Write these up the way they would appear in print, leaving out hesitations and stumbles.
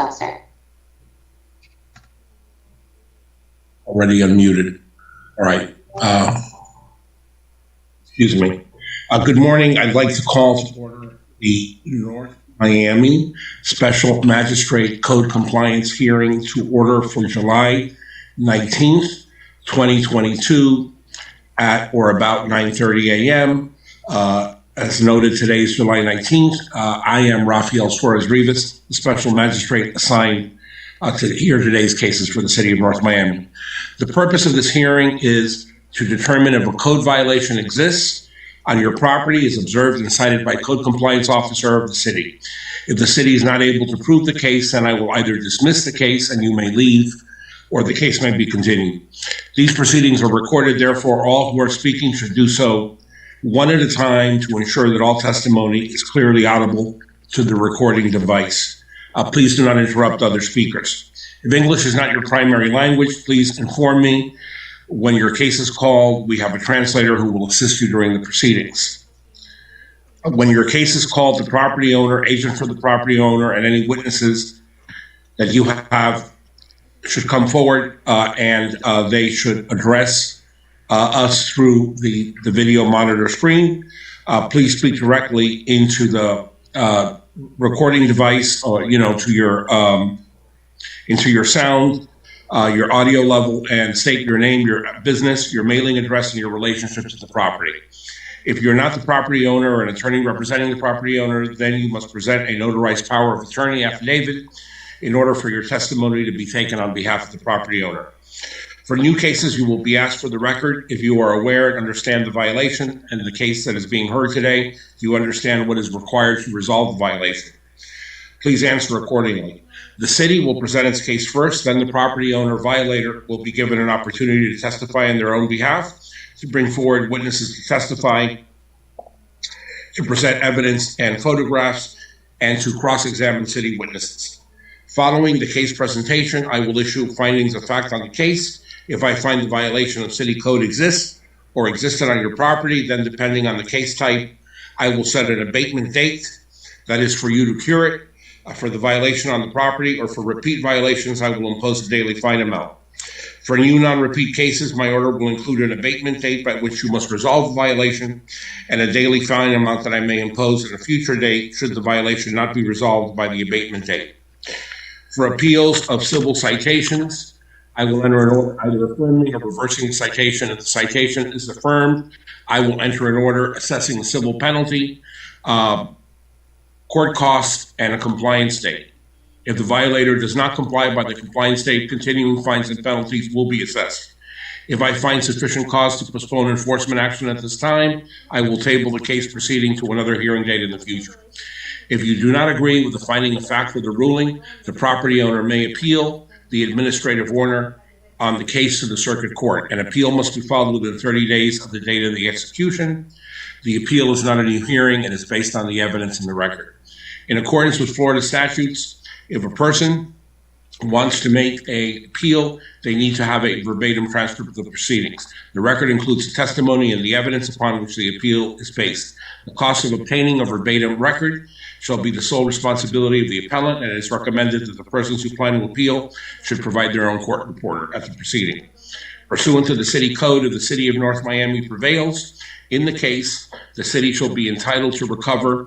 yourself, sir. Already unmuted. All right. Excuse me. Good morning. I'd like to call to order the North Miami Special Magistrate Code Compliance hearing to order for July 19th, 2022 at or about 9:30 a.m. As noted, today is July 19th. I am Rafael Suarez-Rivas, the Special Magistrate assigned to hear today's cases for the City of North Miami. The purpose of this hearing is to determine if a code violation exists on your property, is observed and cited by Code Compliance Officer of the City. If the City is not able to prove the case, then I will either dismiss the case and you may leave, or the case may be continued. These proceedings are recorded, therefore all who are speaking should do so one at a time to ensure that all testimony is clearly audible to the recording device. Please do not interrupt other speakers. If English is not your primary language, please inform me. When your case is called, we have a translator who will assist you during the proceedings. When your case is called, the property owner, agent for the property owner, and any witnesses that you have should come forward and they should address us through the video monitor screen. Please speak directly into the recording device, or to your into your sound, your audio level, and state your name, your business, your mailing address, and your relationship to the property. If you're not the property owner or an attorney representing the property owner, then you must present a notarized power of attorney affidavit in order for your testimony to be taken on behalf of the property owner. For new cases, you will be asked for the record if you are aware and understand the violation, and in the case that is being heard today, you understand what is required to resolve the violation. Please answer accordingly. The city will present its case first, then the property owner violator will be given an opportunity to testify on their own behalf, to bring forward witnesses to testify, to present evidence and photographs, and to cross-examine city witnesses. Following the case presentation, I will issue findings of fact on the case. If I find the violation of city code exists or existed on your property, then depending on the case type, I will set an abatement date, that is for you to cure it, for the violation on the property, or for repeat violations, I will impose a daily fine amount. For new non-repeat cases, my order will include an abatement date by which you must resolve the violation and a daily fine amount that I may impose at a future date should the violation not be resolved by the abatement date. For appeals of civil citations, I will enter an order either affirming or reversing the citation. If the citation is affirmed, I will enter an order assessing the civil penalty, court costs, and a compliance date. If the violator does not comply by the compliance date, continuing fines and penalties will be assessed. If I find sufficient cause to postpone enforcement action at this time, I will table the case proceeding to another hearing date in the future. If you do not agree with the finding of fact or the ruling, the property owner may appeal the administrative order on the case to the circuit court. An appeal must be filed within 30 days of the date of the execution. The appeal is not a new hearing and is based on the evidence in the record. In accordance with Florida statutes, if a person wants to make an appeal, they need to have a verbatim transcript of the proceedings. The record includes the testimony and the evidence upon which the appeal is based. The cost of obtaining a verbatim record shall be the sole responsibility of the appellant, and it is recommended that the persons who plan to appeal should provide their own court reporter at the proceeding. Pursuant to the city code, if the City of North Miami prevails in the case, the city shall be entitled to recover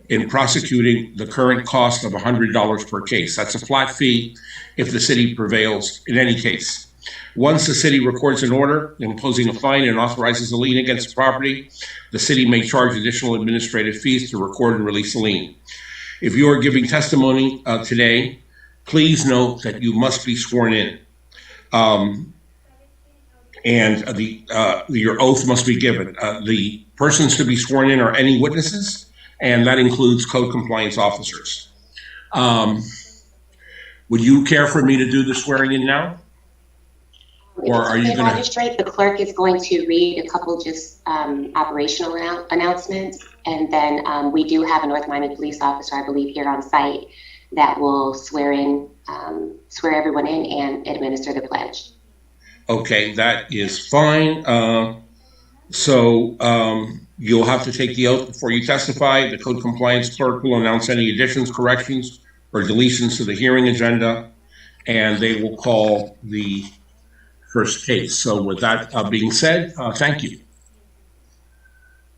in prosecuting the current cost of $100 per case. That's a flat fee if the city prevails in any case. Once the city records an order imposing a fine and authorizes a lien against the property, the city may charge additional administrative fees to record and release the lien. If you are giving testimony today, please note that you must be sworn in. And your oath must be given. The persons to be sworn in are any witnesses, and that includes code compliance officers. Would you care for me to do the swearing in now? Or are you going to? Magistrate, the clerk is going to read a couple just operational announcements, and then we do have a North Miami police officer, I believe, here on site that will swear everyone in and administer the pledge. Okay, that is fine. You'll have to take the oath before you testify. The code compliance clerk will announce any additions, corrections, or deletions to the hearing agenda, and they will call the first case. So with that being said, thank you.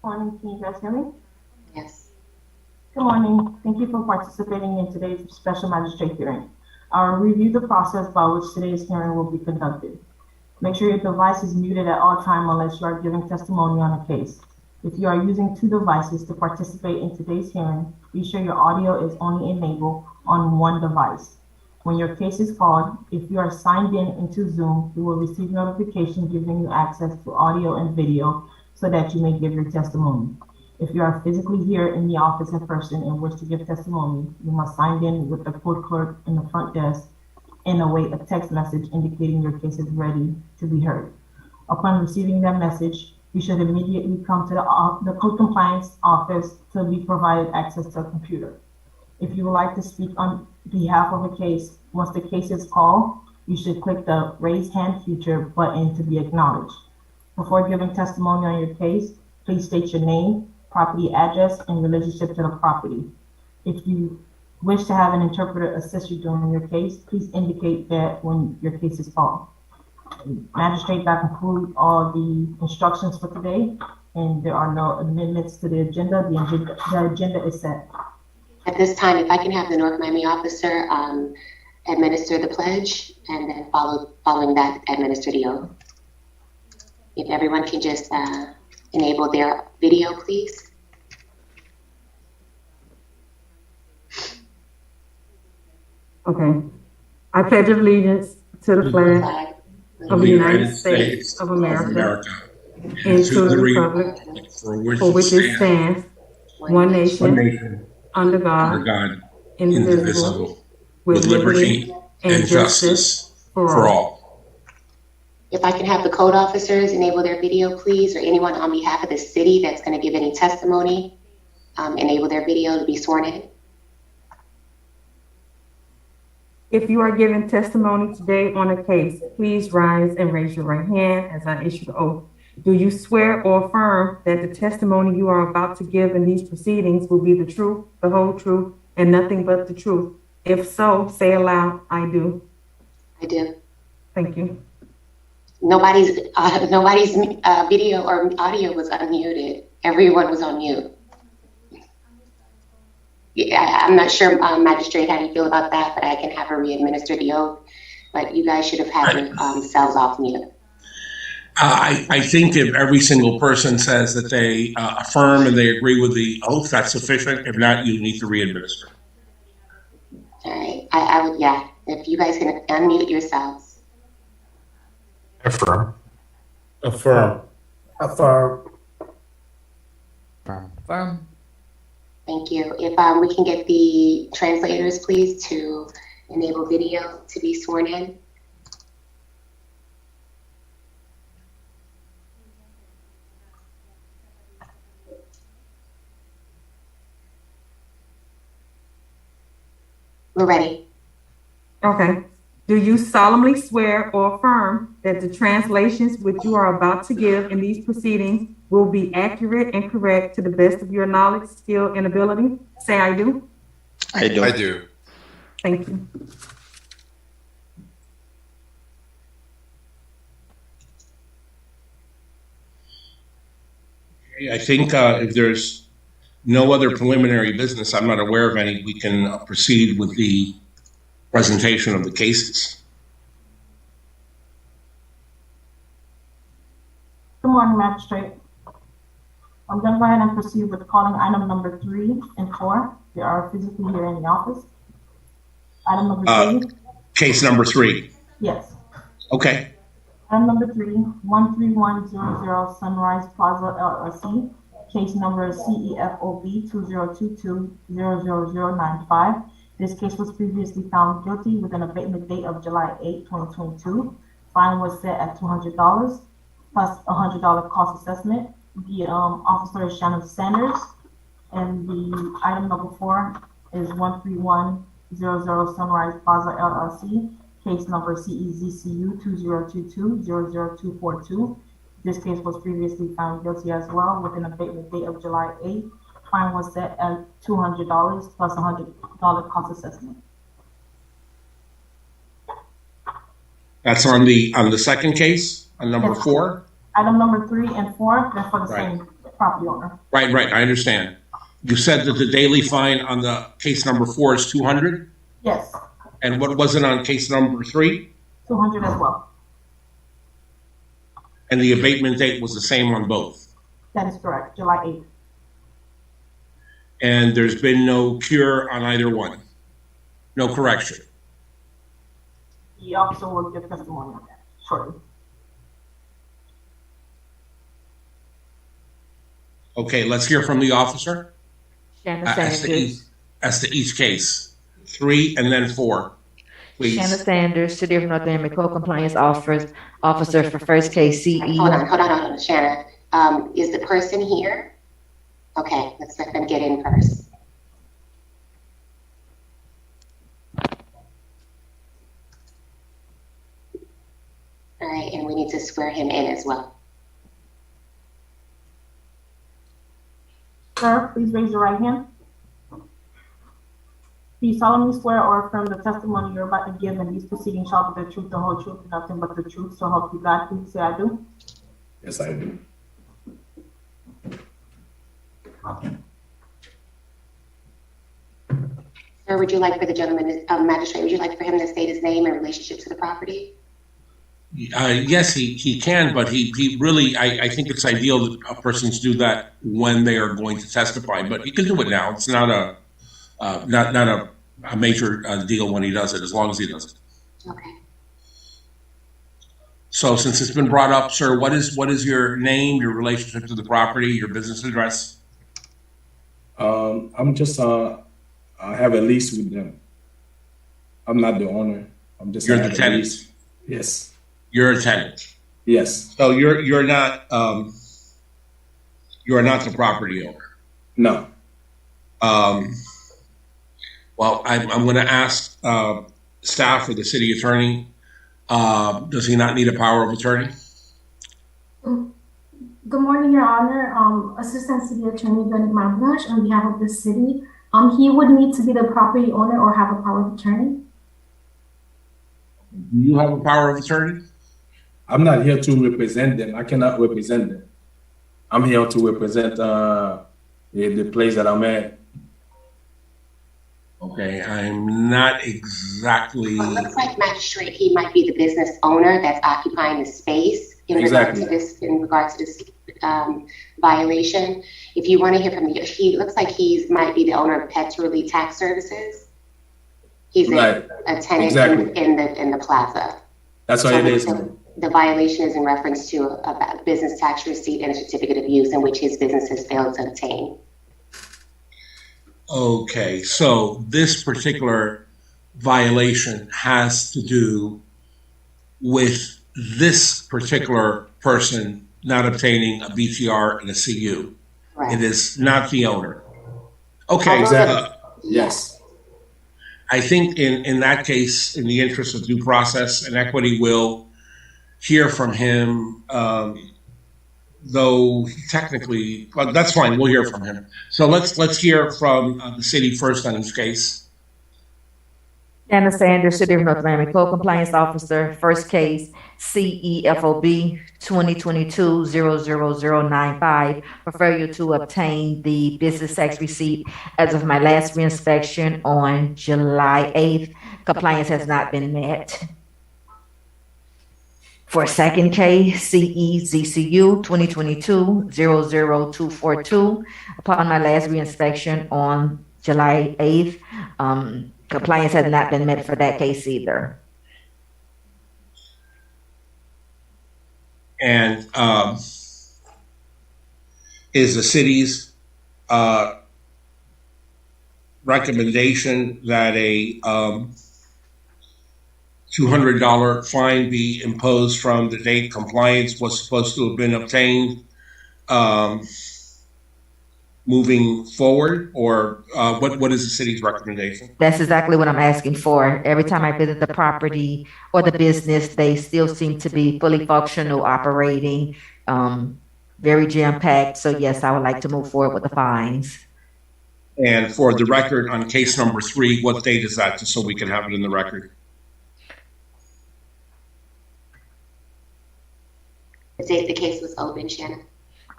Morning, can you guys hear me? Yes. Good morning. Thank you for participating in today's special magistrate hearing. I'll review the process by which today's hearing will be conducted. Make sure your device is muted at all times unless you are giving testimony on a case. If you are using two devices to participate in today's hearing, be sure your audio is only enabled on one device. When your case is called, if you are signed in into Zoom, you will receive notification giving you access to audio and video so that you may give your testimony. If you are physically here in the office in person and wish to give testimony, you must sign in with the court clerk in the front desk and await a text message indicating your case is ready to be heard. Upon receiving that message, you should immediately come to the code compliance office to be provided access to a computer. If you would like to speak on behalf of a case, once the case is called, you should click the raise hand feature button to be acknowledged. Before giving testimony on your case, please state your name, property address, and relationship to the property. If you wish to have an interpreter assist you during your case, please indicate that when your case is called. Magistrate, that concludes all the instructions for today, and there are no amendments to the agenda. The agenda is set. At this time, if I can have the North Miami officer administer the pledge, and then following that, administer the oath. If everyone can just enable their video, please. Okay. I pledge allegiance to the flag of the United States of America and to the republic for which it stands, one nation, under God, indivisible, with liberty and justice for all. If I can have the code officers enable their video, please, or anyone on behalf of the city that's going to give any testimony, enable their video to be sworn in. If you are giving testimony today on a case, please rise and raise your right hand as I issue the oath. Do you swear or affirm that the testimony you are about to give in these proceedings will be the truth, the whole truth, and nothing but the truth? If so, say aloud, I do. I do. Thank you. Nobody's video or audio was unmuted. Everyone was on mute. Yeah, I'm not sure, Magistrate, how you feel about that, but I can have her re-administer the oath. But you guys should have had yourselves off mute. I think if every single person says that they affirm and they agree with the oath, that's sufficient. If not, you need to re-administer. All right. I would, yeah. If you guys can unmute yourselves. Affirm. Affirm. Affirm. Affirm. Thank you. If we can get the translators, please, to enable video to be sworn in. We're ready. Okay. Do you solemnly swear or affirm that the translations which you are about to give in these proceedings will be accurate and correct to the best of your knowledge, skill, and ability? Say, I do. I do. I do. Thank you. I think if there's no other preliminary business, I'm not aware of any, we can proceed with the presentation of the cases. Good morning, Magistrate. I'm going to go ahead and proceed with calling item number 3 and 4. They are physically here in the office. Item number 3. Case number 3. Yes. Okay. Item number 3, 13100 Sunrise Plaza LLC. Case number CEFOB 2022-00095. This case was previously found guilty with an abatement date of July 8, 2022. Fine was set at $200 plus a $100 cost assessment. The officer is Shannon Sanders, and the item number 4 is 13100 Sunrise Plaza LLC. Case number CEZCU 2022-00242. This case was previously found guilty as well with an abatement date of July 8. fine was set at $200 plus $100 cost assessment. That's on the second case, on number Yes. 4? Item number 3 and 4, they're for the Right. same property owner. Right, I understand. You said that the daily fine on the case number 4 is 200? Yes, And what was it on case number 3? 200 as well. And the abatement date was the same on both? That is correct, July 8th. And there's been no cure on either one? No correction? The officer will give testimony on that shortly. Okay, let's hear from the officer Shanna as to each case. 3 and then 4, please. Shanna Sanders, City of North Miami Co-Compliance Officer for first case CE. Hold on, Shanna. Is the person here? Okay, let's let them get in first. All right, and we need to swear him in as well. Sir, please raise your right hand. Do you solemnly swear or affirm the testimony you're about to give in these proceedings shall be the truth, the whole truth, and nothing but the truth, so help you God? Please say I do. Yes, I do. Sir, would you like for the gentleman, magistrate, would you like for him to state his name and relationship to the property? Yes, he can, but he really, I think it's ideal that persons do that when they are going to testify, but he can do it now. It's not a major deal when he does it, as long as he does it. Okay. So since it's been brought up, sir, what is your name, your relationship to the property, your business address? I'm just I have a lease with them. I'm not the owner. I'm just. You're I have the a tenant. lease. Yes. You're a tenant. Yes. So you're not the property owner. No. Well, I'm going to ask staff or the city attorney. Does he not need a power of attorney? Good morning, Your Honor. Assistant City Attorney Bennett Magnash on behalf of the city. He would need to be the property owner or have a power of attorney. Do you have a power of attorney? I'm not here to represent them. I cannot represent them. I'm here to represent the place that I'm at. Okay, I'm not exactly. Well, it looks like magistrate, he might be the business owner that's occupying the space in Exactly. regards to this violation. If you want to hear from he looks like might be the owner of Pets Relief Tax Services. He's Right. a tenant Exactly. in the plaza. That's what it is. man. The violation is in reference to a business tax receipt and a certificate of use in which his business has failed to obtain. Okay, so this particular violation has to do with this particular person not obtaining a BTR and a CU. Right. It is not the owner. Okay, Exactly. Yes. I think in that case, in the interest of due process and equity, we'll hear from him, though technically, well, that's fine, we'll hear from him. So let's hear from the city first on this case. Shanna Sanders, City of North Miami Co-Compliance Officer, first case CEFOB 2022-00095 for failure to obtain the business tax receipt as of my last reinspection on July 8th. Compliance has not been met. For second case, CEZCU 2022-00242, upon my last reinspection on July 8th, compliance has not been met for that case either. And is the city's recommendation that a $200 fine be imposed from the date compliance was supposed to have been obtained moving forward, or what is the city's recommendation? That's exactly what I'm asking for. Every time I visit the property or the business, they still seem to be fully functional, operating, very jam-packed. So yes, I would like to move forward with the fines. And for the record, on case number 3, what date is that, just so we can have it in the record? The date the case was open, Shannon.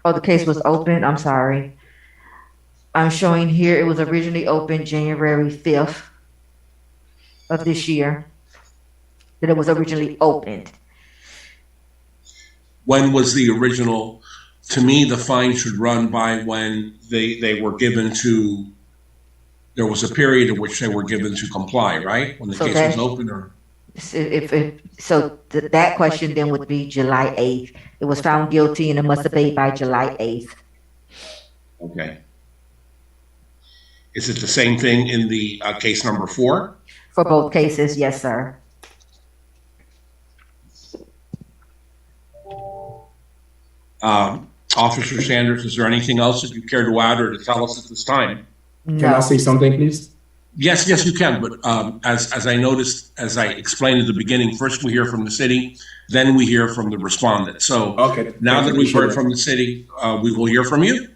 Oh, the case was open. I'm sorry. I'm showing here it was originally opened January 5th of this year. That it was originally opened. When was the original? To me, the fine should run by when they were given to. There was a period in which they were given to comply, right? When the So case that- was open, or That question then would be July 8th. It was found guilty and it must have paid by July 8th. okay. Is it the same thing in the case number 4? For both cases, yes, sir. Officer Sanders, is there anything else that you care to add or to tell us at this time? Can I say something, please? Yes, you can. But as I noticed, as I explained at the beginning, first we hear from the city, then we hear from the respondent. So Okay. now that we've heard from the city, we will hear from you.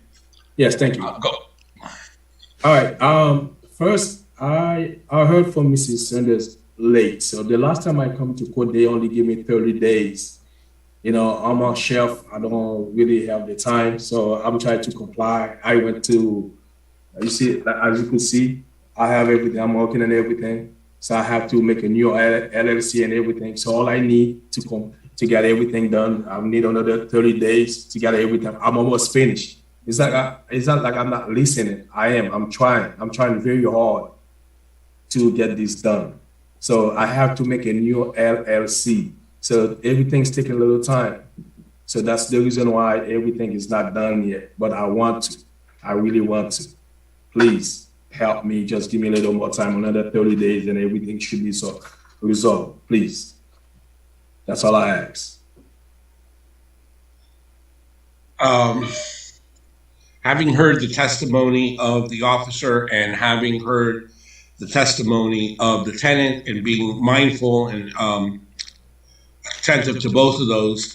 Yes, thank you. Go. All right. First, I heard from Mrs. Sanders late. So the last time I come to court, they only give me 30 days. You know, I'm on chef. I don't really have the time, so I'm trying to comply. I went to, you see, as you can see, I have everything. I'm working on everything. So I have to make a new LLC and everything. So all I need to get everything done, I need another 30 days to get everything. I'm almost finished. It's not like I'm not listening. I am. I'm trying. I'm trying very hard to get this done. So I have to make a new LLC. So everything's taking a little time. So that's the reason why everything is not done yet. But I want to. I really want to. Please help me. Just give me a little more time, another 30 days, and everything should be resolved. Please. That's all I ask. Having heard the testimony of the officer and having heard the testimony of the tenant and being mindful and attentive to both of those,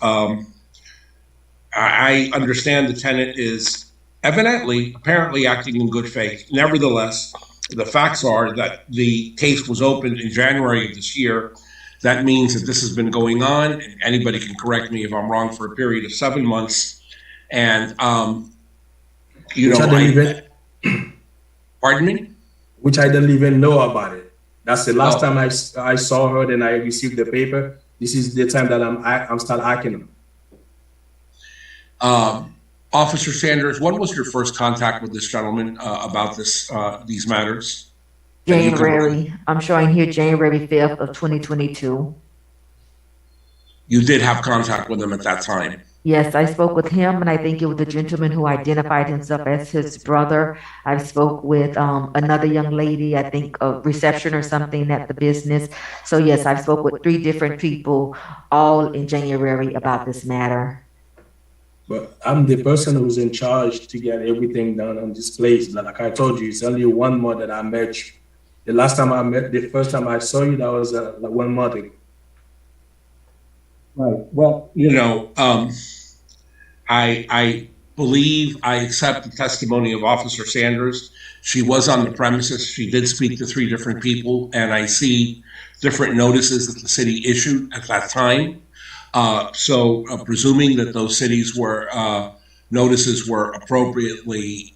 I understand the tenant is apparently acting in good faith. Nevertheless, the facts are that the case was opened in January of this year. That means that this has been going on, and anybody can correct me if I'm wrong, for a period of 7 months. And, pardon me? Which I didn't even know about it. That's the last time I saw her and I received the paper. This is the time that I'm start acting. Officer Sanders, when was your first contact with this gentleman about these matters? January. I'm showing here January 5th of 2022. You did have contact with him at that time? Yes, I spoke with him, and I think it was the gentleman who identified himself as his brother. I spoke with another young lady, I think a reception or something at the business. So yes, I spoke with 3 different people, all in January, about this matter. But I'm the person who's in charge to get everything done on this place. Like I told you, it's only 1 month that I met you. The first time I saw you, that was like 1 month ago. Right. Well, I believe I accept the testimony of Officer Sanders. She was on the premises. She did speak to 3 different people, and I see different notices that the city issued at that time. So presuming that those notices were appropriately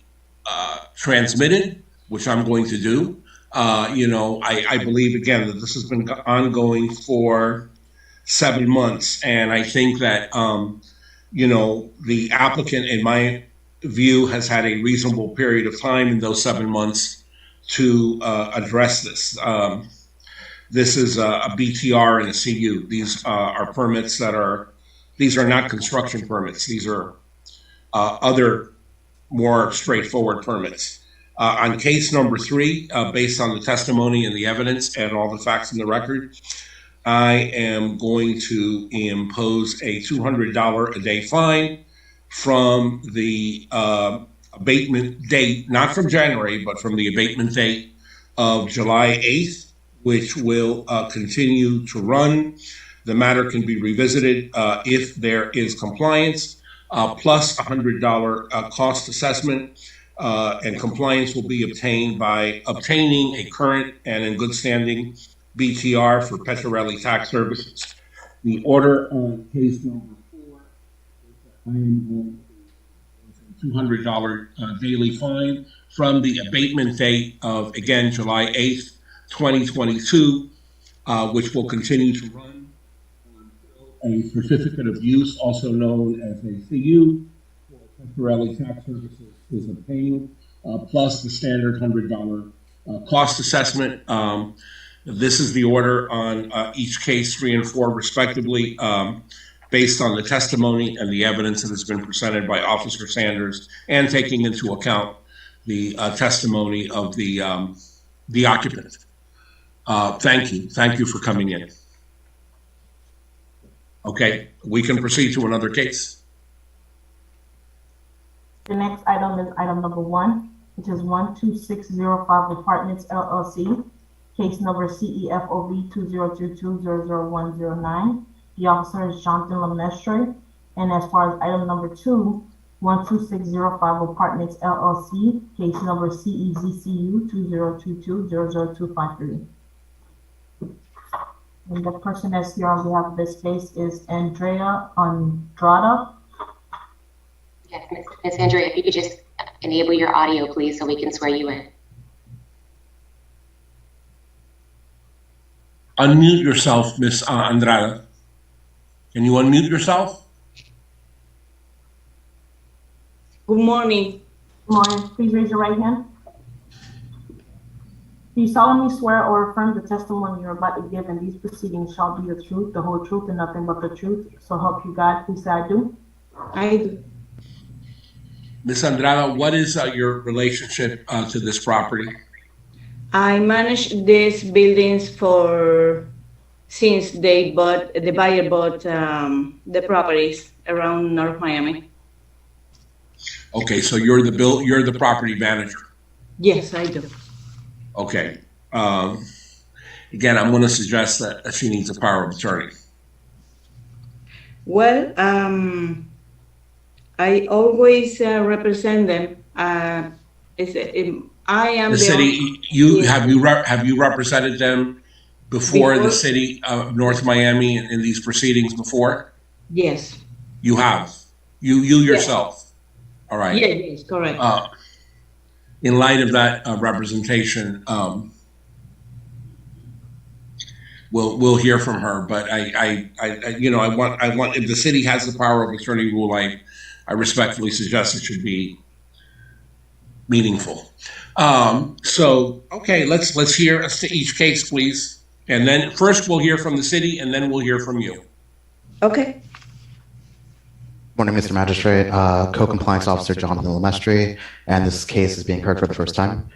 transmitted, which I'm going to do, I believe, again, that this has been ongoing for 7 months. And I think that, the applicant, in my view, has had a reasonable period of time in those 7 months to address this. This is a BTR and a CU. These are permits these are not construction permits. These are other more straightforward permits. On case number 3, based on the testimony and the evidence and all the facts in the record, I am going to impose a $200 a day fine from the abatement date, not from January, but from the abatement date of July 8th, which will continue to run. The matter can be revisited if there is compliance, plus $100 cost assessment. and compliance will be obtained by obtaining a current and in good standing BTR for Petrelli Tax Services. The order on case number 4 is that I am going to $200 daily fine from the abatement date of, again, July 8th, 2022, which will continue to run until a certificate of use, also known as a CU, for Petrelli Tax Services is obtained, plus the standard $100 cost assessment. This is the order on each case 3 and 4, respectively, based on the testimony and the evidence that has been presented by Officer Sanders, and taking into account the testimony of the occupant. Thank you. Thank you for coming in. Okay, we can proceed to another case. The next item is item number 1, which is 12605 Apartments LLC, case number CEFOV 2022000109. The officer is Jonathan Lemestre. And as far as item number 2, 12605 Apartments LLC, case number CEZCU 2022000253. And the person that's here on behalf of this case is Andrea Andrada. Yes, Ms. Andrea, if you could just enable your audio, please, so we can swear you in. Unmute yourself, Ms. Andrada. Can you unmute yourself? Good morning. Good morning. Please raise your right hand. Do you solemnly swear or affirm the testimony you're about to give in these proceedings shall be the truth, the whole truth, and nothing but the truth? So help you God. Please say I do. I do. Ms. Andrada, what is your relationship to this property? I manage these buildings since the buyer bought the properties around North Miami. Okay, so you're the property manager. Yes, I do. Okay. Again, I'm going to suggest that she needs a power of attorney. Well, I always represent them. I am the city. Have you represented them before the city of North Miami in these proceedings before? Yes. You have. You yourself. Yes. All right. Yes, correct. In light of that representation, we'll hear from her. But I want if the city has the power of attorney rule, I respectfully suggest it should be meaningful. So okay, let's hear us to each case, please, and then first we'll hear from the city, and then we'll hear from you. Okay. Morning, Mr. Magistrate, Co-Compliance Officer Jonathan Lemestre, and this case is being heard for the first time.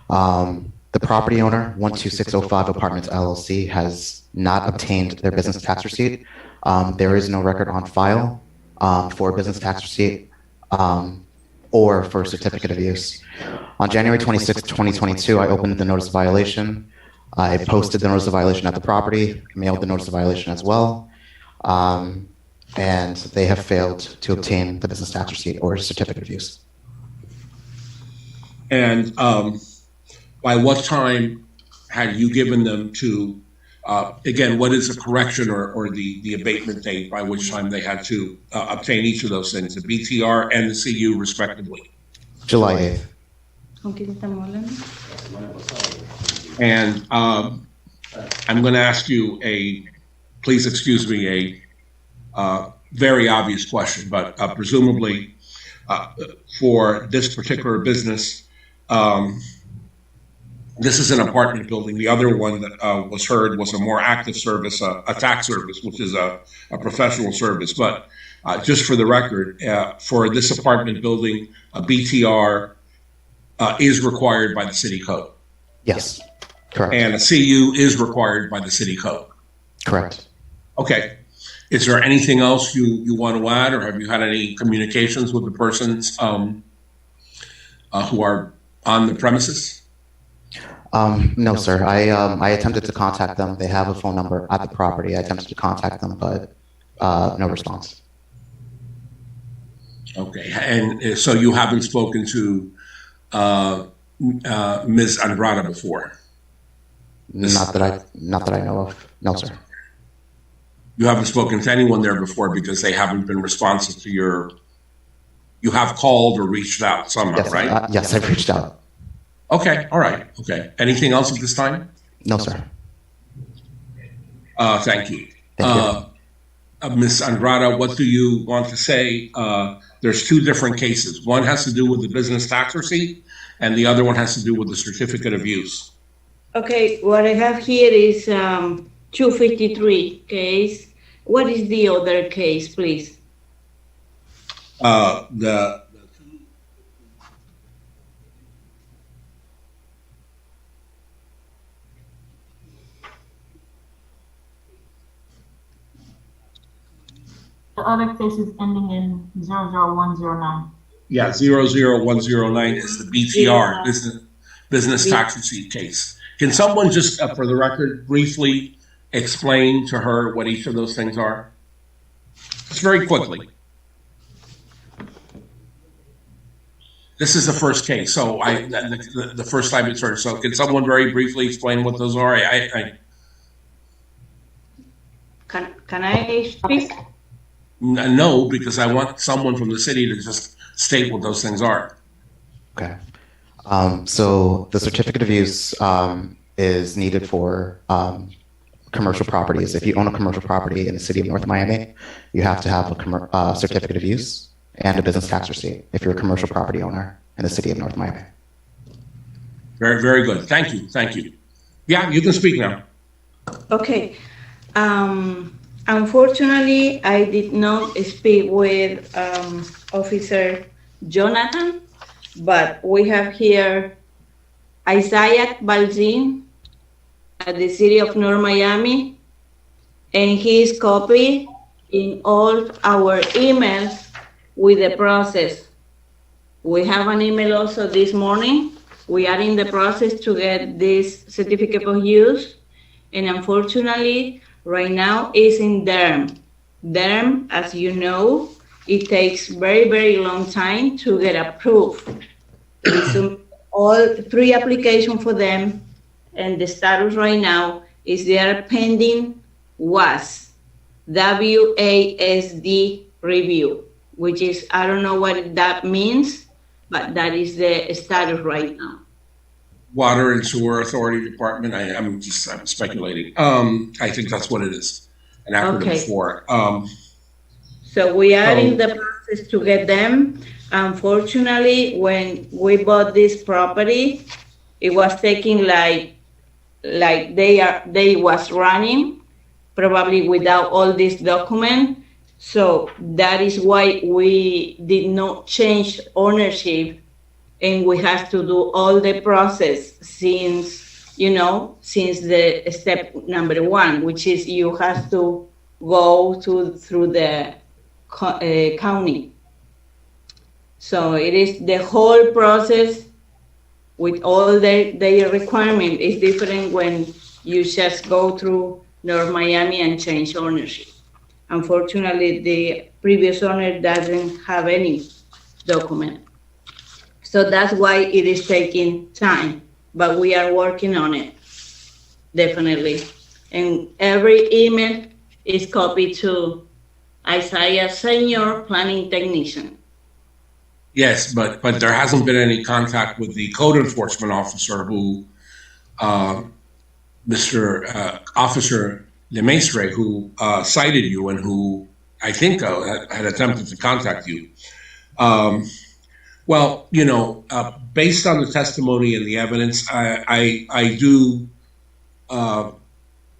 The property owner, 12605 Apartments LLC, has not obtained their business tax receipt. There is no record on file for a business tax receipt or for a certificate of use. On January 26, 2022, I opened the notice of violation. I posted the notice of violation at the property, mailed the notice of violation as well. And they have failed to obtain the business tax receipt or certificate of use. And by what time had you given them to, again, what is the correction or the abatement date by which time they had to obtain each of those things, the BTR and the CU respectively? July 8th. And I'm going to ask you please excuse me, very obvious question, but presumably for this particular business, this is an apartment building. The other one that was heard was a more active service, a tax service, which is a professional service. But just for the record, for this apartment building, a BTR is required by the city code. Yes, correct. And a CU is required by the city code. Correct. Okay. Is there anything else you want to add, or have you had any communications with the persons who are on the premises? No, sir. I attempted to contact them. They have a phone number at the property. I attempted to contact them, but no response. Okay. And so you haven't spoken to Ms. Andrada before? Not that I know of. No, sir. You haven't spoken to anyone there before because they haven't been responsive to your. You have called or reached out somehow, Yes, right? yes, I've reached out. Okay, all right, okay. Anything else at this time? No, sir. Thank you. Thank you. Ms. Andrada, what do you want to say? There's two different cases. One has to do with the business tax receipt, and the other one has to do with the certificate of use. Okay, what I have here is 253 case. What is the other case, please? The other case is ending in 00109. Yeah, 00109 is the BTR, business tax receipt case. Can someone just, for the record, briefly explain to her what each of those things are? Just very quickly. This is the first case, so the first time it's heard. So can someone very briefly explain what those are? Can I speak? No, because I want someone from the city to just state what those things are. Okay. So the certificate of use is needed for commercial properties. If you own a commercial property in the city of North Miami, you have to have a certificate of use and a business tax receipt if you're a commercial property owner in the city of North Miami. Very, very good. Thank you. Thank you. Yeah, you can speak now. Okay. Unfortunately, I did not speak with Officer Jonathan, but we have here Isaiah Balzin at the city of North Miami, and he is copied in all our emails with the process. We have an email also this morning. We are in the process to get this certificate of use, and unfortunately, right now is in DERM. DERM, as you know, it takes very, very long time to get approved. We submit all 3 applications for them, and the status right now is they are pending WASD review, which is, I don't know what that means, but that is the status right now. Water and Sewer Authority Department. I'm speculating. I think that's what it is. An acronym for. So we are in the process to get them. Unfortunately, when we bought this property, it was taking like they was running, probably without all this document. So that is why we did not change ownership, and we have to do all the process since the step number 1, which is you have to go through the county. So it is the whole process with all their requirement is different when you just go through North Miami and change ownership. Unfortunately, the previous owner doesn't have any document. So that's why it is taking time, but we are working on it, definitely. And every email is copied to Isaiah Senior Planning Technician. Yes, but there hasn't been any contact with the code enforcement officer who, Officer Lemestre, who cited you and who I think had attempted to contact you. Well, based on the testimony and the evidence, I do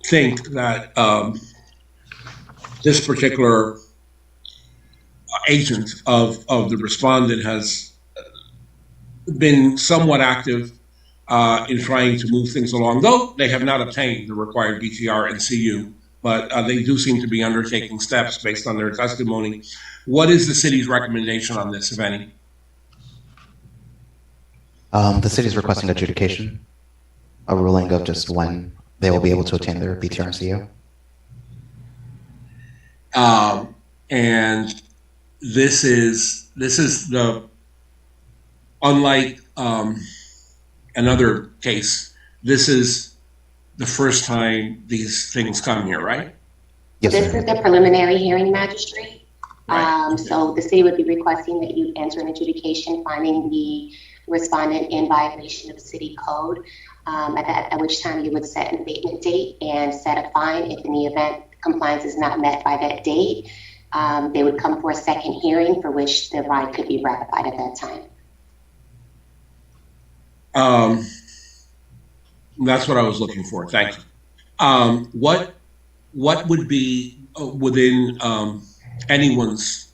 think that this particular agent of the respondent has been somewhat active in trying to move things along, though they have not obtained the required BTR and CU, but they do seem to be undertaking steps based on their testimony. What is the city's recommendation on this, if any? The city is requesting adjudication, a ruling of just when they will be able to obtain their BTR and CU. And this is the unlike another case, this is the first time these things come here, right? Yes, This sir. is the preliminary hearing, magistrate. Right. So the city would be requesting that you enter an adjudication finding the respondent in violation of city code, at which time you would set an abatement date and set a fine. If in the event compliance is not met by that date, they would come for a second hearing for which the ride could be ratified at that time. That's what I was looking for. Thank you. What would be within anyone's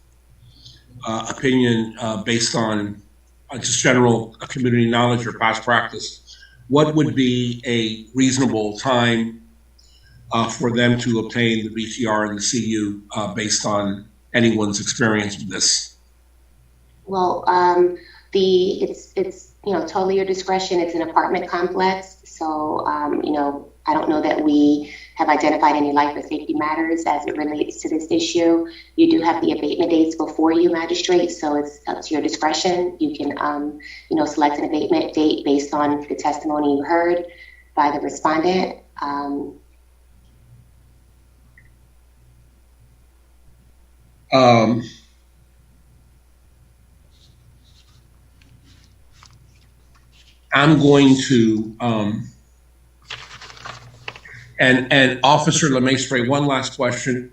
opinion, based on just general community knowledge or past practice, what would be a reasonable time for them to obtain the BTR and the CU based on anyone's experience with this? Well, it's totally your discretion. It's an apartment complex, so I don't know that we have identified any life or safety matters as it relates to this issue. You do have the abatement dates before you, magistrate, so it's up to your discretion. You can select an abatement date based on the testimony you heard by the respondent. I'm going to, and Officer LeMaistre, one last question.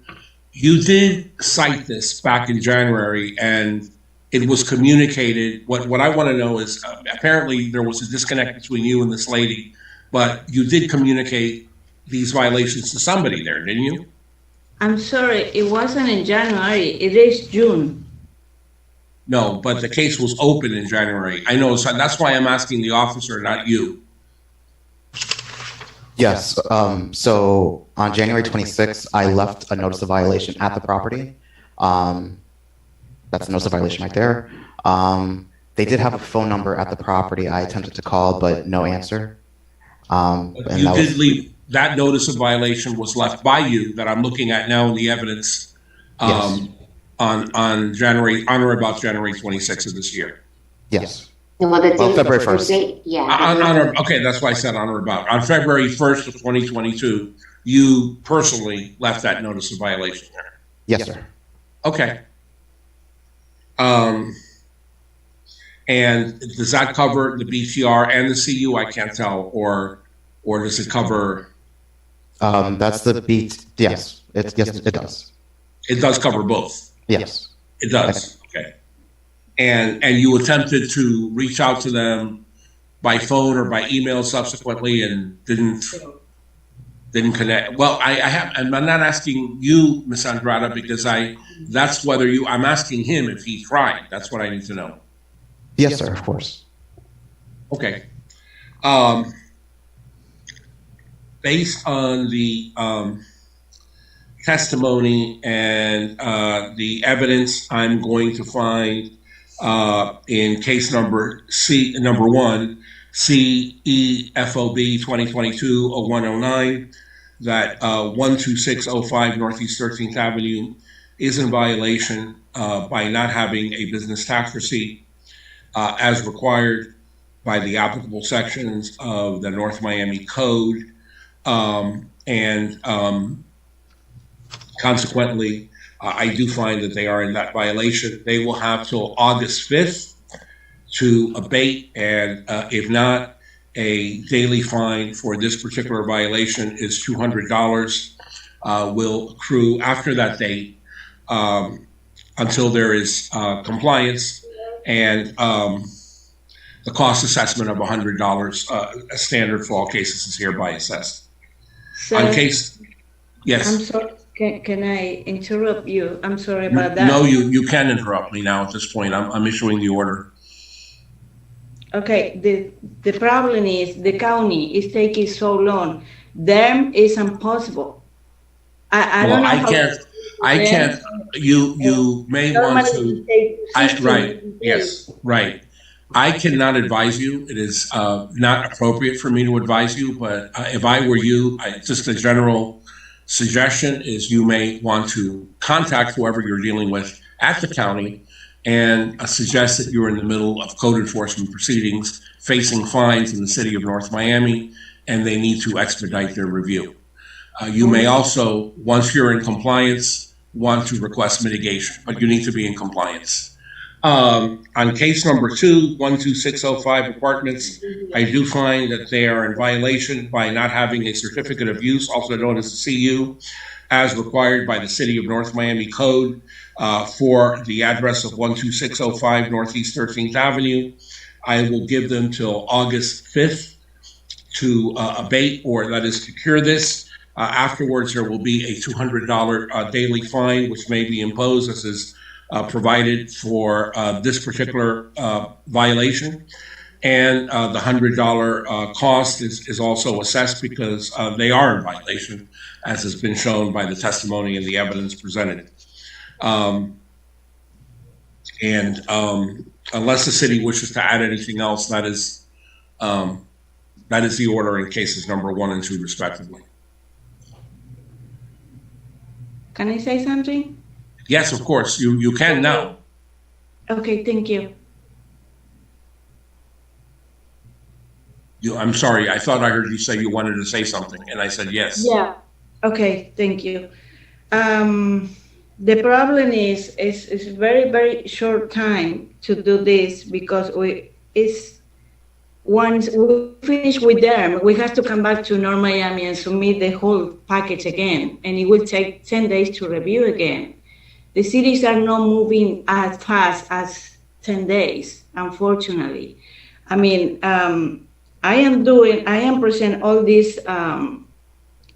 You did cite this back in January, and it was communicated. What I want to know is, apparently there was a disconnect between you and this lady, but you did communicate these violations to somebody there, didn't you? I'm sorry, it wasn't in January, it is June. No, but the case was open in January. I know, so that's why I'm asking the officer, not you. Yes. So on January 26th, I left a notice of violation at the property. That's a notice of violation right there. They did have a phone number at the property. I attempted to call, but no answer. You did leave. That notice of violation was left by you that I'm looking at now in the evidence. Yes. On January, on or about January 26th of this year. Yes. Well, February 1st. Yeah. Okay, that's why I said on or about. On February 1st of 2022, you personally left that notice of violation there. Yes, sir. Okay. And does that cover the BTR and the CU? I can't tell, or does it cover? That's the beat. Yes, it does. It does cover both. Yes. It does. Okay. And you attempted to reach out to them by phone or by email subsequently and didn't connect. Well, I'm not asking you, Ms. Andrada, because that's whether I'm asking him if he tried. That's what I need to know. Yes, sir, of course. Okay. Based on the testimony and the evidence, I'm going to find in case number one, CEFOB 2022-0109, that 12605 Northeast 13th Avenue is in violation by not having a business tax receipt as required by the applicable sections of the North Miami Code, consequently, I do find that they are in that violation. They will have till August 5th to abate, and if not, a daily fine for this particular violation is $200 will accrue after that date until there is compliance, and the cost assessment of $100, a standard for all cases, is hereby assessed. So, on case, yes. I'm sorry. Can I interrupt you? I'm sorry about that. No, you can interrupt me now at this point. I'm issuing the order. Okay, the problem is the county is taking so long. Them is impossible. I don't know. I can't. You may want to. Right. Yes. Right. I cannot advise you. It is not appropriate for me to advise you. But if I were you, just a general suggestion is you may want to contact whoever you're dealing with at the county and suggests that you're in the middle of code enforcement proceedings, facing fines in the city of North Miami, and they need to expedite their review. You may also, once you're in compliance, want to request mitigation, but you need to be in compliance. On case number 2, 12605 apartments, I do find that they are in violation by not having a certificate of use, also known as a CU, as required by the City of North Miami Code for the address of 12605 Northeast 13th Avenue. I will give them till August 5th to abate, or that is to cure this. Afterwards, there will be a $200 daily fine, which may be imposed, as is provided for this particular violation. And the $100 cost is also assessed because they are in violation, as has been shown by the testimony and the evidence presented. Unless the city wishes to add anything else, that is the order in cases number 1 and 2, respectively. Can I say something? Yes, of course. You can now. Okay, thank you. I'm sorry. I thought I heard you say you wanted to say something, and I said yes. Yeah. Okay, thank you. The problem is very, very short time to do this, because once we finish with them, we have to come back to North Miami and submit the whole package again, and it will take 10 days to review again. The cities are not moving as fast as 10 days, unfortunately. I mean, I am present all this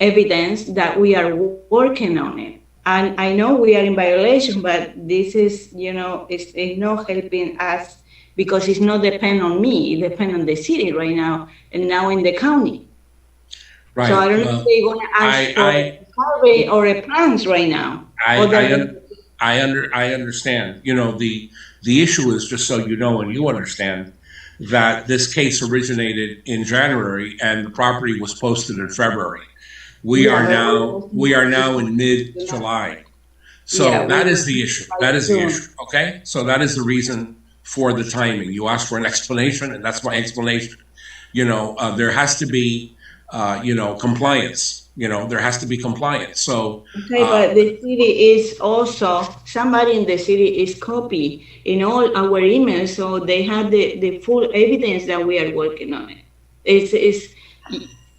evidence that we are working on it. And I know we are in violation, but this is, it's not helping us, because it's not depend on me, it depends on the city right now, and now in the county. Right. So I don't know if they're going to ask for a survey or a plans right now. I understand. The issue is, just so you know and you understand, that this case originated in January and the property was posted in February. We are now in mid-July. So that is the issue. That is the issue. Okay? So that is the reason for the timing. You asked for an explanation, and that's my explanation. There has to be, compliance. There has to be compliance. So okay, but the city is also, somebody in the city is copy in all our emails, so they have the full evidence that we are working on it.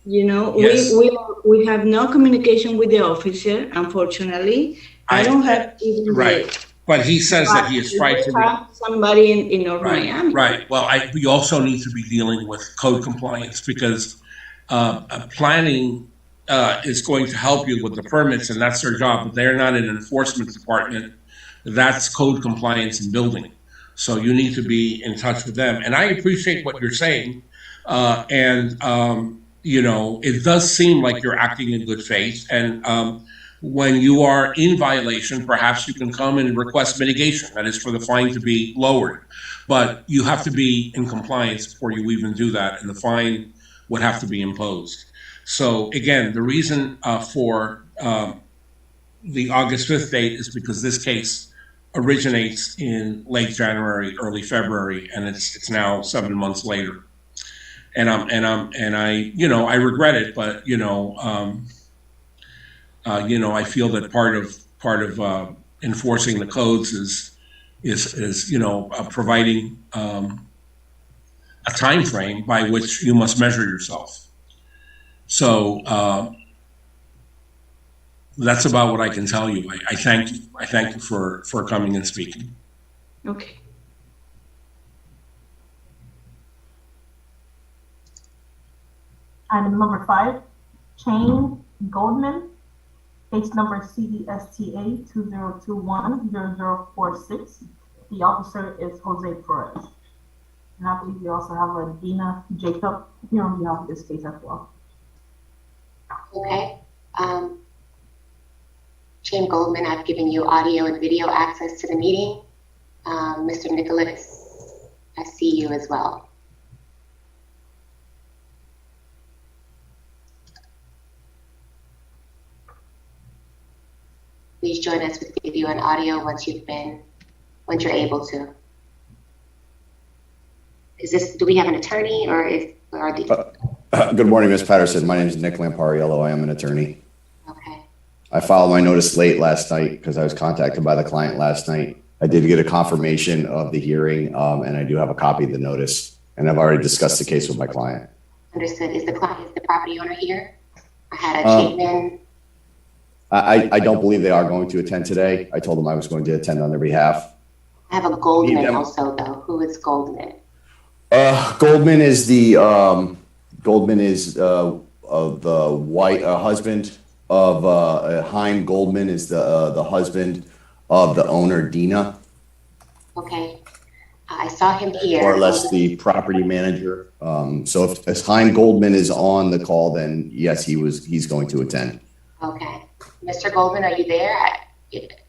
Yes. We have no communication with the officer, unfortunately. I don't have even right. But he says that he has tried to have somebody in North Miami. Right. Well, we also need to be dealing with code compliance, because planning is going to help you with the permits, and that's their job. But they're not an enforcement department. That's code compliance and building. So you need to be in touch with them. And I appreciate what you're saying. It does seem like you're acting in good faith. And when you are in violation, perhaps you can come and request mitigation. That is for the fine to be lowered. But you have to be in compliance before you even do that, and the fine would have to be imposed. So again, the reason for the August 5th date is because this case originates in late January, early February, and it's now 7 months later. And I regret it, but I feel that part of enforcing the codes is providing a time frame by which you must measure yourself. So that's about what I can tell you. I thank you. I thank you for coming and speaking. Okay. Item number 5, Chain Goldman, case number CDSTA 2021-0046. The officer is Jose Perez. And I believe we also have a Dina Jacob here on behalf of this case as well. Okay. Chain Goldman, I've given you audio and video access to the meeting. Mr. Nicholas, I see you as well. Please join us with video and audio once you've been once you're able to. Do we have an attorney Good morning, Ms. Patterson. My name is Nick Lampariello. I am an attorney. Okay. I filed my notice late last night because I was contacted by the client last night. I did get a confirmation of the hearing, and I do have a copy of the notice, and I've already discussed the case with my client. Understood. Is the property owner here? I had a Chapman. I don't believe they are going to attend today. I told them I was going to attend on their behalf. I have a Goldman also, though. Who is Goldman? Goldman is the white husband of Chaim Goldman is the husband of the owner Dina. Okay, I saw him here. More or less the property manager. So if Chaim Goldman is on the call, then yes, he's going to attend. Okay, Mr. Goldman, are you there?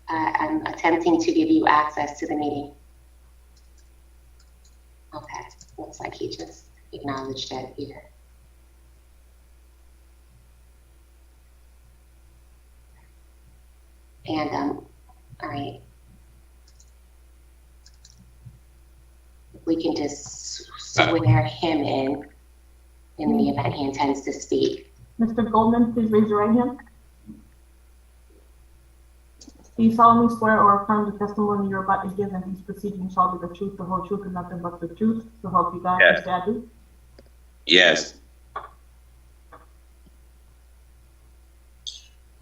I'm attempting to give you access to the meeting. Okay, looks like he just acknowledged that here. And, all right. We can just swear him in the event he intends to speak. Mr. Goldman, please raise your right hand. Do you solemnly swear or affirm the testimony you're about to give in these proceedings shall be the truth, the whole truth, and nothing but the truth, so help you God? Yes. I do. Yes.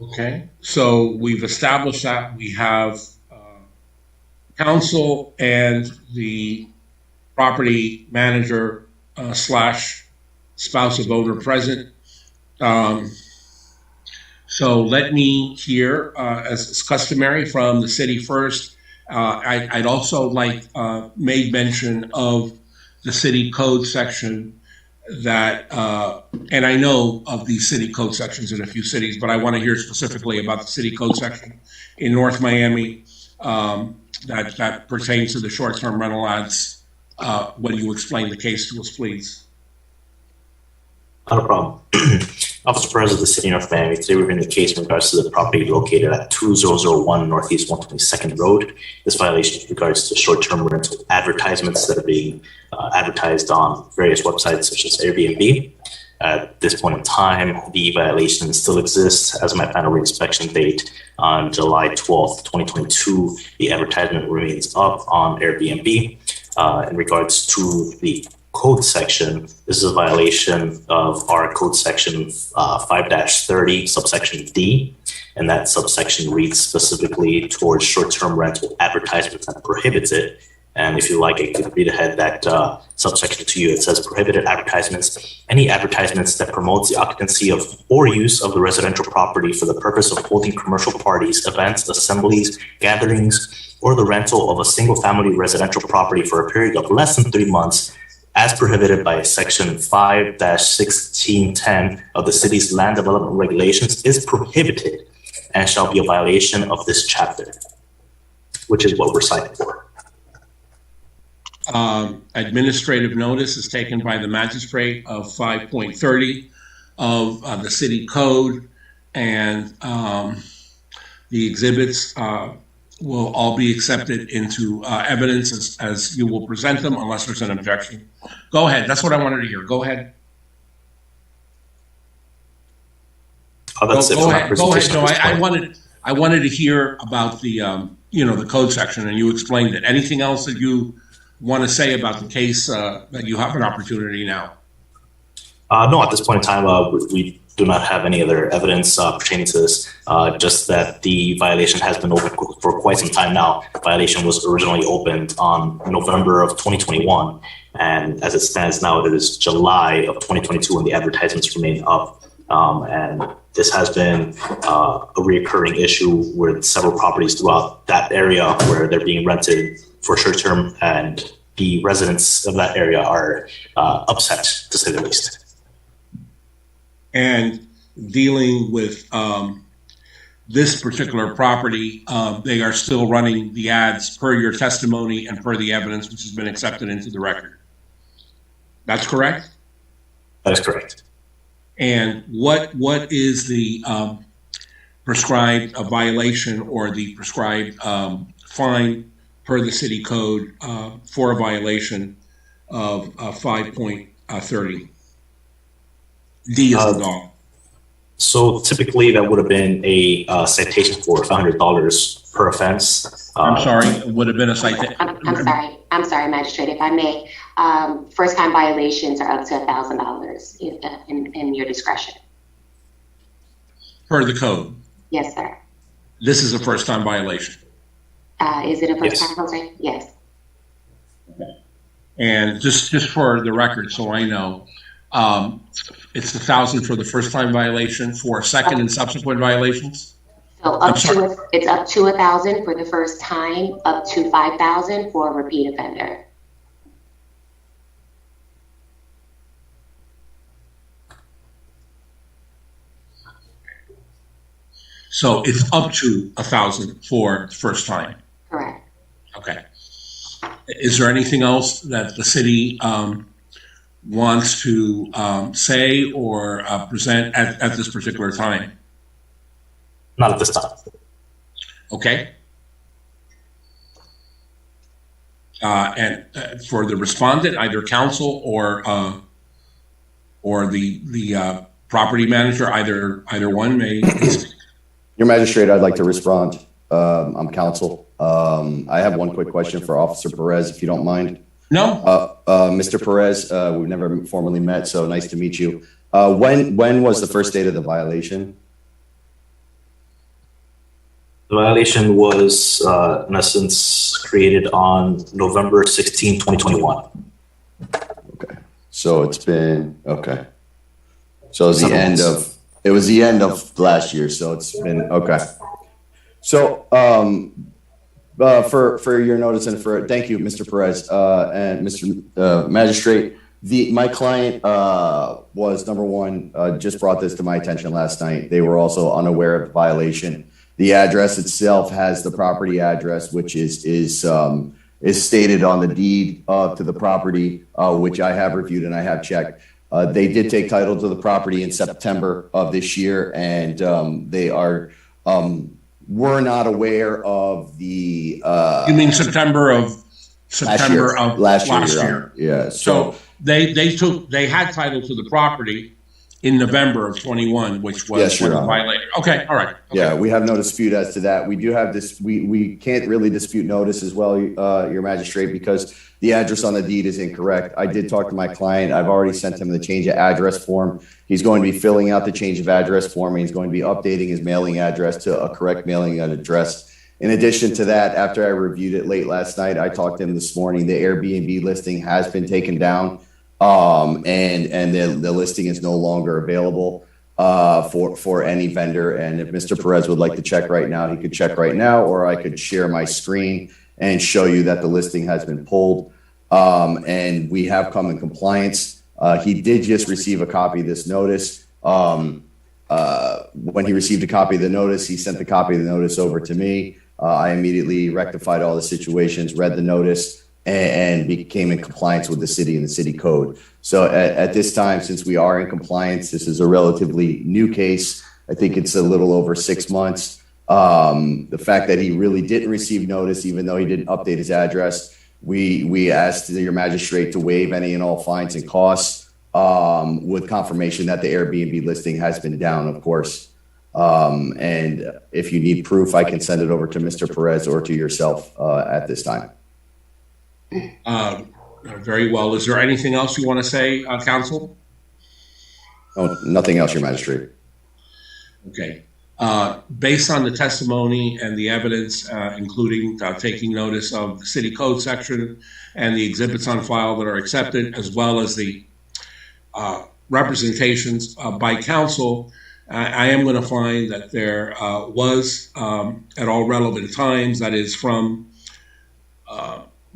Okay, so we've established that we have counsel and the property manager slash spouse of owner present. So let me hear, as is customary, from the city first. I'd also like made mention of the city code section that, and I know of these city code sections in a few cities, but I want to hear specifically about the city code section in North Miami that pertains to the short-term rental ads. When you explain the case to us, please. Not a problem. Officer Perez of the City of North Miami. Today we're hearing the case in regards to the property located at 2001 Northeast 122nd Road. This violation regards to short-term rental advertisements that are being advertised on various websites such as Airbnb. At this point in time, the violation still exists. As of my final reinspection date on July 12th, 2022, the advertisement remains up on Airbnb. In regards to the code section, this is a violation of our code section 5-30 subsection D, and that subsection reads specifically towards short-term rental advertisements and prohibits it. And if you like, I could read ahead that subsection to you. It says prohibited advertisements, any advertisements that promotes the occupancy of or use of the residential property for the purpose of holding commercial parties, events, assemblies, gatherings, or the rental of a single-family residential property for a period of less than 3 months, as prohibited by section 5-1610 of the city's land development regulations, is prohibited and shall be a violation of this chapter, which is what we're citing for. Administrative notice is taken by the magistrate of 5.30 of the city code, and the exhibits will all be accepted into evidence as you will present them, unless there's an objection. Go ahead. That's what I wanted to hear. Go ahead. Oh, that's go ahead. Go ahead. No, I wanted to hear about the the code section, and you explained it. Anything else that you want to say about the case that you have an opportunity now? No, at this point in time, we do not have any other evidence pertaining to this, just that the violation has been open for quite some time now. The violation was originally opened on November of 2021, and as it stands now, it is July of 2022 when the advertisements remain up. And this has been a reoccurring issue with several properties throughout that area where they're being rented for short term, and the residents of that area are upset, to say the least. And dealing with this particular property, they are still running the ads per your testimony and per the evidence which has been accepted into the record. That's correct? That is correct. And what is the prescribed violation or the prescribed fine per the city code for a violation of 5.30. D is the dog. So typically that would have been a citation for $500 per offense. I'm sorry, it would have been a citation. I'm sorry, Magistrate, if I may. First-time violations are up to $1,000 in your discretion. Per the code. Yes, sir. This is a first-time violation. Is it a first-time violation? Yes. Okay. And just for the record, so I know, it's $1,000 for the first-time violation. For second and subsequent violations. So it's up to $1,000 for the first time, up to $5,000 for a repeat offender. So it's up to $1,000 for first time. Correct. Okay. Is there anything else that the city wants to say or present at this particular time? Not at this time. Okay. And for the respondent, either counsel or the property manager, either one may speak. Your Magistrate, I'd like to respond. I'm counsel. I have one quick question for Officer Perez, if you don't mind. No. Mr. Perez, we've never formally met, so nice to meet you. When was the first date of the violation? The violation was, in essence, created on November 16, 2021. Okay. So it's been, okay. So it was the end of last year, so it's been, okay. So, for your notice and thank you, Mr. Perez, and Mr. Magistrate. My client was, number one, just brought this to my attention last night. They were also unaware of the violation. The address itself has the property address, which is stated on the deed to the property, which I have reviewed and I have checked. They did take title to the property in September of this year, and they were not aware of the. You mean September of last year? Yeah. So they had title to the property in November of 21, which was when the violator. Okay, all right. Okay. Yeah, we have no dispute as to that. We do have this. We can't really dispute notice as well, Your Magistrate, because the address on the deed is incorrect. I did talk to my client. I've already sent him the change of address form. He's going to be filling out the change of address form, and he's going to be updating his mailing address to a correct mailing address. In addition to that, after I reviewed it late last night, I talked to him this morning. The Airbnb listing has been taken down. And the listing is no longer available for any vendor. And if Mr. Perez would like to check right now, he could check right now, or I could share my screen and show you that the listing has been pulled. And we have come in compliance. He did just receive a copy of this notice. When he received a copy of the notice, he sent the copy of the notice over to me. I immediately rectified all the situations, read the notice, and became in compliance with the city and the city code. So at this time, since we are in compliance, this is a relatively new case. I think it's a little over 6 months. The fact that he really didn't receive notice, even though he didn't update his address, we asked your magistrate to waive any and all fines and costs with confirmation that the Airbnb listing has been down, of course. And if you need proof, I can send it over to Mr. Perez or to yourself at this time. Very well. Is there anything else you want to say, counsel? Oh, nothing else, Your Magistrate. Okay. Based on the testimony and the evidence, including taking notice of the city code section and the exhibits on file that are accepted, as well as the representations by counsel, I am going to find that there was, at all relevant times, that is from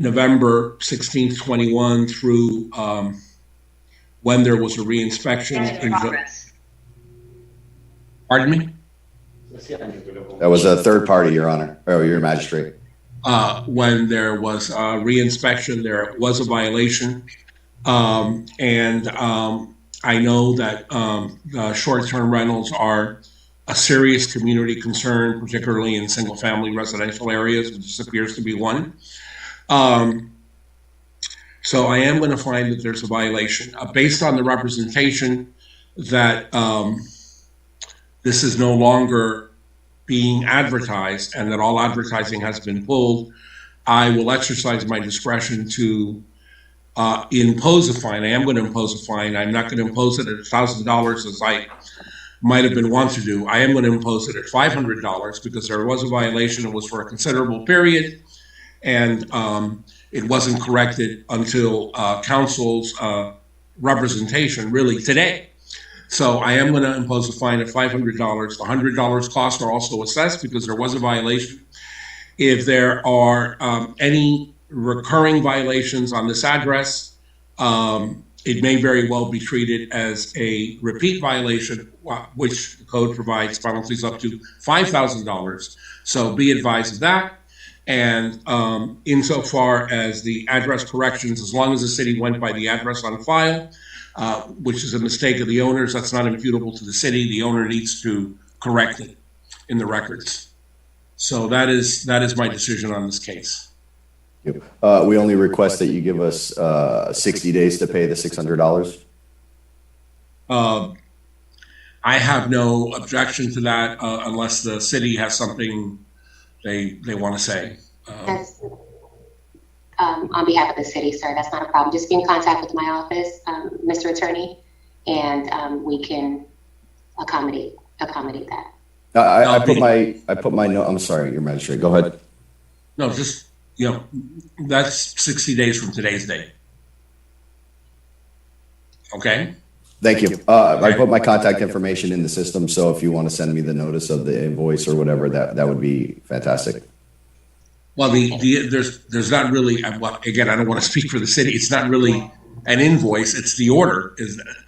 November 16th, 21 through when there was a reinspection. Pardon me? That was a third party, Your Honor, or Your Magistrate. When there was a reinspection, there was a violation. And I know that short-term rentals are a serious community concern, particularly in single-family residential areas, which this appears to be one. So I am going to find that there's a violation based on the representation that this is no longer being advertised and that all advertising has been pulled. I will exercise my discretion to impose a fine. I am going to impose a fine. I'm not going to impose it at $1,000 as I might have been wont to do. I am going to impose it at $500 because there was a violation. It was for a considerable period, and it wasn't corrected until council's representation really today. So I am going to impose a fine of $500. The $100 costs are also assessed because there was a violation. If there are any recurring violations on this address, it may very well be treated as a repeat violation, which the code provides penalties up to $5,000. So be advised of that. And insofar as the address corrections, as long as the city went by the address on file, which is a mistake of the owners, that's not imputable to the city. The owner needs to correct it in the records. So that is my decision on this case. We only request that you give us 60 days to pay the $600. I have no objection to that unless the city has something they want to say. That's on behalf of the city, sir. That's not a problem. Just be in contact with my office, Mr. Attorney, and we can accommodate that. I put my note. I'm sorry, Your Magistrate. Go ahead. No, just that's 60 days from today's date. Okay. Thank you. I put my contact information in the system, so if you want to send me the notice of the invoice or whatever, that would be fantastic. Well, there's not really. Again, I don't want to speak for the city. It's not really an invoice. It's the order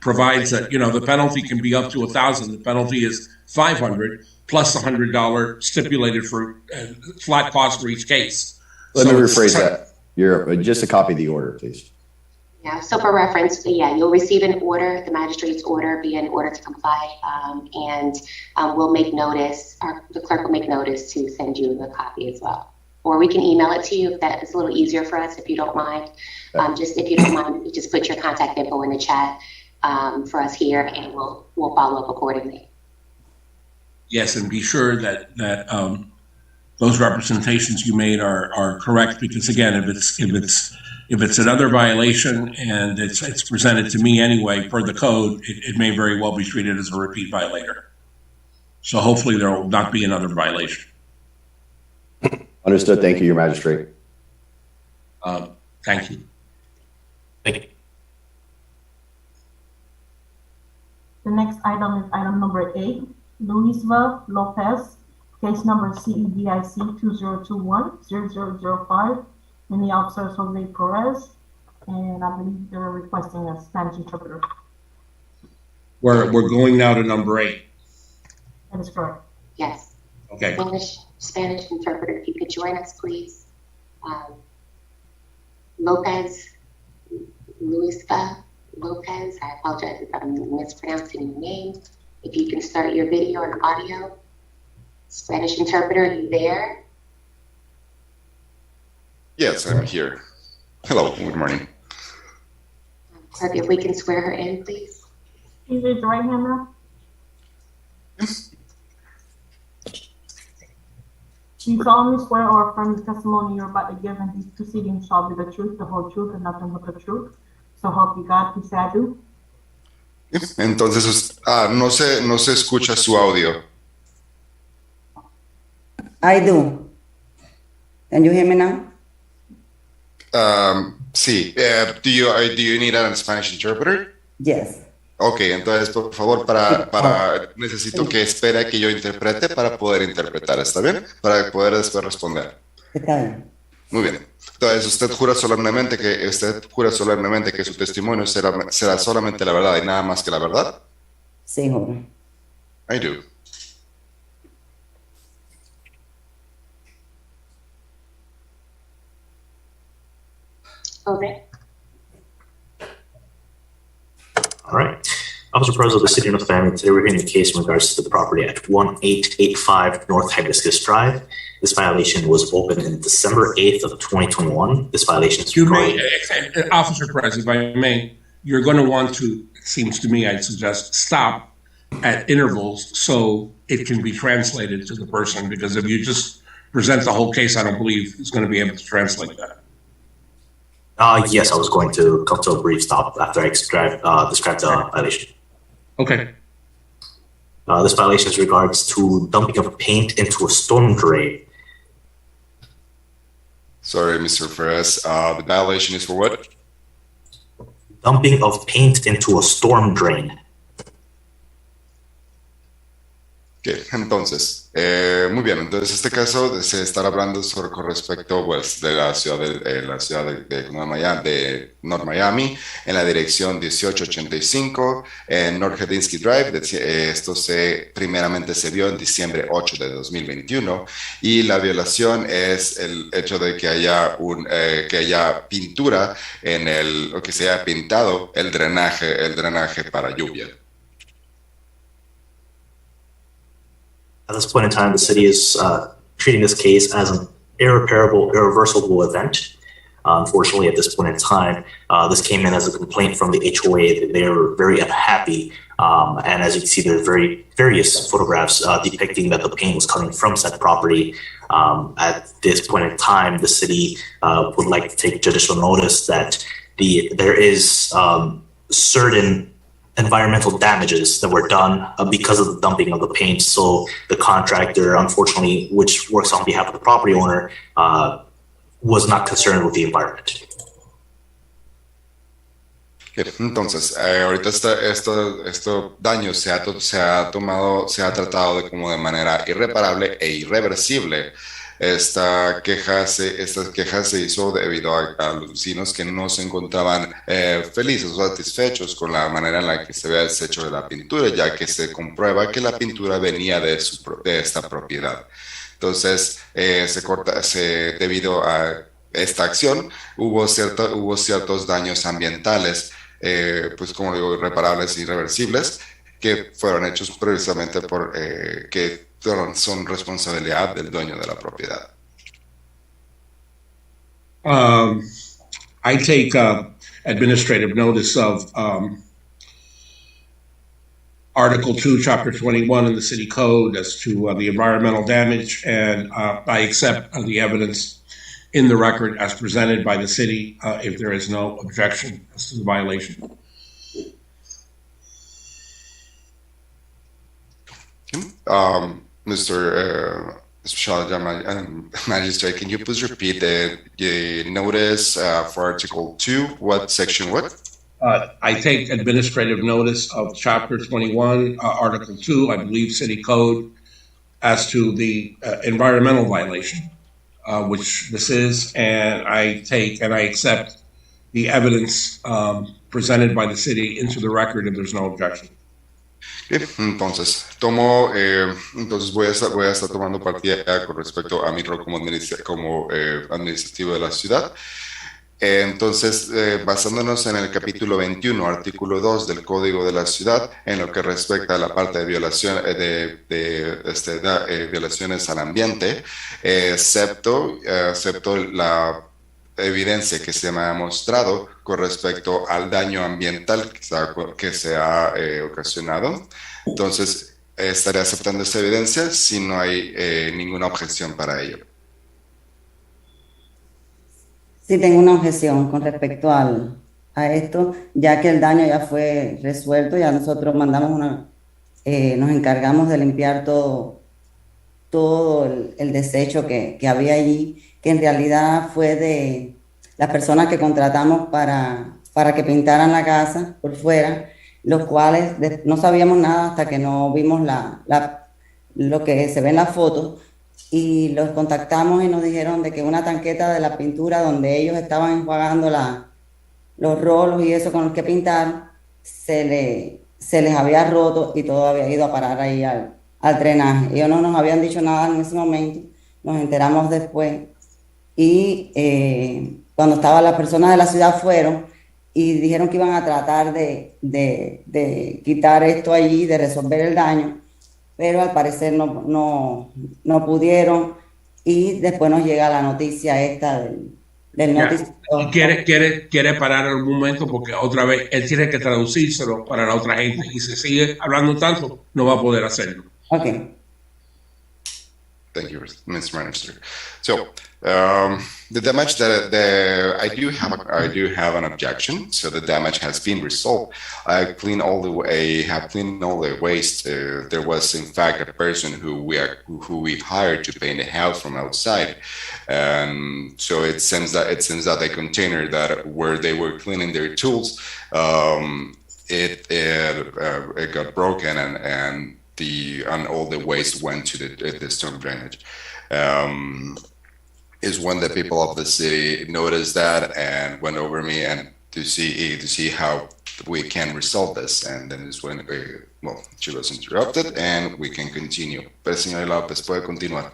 provides that the penalty can be up to $1,000. The penalty is $500 plus $100 stipulated for flat cost for each case. Let me rephrase that. Just a copy of the order, please. Yeah, so for reference, you'll receive an order, the magistrate's order, be an order to comply, and we'll make notice, the clerk will make notice to send you the copy as well. Or we can email it to you if that is a little easier for us, if you don't mind. If you don't mind, just put your contact info in the chat for us here, and we'll follow up accordingly. Yes, and be sure that those representations you made are correct, because again, if it's another violation and it's presented to me anyway per the code, it may very well be treated as a repeat violator. So hopefully there will not be another violation. Understood. Thank you, Your Magistrate. Thank you. Thank you. The next item is item number 8, Luisva Lopez, case number CEDIC 2021-0005, and the officer is Jose Perez, and I believe they're requesting a Spanish interpreter. We're going now to number 8. That is correct. Yes. Okay. Spanish interpreter, if you could join us, please. Luisva Lopez, I apologize if I'm mispronouncing your name. If you can start your video and audio. Spanish interpreter, are you there? Yes, I'm here. Hello, good morning. Clerk, if we can swear her in, please. Please raise your right hand now. Yes. Do you solemnly swear or affirm the testimony you're about to give in these proceedings shall be the truth, the whole truth, and nothing but the truth? So help you God, please say I do. Entonces, no se escucha su audio. I do. Can you hear me now? Sí. Do you need a Spanish interpreter? Yes. Okay, entonces, por favor, necesito que espere a que yo interprete para poder interpretar, ¿está bien? Para poder después responder. Está bien. Muy bien. Entonces, usted jura solemnemente que su testimonio será solamente la verdad y nada más que la verdad? Sí, joven. I do. Okay. All right. Officer Perez of the City of North Miami. Today we're hearing the case in regards to the property at 1885 North Hibiscus Drive. This violation was opened in December 8th of 2021. This violation is Officer Perez, if I may, you're going to want to, it seems to me, I'd suggest stop at intervals so it can be translated to the person, because if you just present the whole case, I don't believe it's going to be able to translate that. Yes, I was going to come to a brief stop after I described the violation. Okay. This violation is regards to dumping of paint into a storm drain. Sorry, Mr. Perez. The violation is for what? Dumping of paint into a storm drain. Okay, entonces, muy bien. Entonces, este caso se estará hablando sobre con respecto, pues, de la ciudad de North Miami, en la dirección 1885 en North Hedinsky Drive. Esto primeramente se vio en diciembre 8 de 2021, y la violación es el hecho de que haya pintura o que se haya pintado el drenaje para lluvia. At this point in time, the city is treating this case as an irreversible event. Unfortunately, at this point in time, this came in as a complaint from the HOA that they were very unhappy. And as you can see, there's various photographs depicting that the paint was coming from said property. At this point in time, the city would like to take judicial notice that there is certain environmental damages that were done because of the dumping of the paint. So the contractor, unfortunately, which works on behalf of the property owner, was not concerned with the environment. Entonces, ahorita estos daños se ha tratado como de manera irreparable e irreversible. Esta queja se hizo debido a los vecinos que no se encontraban felices o satisfechos con la manera en la que se había deshecho de la pintura, ya que se comprueba que la pintura venía de esta propiedad. Entonces, debido a esta acción, hubo ciertos daños ambientales, pues como digo, irreparables e irreversibles, que fueron hechos precisamente por que son responsabilidad del dueño de la propiedad. I take administrative notice of Article 2, Chapter 21 in the City Code as to the environmental damage, and I accept the evidence in the record as presented by the city if there is no objection as to the violation. Mr. Special Magistrate, can you please repeat the notice for Article 2? What section, what? I take administrative notice of Chapter 21, Article 2, I believe City Code, as to the environmental violation, which this is, and I accept the evidence presented by the city into the record if there's no objection. Entonces, voy a estar tomando partida con respecto a mi rol como administrativo de la ciudad. Entonces, basándonos en el capítulo 21, artículo 2 del Código de la Ciudad, en lo que respecta a la parte de violaciones al ambiente, excepto la evidencia que se me ha mostrado con respecto al daño ambiental que se ha ocasionado. Entonces, estaré aceptando esta evidencia si no hay ninguna objeción para ello. Sí, tengo una objeción con respecto a esto, ya que el daño ya fue resuelto, ya nosotros nos encargamos de limpiar todo el desecho que había allí, que en realidad fue de las personas que contratamos para que pintaran la casa por fuera, los cuales no sabíamos nada hasta que no vimos lo que se ve en la foto, y los contactamos y nos dijeron de que una tanqueta de la pintura donde ellos estaban enjuagando los rolos y eso con los que pintaron, se les había roto y todo había ido a parar ahí al drenaje. Ellos no nos habían dicho nada en ese momento, nos enteramos después, y cuando las personas de la ciudad fueron, y dijeron que iban a tratar de quitar esto allí, de resolver el daño, pero al parecer no pudieron, y después nos llega la noticia esta del notice. Quiere parar en un momento porque otra vez él tiene que traducírselo para la otra gente y si sigue hablando tanto no va a poder hacerlo. Okay. Thank you, Mr. Minister. So the damage that I do have an objection. So the damage has been resolved. I have cleaned all the waste. There was in fact a person who we hired to paint the house from outside, and so it seems that the container that where they were cleaning their tools, it got broken and all the waste went to the storm drainage. Is when the people of the city noticed that and went over me and to see how we can resolve this, and then is when she was interrupted and we can continue. Pero señor López puede continuar.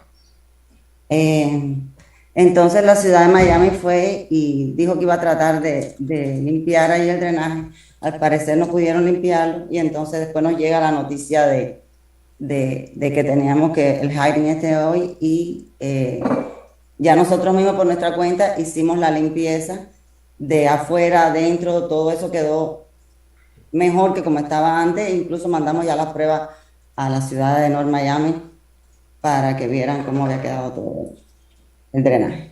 Entonces la ciudad de Miami fue y dijo que iba a tratar de limpiar ahí el drenaje. Al parecer no pudieron limpiarlo y entonces después nos llega la noticia de que teníamos que el hiring hoy y ya nosotros mismos por nuestra cuenta hicimos la limpieza de afuera, adentro, todo eso quedó mejor que como estaba antes, incluso mandamos ya las pruebas a la ciudad de North Miami para que vieran cómo había quedado todo el drenaje.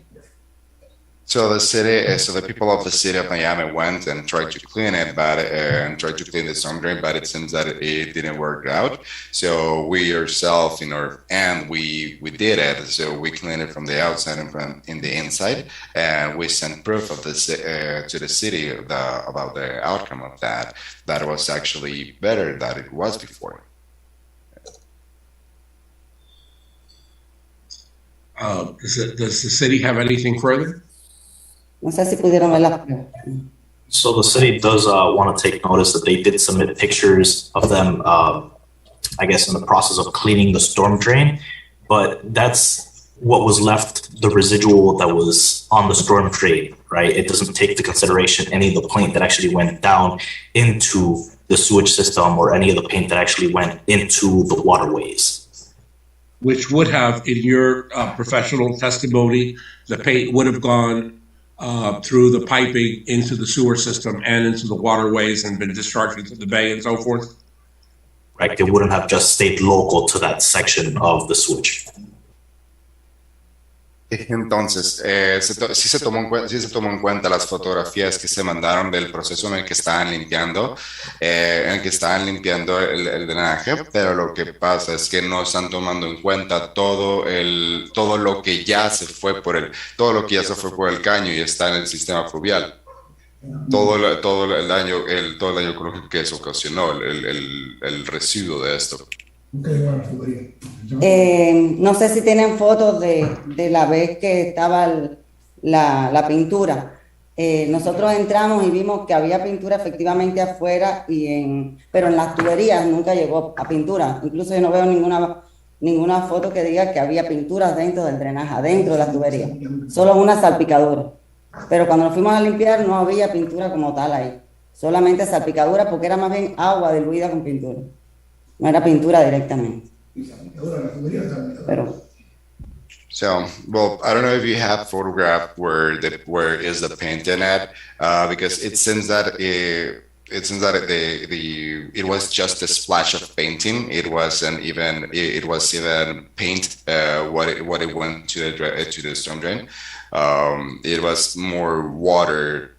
So the people of the city of Miami went and tried to clean it, and tried to clean the storm drain, but it seems that it didn't work out. So we ourselves, we did it. So we cleaned it from the outside and from in the inside, and we sent proof of this to the city about the outcome of that. That was actually better than it was before. Does the city have anything further? No sé si pudieron ver las pruebas. So the city does want to take notice that they did submit pictures of them, I guess, in the process of cleaning the storm drain, but that's what was left, the residual that was on the storm drain, right? It doesn't take into consideration any of the paint that actually went down into the sewage system or any of the paint that actually went into the waterways. Which would have, in your professional testimony, the paint would have gone through the piping into the sewer system and into the waterways and been discharged into the bay and so forth? Right, it wouldn't have just stayed local to that section of the sewage. Entonces, sí se tomó en cuenta las fotografías que se mandaron del proceso en el que estaban limpiando, el drenaje, pero lo que pasa es que no están tomando en cuenta todo lo que ya se fue por el caño y está en el sistema fluvial. Todo el daño ecológico que eso ocasionó, el residuo de esto. No sé si tienen fotos de la vez que estaba la pintura. Nosotros entramos y vimos que había pintura efectivamente afuera, pero en las tuberías nunca llegó a pintura. Incluso yo no veo ninguna foto que diga que había pinturas dentro del drenaje, adentro de las tuberías. Solo una salpicadura. Pero cuando nos fuimos a limpiar no había pintura como tal ahí. Solamente salpicadura porque era más bien agua diluida con pintura. No era pintura directamente. Pero. So, well, I don't know if you have photographed where is the painting at, because it seems that it was just a splash of painting. It was even paint what it went to the storm drain. It was more water,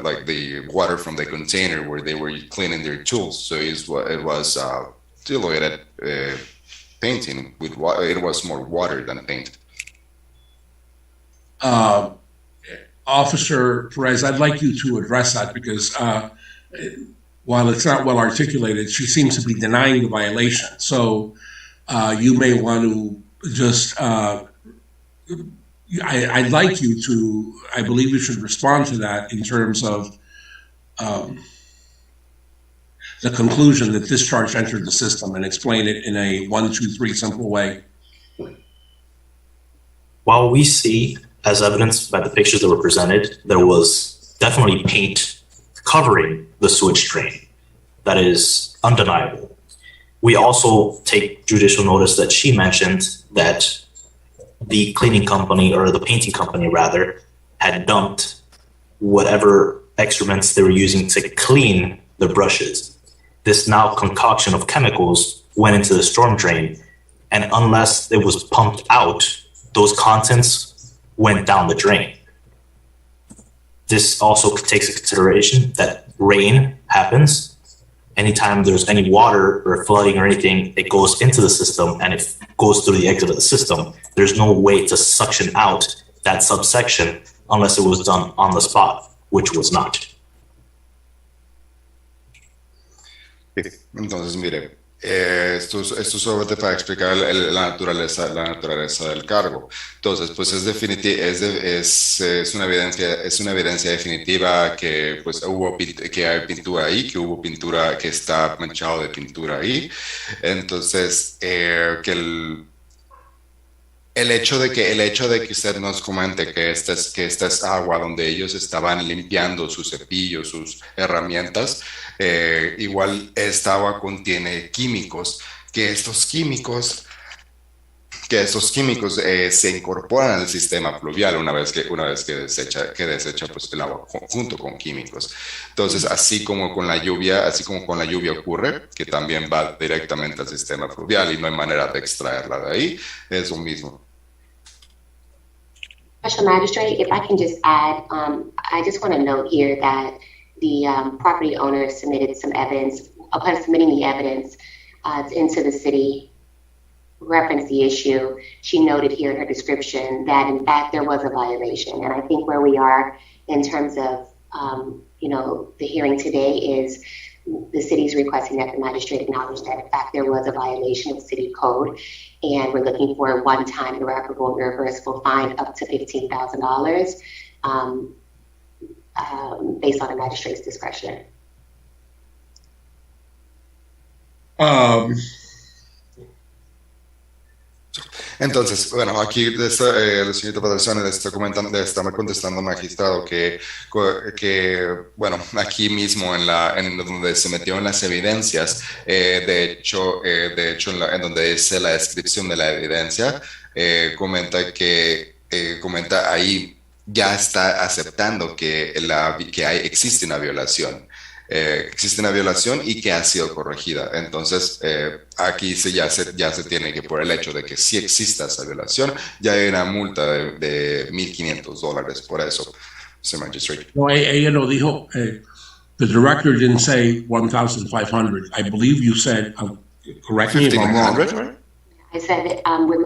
like the water from the container where they were cleaning their tools. So it was diluted painting with water. It was more water than paint. Officer Perez, I'd like you to address that because while it's not well articulated, she seems to be denying the violation. So you may want to just, I'd like you to, I believe you should respond to that in terms of the conclusion that discharge entered the system and explain it in a 1, 2, 3 simple way. While we see, as evidenced by the pictures that were presented, there was definitely paint covering the sewage drain. That is undeniable. We also take judicial notice that she mentioned that the cleaning company, or the painting company rather, had dumped whatever excrements they were using to clean the brushes. This now concoction of chemicals went into the storm drain, and unless it was pumped out, those contents went down the drain. This also takes into consideration that rain happens. Anytime there's any water or flooding or anything, it goes into the system and it goes through the exit of the system. There's no way to suction out that subsection unless it was done on the spot, which was not. Entonces, mire, esto solamente para explicar la naturaleza del cargo. Entonces, pues es una evidencia definitiva que pues que hay pintura ahí, que hubo pintura, que está manchado de pintura ahí. Entonces, que el hecho de que usted nos comente que esta es agua donde ellos estaban limpiando sus cepillos, sus herramientas, igual esta agua contiene químicos, que estos químicos se incorporan al sistema pluvial una vez que desecha pues el agua junto con químicos. Entonces, así como con la lluvia ocurre, que también va directamente al sistema pluvial y no hay manera de extraerla de ahí, es lo mismo. Special Magistrate, if I can just add, I just want to note here that the property owner submitted some evidence. Upon submitting the evidence into the city, referenced the issue, she noted here in her description that in fact there was a violation. And I think where we are in terms of, the hearing today is the city's requesting that the magistrate acknowledge that in fact there was a violation of city code, and we're looking for a one-time irreparable reversible fine up to $15,000 based on the magistrate's discretion. Entonces, bueno, aquí la señorita Patriciana le está contestando al magistrado que, bueno, aquí mismo en donde se metió en las evidencias, de hecho en donde dice la descripción de la evidencia, comenta ahí, ya está aceptando que existe una violación. Existe una violación y que ha sido corregida. Entonces, aquí ya se tiene que, por el hecho de que sí exista esa violación, ya hay una multa de $1,500 por eso, Mr. Magistrate. No, ella no dijo, the director didn't say 1,500. I believe you said, correct me if I'm wrong. 1,500, right? I said that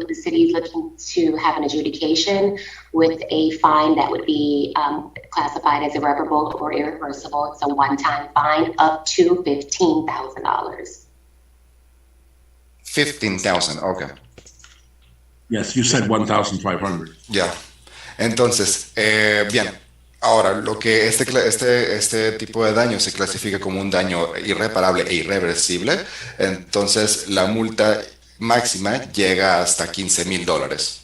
the city is looking to have an adjudication with a fine that would be classified as irreparable or irreversible. It's a one-time fine up to $15,000. $15,000, okay. Yes, you said 1,500. Ya. Entonces, bien. Ahora, lo que este tipo de daño se clasifica como un daño irreparable e irreversible, entonces la multa máxima llega hasta $15,000.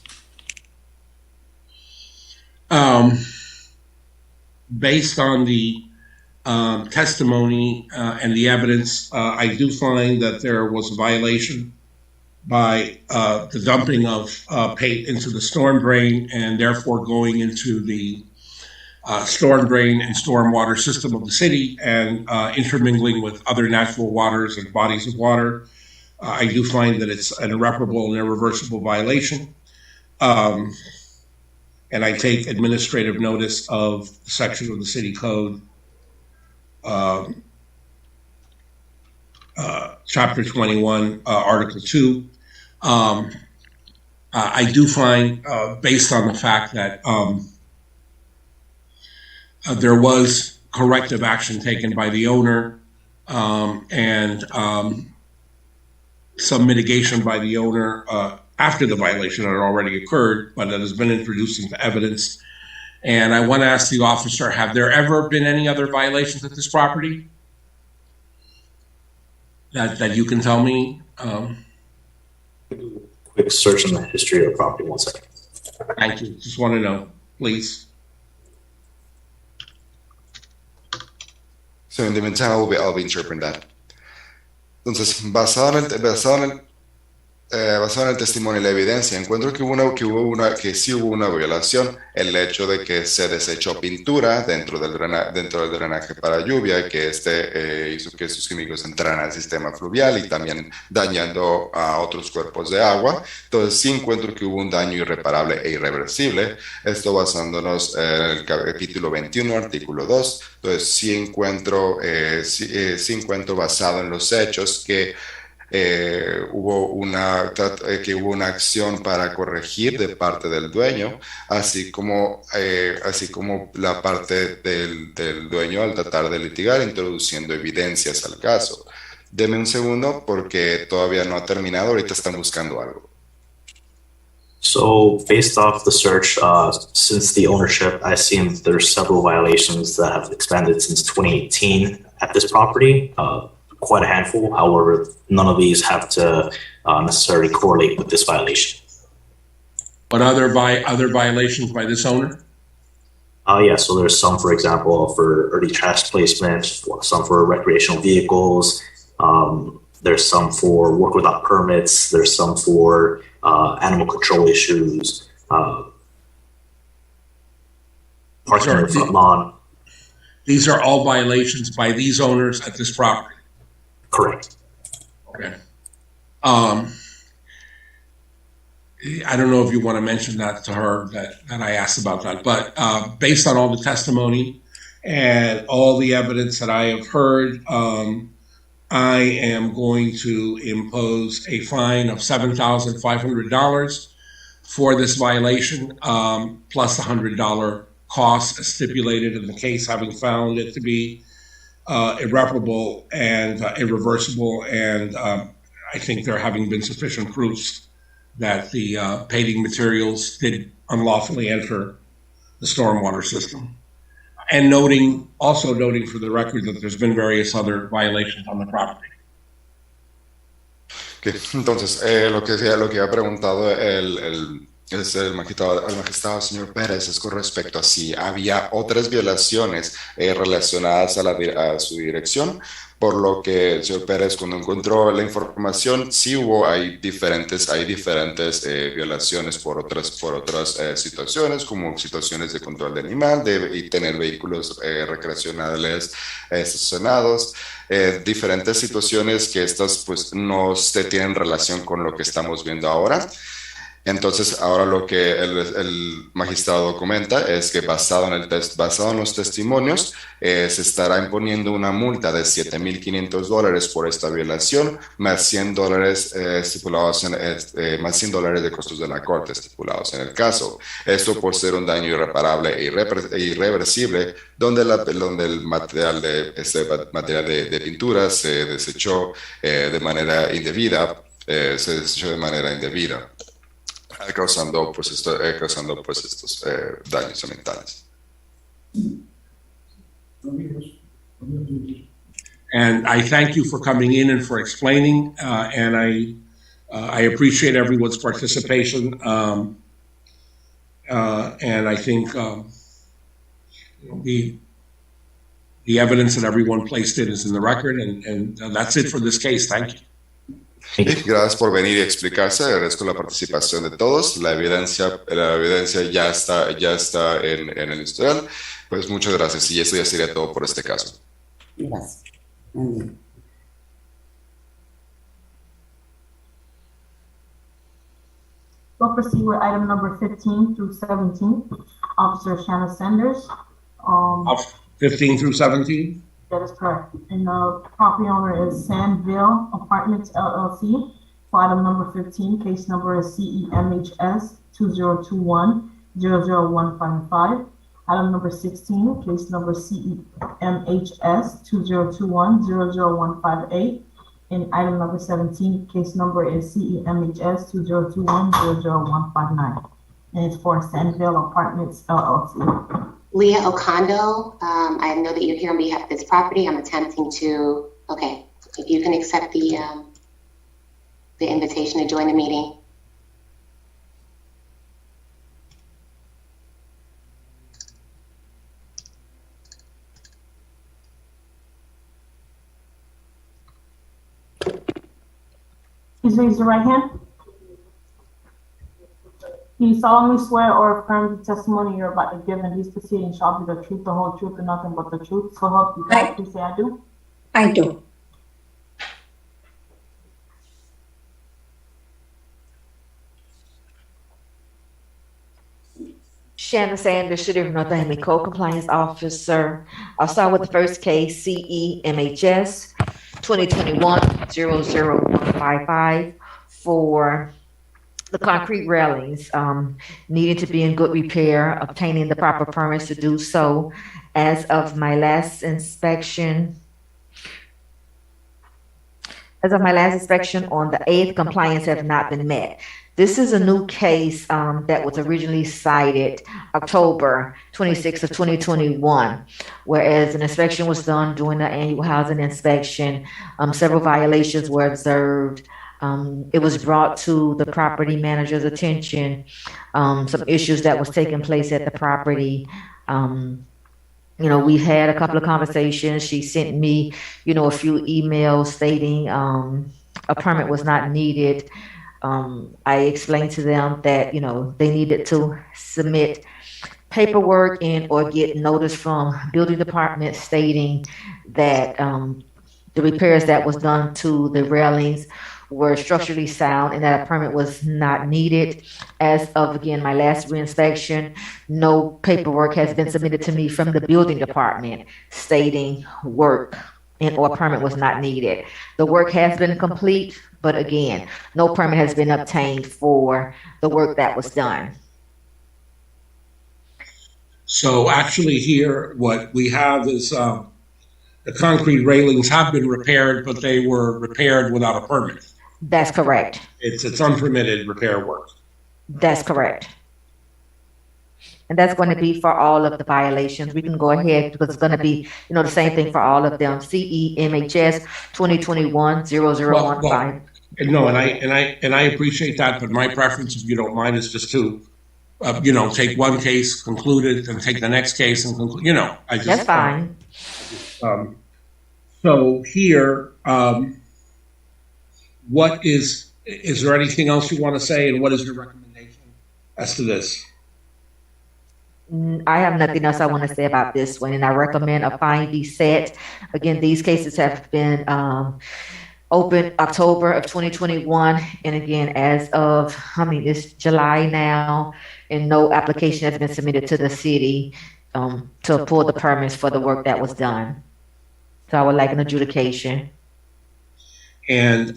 Based on the testimony and the evidence, I do find that there was a violation by the dumping of paint into the storm drain and therefore going into the storm drain and stormwater system of the city and intermingling with other natural waters and bodies of water. I do find that it's an irreparable and irreversible violation. And I take administrative notice of the section of the city code, chapter 21, article 2. I do find, based on the fact that there was corrective action taken by the owner and some mitigation by the owner after the violation had already occurred, but it has been introduced into evidence. And I want to ask the officer, have there ever been any other violations at this property that you can tell me? Quick search on the history of the property, 1 second. Thank you. Just want to know, please. So in the meantime, I'll be interpreting that. Entonces, basado en el testimonio y la evidencia, encuentro que sí hubo una violación. El hecho de que se desechó pintura dentro del drenaje para lluvia, que hizo que esos químicos entraran al sistema fluvial y también dañando a otros cuerpos de agua. Entonces, sí encuentro que hubo un daño irreparable e irreversible. Esto basándonos en el capítulo 21, artículo 2. Entonces, sí encuentro basado en los hechos que hubo una acción para corregir de parte del dueño, así como la parte del dueño al tratar de litigar, introduciendo evidencias al caso. Deme un segundo porque todavía no ha terminado, ahorita están buscando algo. So based off the search, since the ownership, I assume there's several violations that have expanded since 2018 at this property. Quite a handful. However, none of these have to necessarily correlate with this violation. But other violations by this owner? Yeah, so there's some, for example, for early trash placement, some for recreational vehicles. There's some for work without permits. There's some for animal control issues. Parking in the front lawn. These are all violations by these owners at this property? Correct. Okay. I don't know if you want to mention that to her, that I asked about that, but based on all the testimony and all the evidence that I have heard, I am going to impose a fine of $7,500 for this violation, plus $100 cost stipulated in the case, having found it to be irreparable and irreversible, and I think there having been sufficient proofs that the paving materials did unlawfully enter the stormwater system. And also noting for the record that there's been various other violations on the property. Okay. Entonces, lo que había preguntado el magistrado señor Pérez es con respecto a si había otras violaciones relacionadas a su dirección, por lo que el señor Pérez, cuando encontró la información, sí hay diferentes violaciones por otras situaciones, como situaciones de control de animal y tener vehículos recreacionales estacionados, diferentes situaciones que estas pues no tienen relación con lo que estamos viendo ahora. Entonces, ahora lo que el magistrado comenta es que basado en los testimonios, se estará imponiendo una multa de $7,500 por esta violación, más $100 estipulados más $100 de costos de la corte estipulados en el caso. Esto por ser un daño irreparable e irreversible, donde el material de pintura se desechó de manera indebida, causando estos daños ambientales. And I thank you for coming in and for explaining, and I appreciate everyone's participation, and I think the evidence that everyone placed in is in the record, and that's it for this case. Thank you. Gracias por venir y explicarse. Agradezco la participación de todos. La evidencia ya está en el historial. Pues muchas gracias. Y eso ya sería todo por este caso. Gracias. We'll proceed with item number 15 through 17. Officer Shanna Sanders. 15 through 17? That is correct. And the property owner is Sandville Apartments LLC. For item number 15, case number is CEMHS 2021-00155. Item number 16, case number CEMHS 2021-00158. And item number 17, case number is CEMHS 2021-00159. And it's for Sandville Apartments LLC. Leah Okondo, I know that you're here on behalf of this property. I'm attempting to, okay, if you can accept the invitation to join the meeting. Please raise your right hand. Do you solemnly swear or affirm the testimony you're about to give in these proceedings shall be the truth, the whole truth, and nothing but the truth? So help you God. Please say I do. I do. Shannon Sanders, City of North Miami Code Compliance Officer. I'll start with the first case, CEMHS 2021-00155 for the concrete railings needing to be in good repair, obtaining the proper permits to do so. As of my last inspection, on the 8th, compliance have not been met. This is a new case that was originally cited October 26th of 2021, whereas an inspection was done during the annual housing inspection. Several violations were observed. It was brought to the property manager's attention, some issues that was taking place at the property. We had a couple of conversations. She sent me, a few emails stating a permit was not needed. I explained to them that, they needed to submit paperwork or get notice from building department stating that the repairs that was done to the railings were structurally sound and that a permit was not needed. As of, again, my last reinspection, no paperwork has been submitted to me from the building department stating work or permit was not needed. The work has been complete, but again, no permit has been obtained for the work that was done. So actually here, what we have is the concrete railings have been repaired, but they were repaired without a permit. That's correct. It's unpermitted repair work. That's correct. And that's going to be for all of the violations. We can go ahead because it's going to be, the same thing for all of them. CEMHS 2021-0015. No, and I appreciate that, but my preference, if you don't mind, is just to, take one case, conclude it, and take the next case and conclude. That's fine. So here, is there anything else you want to say, and what is your recommendation as to this? I have nothing else I want to say about this one, and I recommend a fine be set. Again, these cases have been open October of 2021, and again, as of, it's July now, and no application has been submitted to the city to pull the permits for the work that was done. So I would like an adjudication. And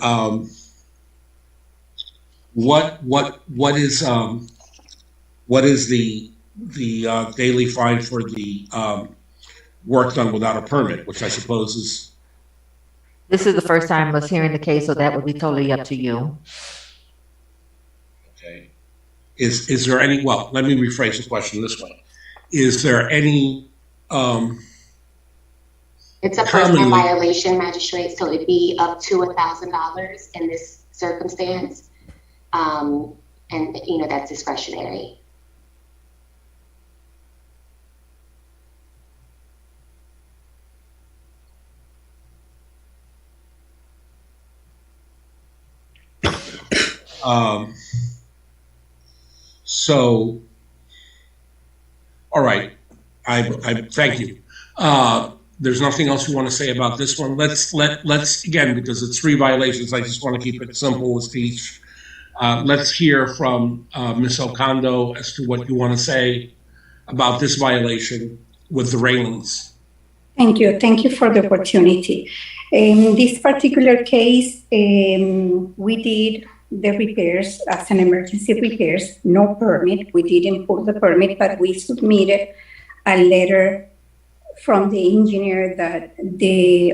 what is the daily fine for the work done without a permit, which I suppose is? This is the first time I was hearing the case, so that would be totally up to you. Okay. Is there any? Well, let me rephrase the question this way: is there any? It's a first-time violation, magistrate, so it'd be up to $1,000 in this circumstance, and that's discretionary. So, all right, I thank you. There's nothing else you want to say about this one. Let's again, because it's 3 violations, I just want to keep it simple with each. Let's hear from Ms. Oquendo as to what you want to say about this violation with the railings. Thank you. Thank you for the opportunity. In this particular case, we did the repairs as an emergency repairs, no permit. We didn't pull the permit, but we submitted a letter from the engineer that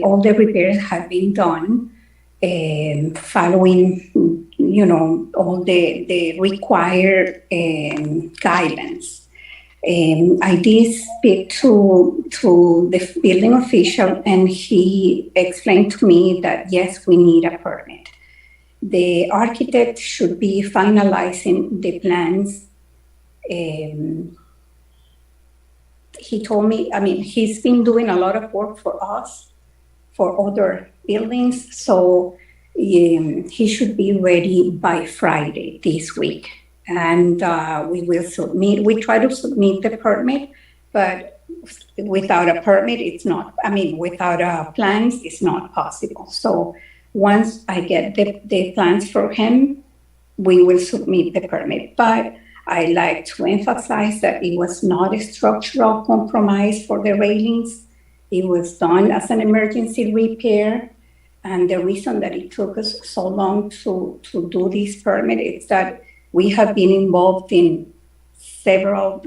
all the repairs had been done, following, all the required guidelines. I did speak to the building official, and he explained to me that yes, we need a permit. The architect should be finalizing the plans. He told me, he's been doing a lot of work for us, for other buildings. So he should be ready by Friday this week. And we will submit, we try to submit the permit, but without a permit, it's not, without plans, it's not possible. So once I get the plans for him, we will submit the permit. But I like to emphasize that it was not a structural compromise for the railings. It was done as an emergency repair. And the reason that it took us so long to do this permit is that we have been involved in several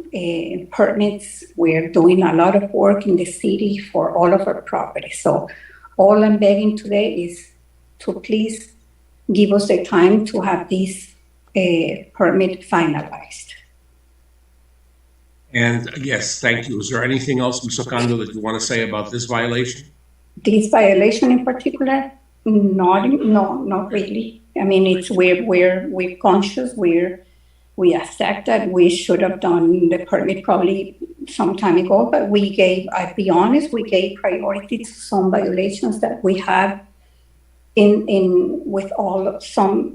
permits. We're doing a lot of work in the city for all of our properties. So all I'm begging today is to please give us the time to have this permit finalized. And yes, thank you. Is there anything else, Ms. Ocando, that you want to say about this violation? This violation in particular, not really. It's we're conscious. We accept that we should have done the permit probably some time ago, but I'll be honest, we gave priority to some violations that we have with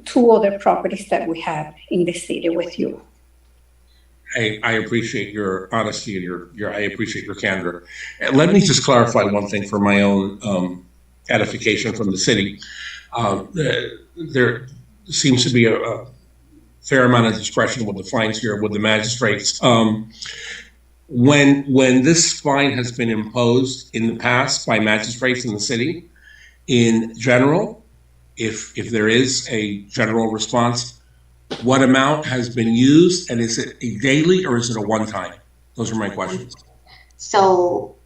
two other properties that we have in the city with you. I appreciate your honesty and I appreciate your candor. And let me just clarify one thing for my own edification from the city. There seems to be a fair amount of discretion with the fines here with the magistrates. When this fine has been imposed in the past by magistrates in the city, in general, if there is a general response, what amount has been used, and is it a daily or is it a one-time? Those are my questions. So,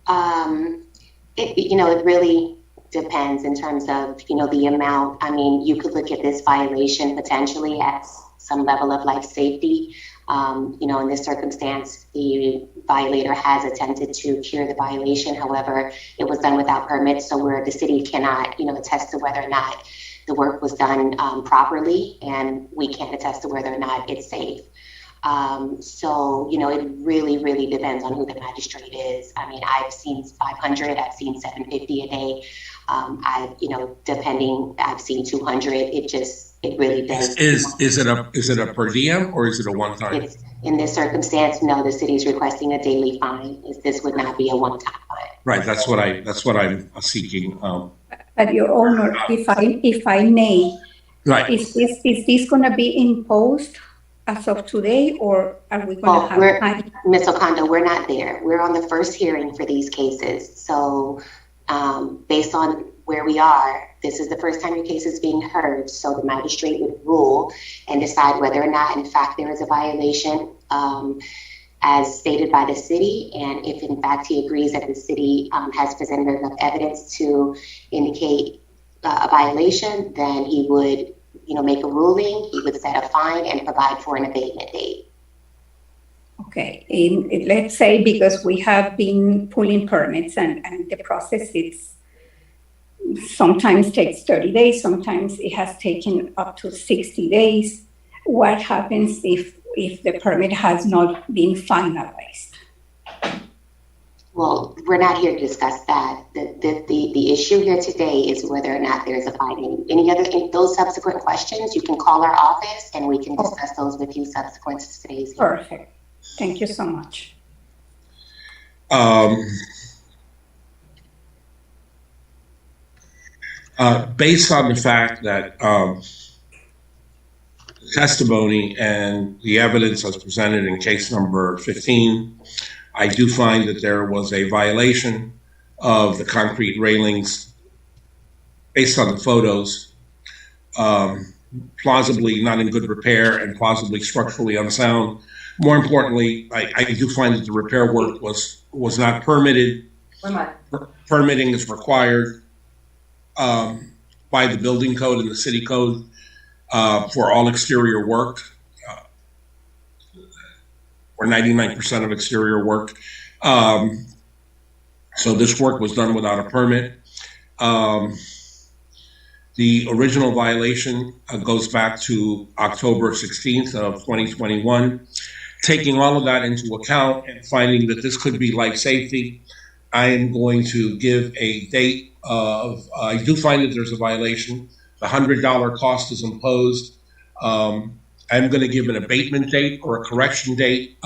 it really depends in terms of, the amount. You could look at this violation potentially as some level of life safety. In this circumstance, the violator has attempted to cure the violation. However, it was done without permits, so where the city cannot, attest to whether or not the work was done properly, and we can't attest to whether or not it's safe. It really, really depends on who the magistrate is. I've seen 500, I've seen 750 a day. I've seen 200. It really does. Is it a per diem or is it a one-time? In this circumstance, no, the city is requesting a daily fine. This would not be a one-time fine. Right, that's what I'm seeking. But Your Honor, if I may, right. Is this going to be imposed as of today, or are we going to have time? Ms. Ocando, we're not there. We're on the first hearing for these cases. So based on where we are, this is the first time your case is being heard. So the magistrate would rule and decide whether or not, in fact, there is a violation as stated by the city. And if, in fact, he agrees that the city has presented enough evidence to indicate a violation, then he would make a ruling, he would set a fine and provide for an abatement date. Okay, let's say because we have been pulling permits and the process sometimes takes 30 days, sometimes it has taken up to 60 days. What happens if the permit has not been finalized? Well, we're not here to discuss that. The issue here today is whether or not there's a fine. Those subsequent questions, you can call our office and we can discuss those with you subsequent to today's hearing. Perfect. Thank you so much. Based on the fact that testimony and the evidence as presented in case number 15, I do find that there was a violation of the concrete railings based on the photos, plausibly not in good repair and plausibly structurally unsound. More importantly, I do find that the repair work was not permitted. Permitting is required by the building code and the city code for all exterior work, or 99% of exterior work. So this work was done without a permit. The original violation goes back to October 16th of 2021. Taking all of that into account and finding that this could be life safety, I am going to give a date of, I do find that there's a violation The $100 cost is imposed. I'm going to give an abatement date or a correction date.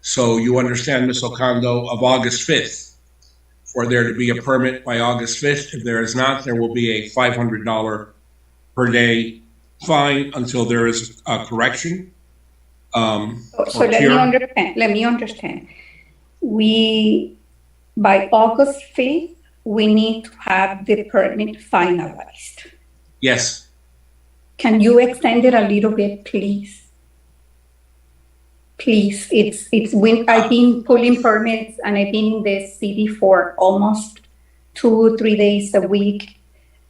So you understand, Ms. Oquendo, of August 5th, for there to be a permit by August 5th. If there is not, there will be a $500 per day fine until there is a correction. So let me understand. By August 5th, we need to have the permit finalized. Yes. Can you extend it a little bit, please? Please, I've been pulling permits and I've been in the city for almost 2-3 days a week,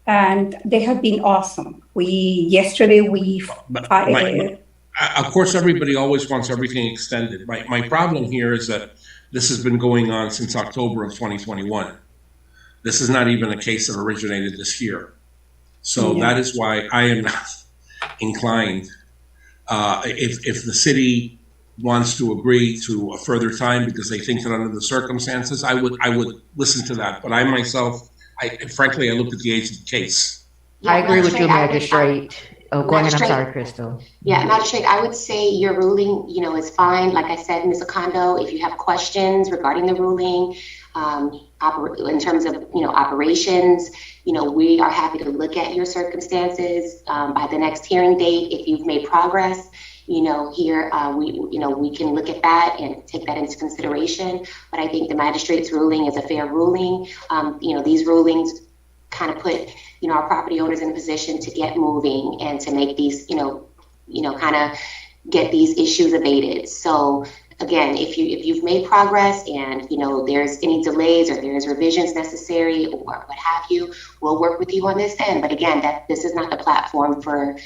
and they have been awesome. Of course, everybody always wants everything extended. My problem here is that this has been going on since October of 2021. This is not even a case that originated this year. So that is why I am not inclined. If the city wants to agree to a further time because they think that under the circumstances, I would listen to that. But I myself, frankly, I looked at the age of the case. I agree with you, Magistrate. Oh, go ahead. I'm sorry, Crystal. Yeah, Magistrate, I would say your ruling, is fine. Like I said, Ms. Oquendo, if you have questions regarding the ruling, in terms of, operations, we are happy to look at your circumstances by the next hearing date. If you've made progress, here we can look at that and take that into consideration. But I think the magistrate's ruling is a fair ruling. These rulings kind of put our property owners in a position to get moving and to make these kind of get these issues abated. So again, if you've made progress and there's any delays or there's revisions necessary or what have you, we'll work with you on this end. But again, this is not the platform for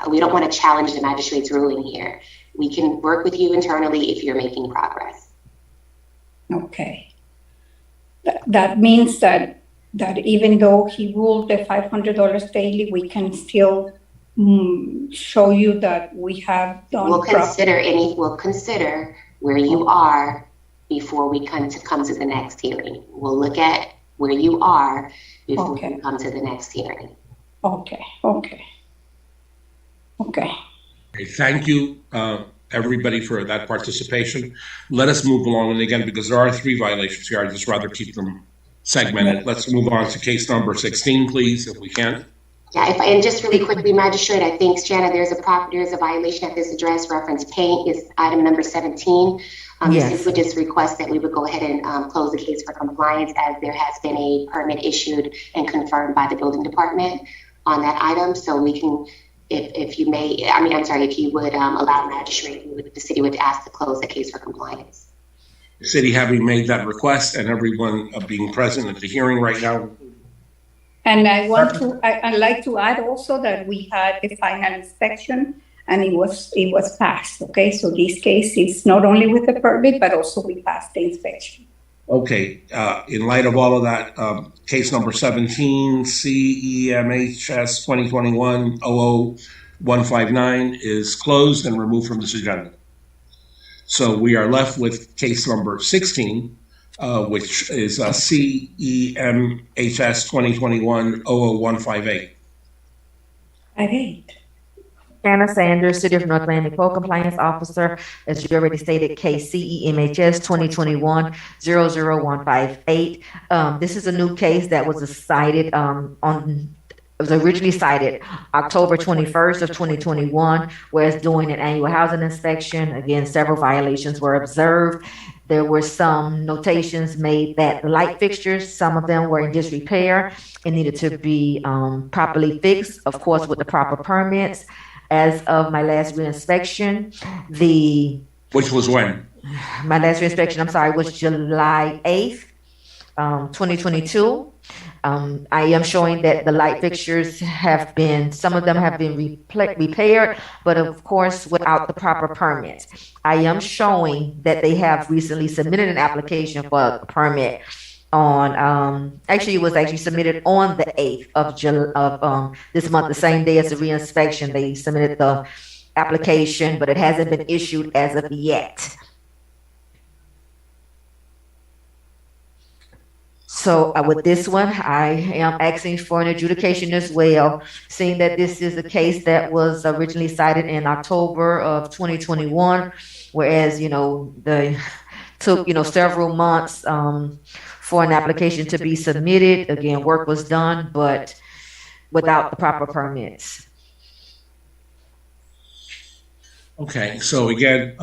we don't want to challenge the magistrate's ruling here. We can work with you internally if you're making progress. Okay. That means that even though he ruled the $500 daily, we can still show you that we have done. We'll consider where you are before we come to the next hearing. We'll look at where you are before we come to the next hearing. Okay. Thank you, everybody, for that participation. Let us move along. And again, because there are 3 violations here, I'd just rather keep them segmented. Let's move on to case number 16, please, if we can. Yeah, and just really quickly, Magistrate, I think, Shanna, there's a violation at this address. Reference paint is item number 17. This would just request that we would go ahead and close the case for compliance, as there has been a permit issued and confirmed by the building department on that item. So we can, if you would allow Magistrate, the city would ask to close the case for compliance. The city having made that request and everyone being present at the hearing right now. And I'd like to add also that we had the final inspection and it was passed. Okay, so this case is not only with the permit, but also we passed the inspection. Okay, in light of all of that, case number 17, Cemhs 2021-00159 is closed and removed from this agenda. So we are left with case number 16, which is Cemhs 2021-00158. Anna Sanders, City of North Miami Code Compliance Officer. As you already stated, case Cemhs 2021-00158. This is a new case that was cited was originally cited October 21st of 2021, whereas doing an annual housing inspection, again, several violations were observed. There were some notations made that the light fixtures, some of them were in disrepair and needed to be properly fixed, of course, with the proper permits. As of my last reinspection, which was when? My last reinspection, was July 8th, 2022. I am showing that the light fixtures some of them have been repaired, but of course, without the proper permits. I am showing that they have recently submitted an application for a permit on, it was submitted on the 8th of this month, the same day as the reinspection. They submitted the application, but it hasn't been issued as of yet. So with this one, I am asking for an adjudication as well, seeing that this is a case that was originally cited in October of 2021, whereas, the took, several months for an application to be submitted. Again, work was done, but without the proper permits. Okay, so again,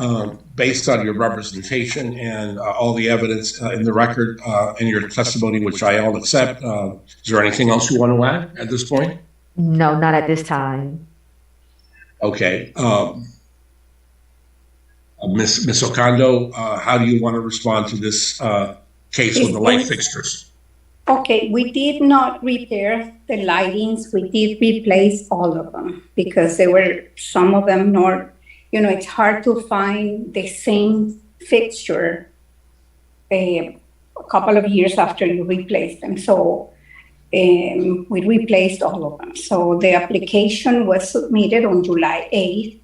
based on your representation and all the evidence in the record and your testimony, which I all accept, is there anything else you want to add at this point? No, not at this time. Okay. Ms. Ocando, how do you want to respond to this case with the light fixtures? Okay, we did not repair the lightings. We did replace all of them because there were some of them not, it's hard to find the same fixture a couple of years after you replace them. So we replaced all of them. So the application was submitted on July 8th.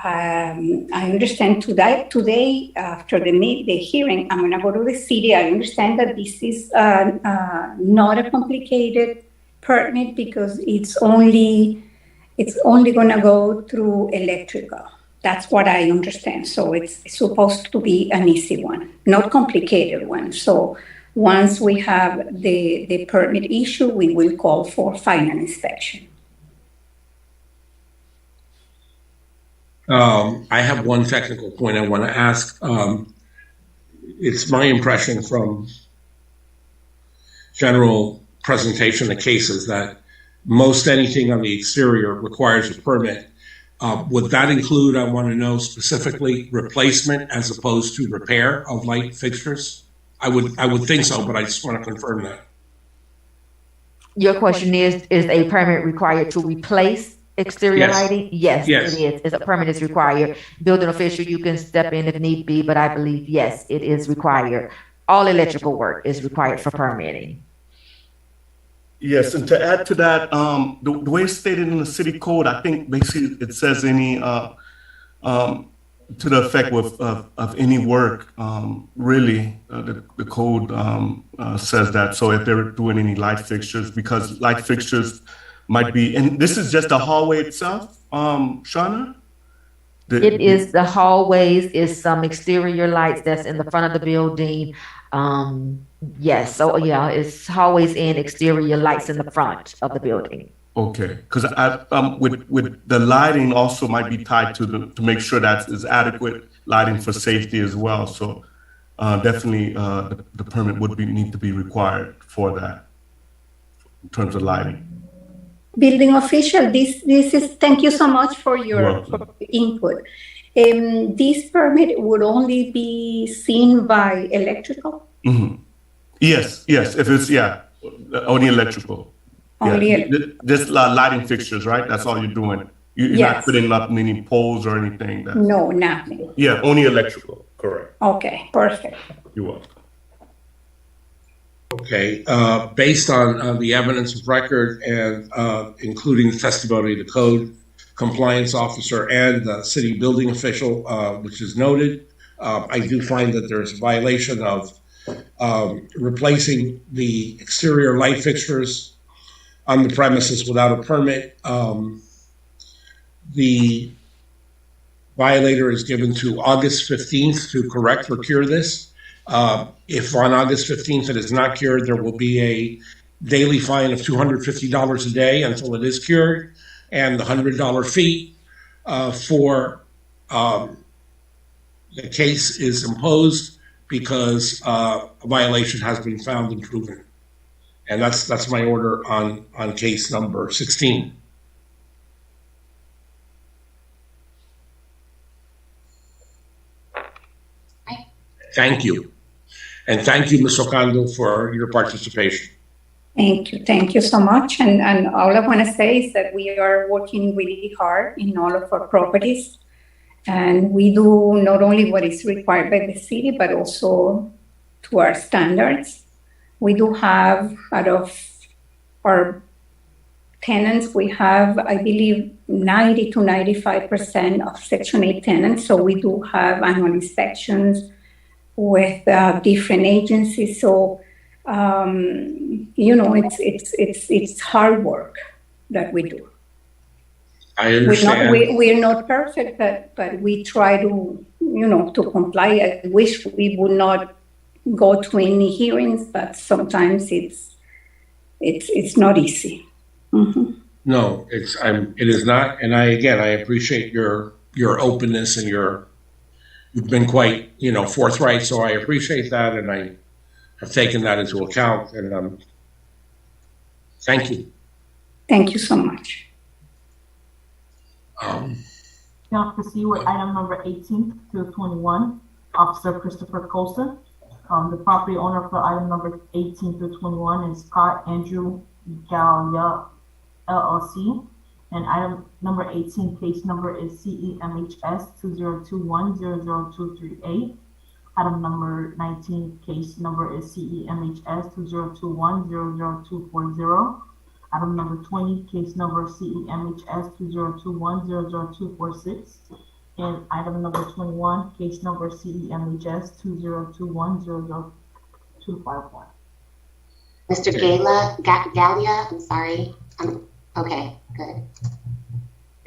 I understand today after the hearing, I'm going to go to the city. I understand that this is not a complicated permit because it's only going to go through electrical. That's what I understand. So it's supposed to be an easy one, not complicated one. So once we have the permit issue, we will call for final inspection. I have one technical point I want to ask. It's my impression from general presentation of cases that most anything on the exterior requires a permit. Would that include, I want to know specifically, replacement as opposed to repair of light fixtures? I would think so, but I just want to confirm that. Your question is a permit required to replace exterior lighting? Yes, it is. It's a permit is required. Building official, you can step in if need be, but I believe, yes, it is required. All electrical work is required for permitting. Yes, and to add to that, the way it's stated in the city code, I think basically it says any to the effect of any work. Really, the code says that. So if they're doing any light fixtures, because light fixtures might be, and this is just the hallway itself, Shauna? It is the hallways, is some exterior lights that's in the front of the building. Yes, so yeah, it's hallways and exterior lights in the front of the building. Okay, because with the lighting also might be tied to make sure that is adequate lighting for safety as well. So definitely the permit would need to be required for that in terms of lighting. Building official, this is, thank you so much for your input. This permit would only be seen by electrical? Mm-hmm. Yes, if it's, only electrical. Just lighting fixtures, right? That's all you're doing. You're not putting up any poles or anything. No, nothing. Yeah, only electrical, correct. Okay, perfect. You're welcome. Okay, based on the evidence of record and including the testimony of the code compliance officer and the city building official, which is noted, I do find that there's a violation of replacing the exterior light fixtures on the premises without a permit. The violator is given to August 15th to correct or cure this. If on August 15th it is not cured, there will be a daily fine of $250 a day until it is cured, and the $100 fee for the case is imposed because a violation has been found and proven. And that's my order on case number 16. Thank you. And thank you, Ms. Ocando, for your participation. Thank you so much. And all I want to say is that we are working really hard in all of our properties. And we do not only what is required by the city, but also to our standards. We do have, out of our tenants, we have, I believe, 90 to 95% of Section 8 tenants. So we do have annual inspections with different agencies. So It's hard work that we do. I understand. We're not perfect, but we try to, to comply. I wish we would not go to any hearings, but sometimes it's not easy. Mm-hmm. No, it is not. And I appreciate your openness and you've been quite, forthright. So I appreciate that. And I have taken that into account. And thank you. Thank you so much. Now proceed with item number 18 through 21. Officer Christopher Colson. The property owner for item number 18 through 21 is Scott Andrew Gallia LLC. And item number 18, case number is CEMHS 2021-00238. Item number 19, case number is CEMHS 2021-00240. Item number 20, case number CEMHS 2021-00246. And item number 21, case number CEMHS 2021-00251. Mr. Gallia, I'm sorry. Okay, good.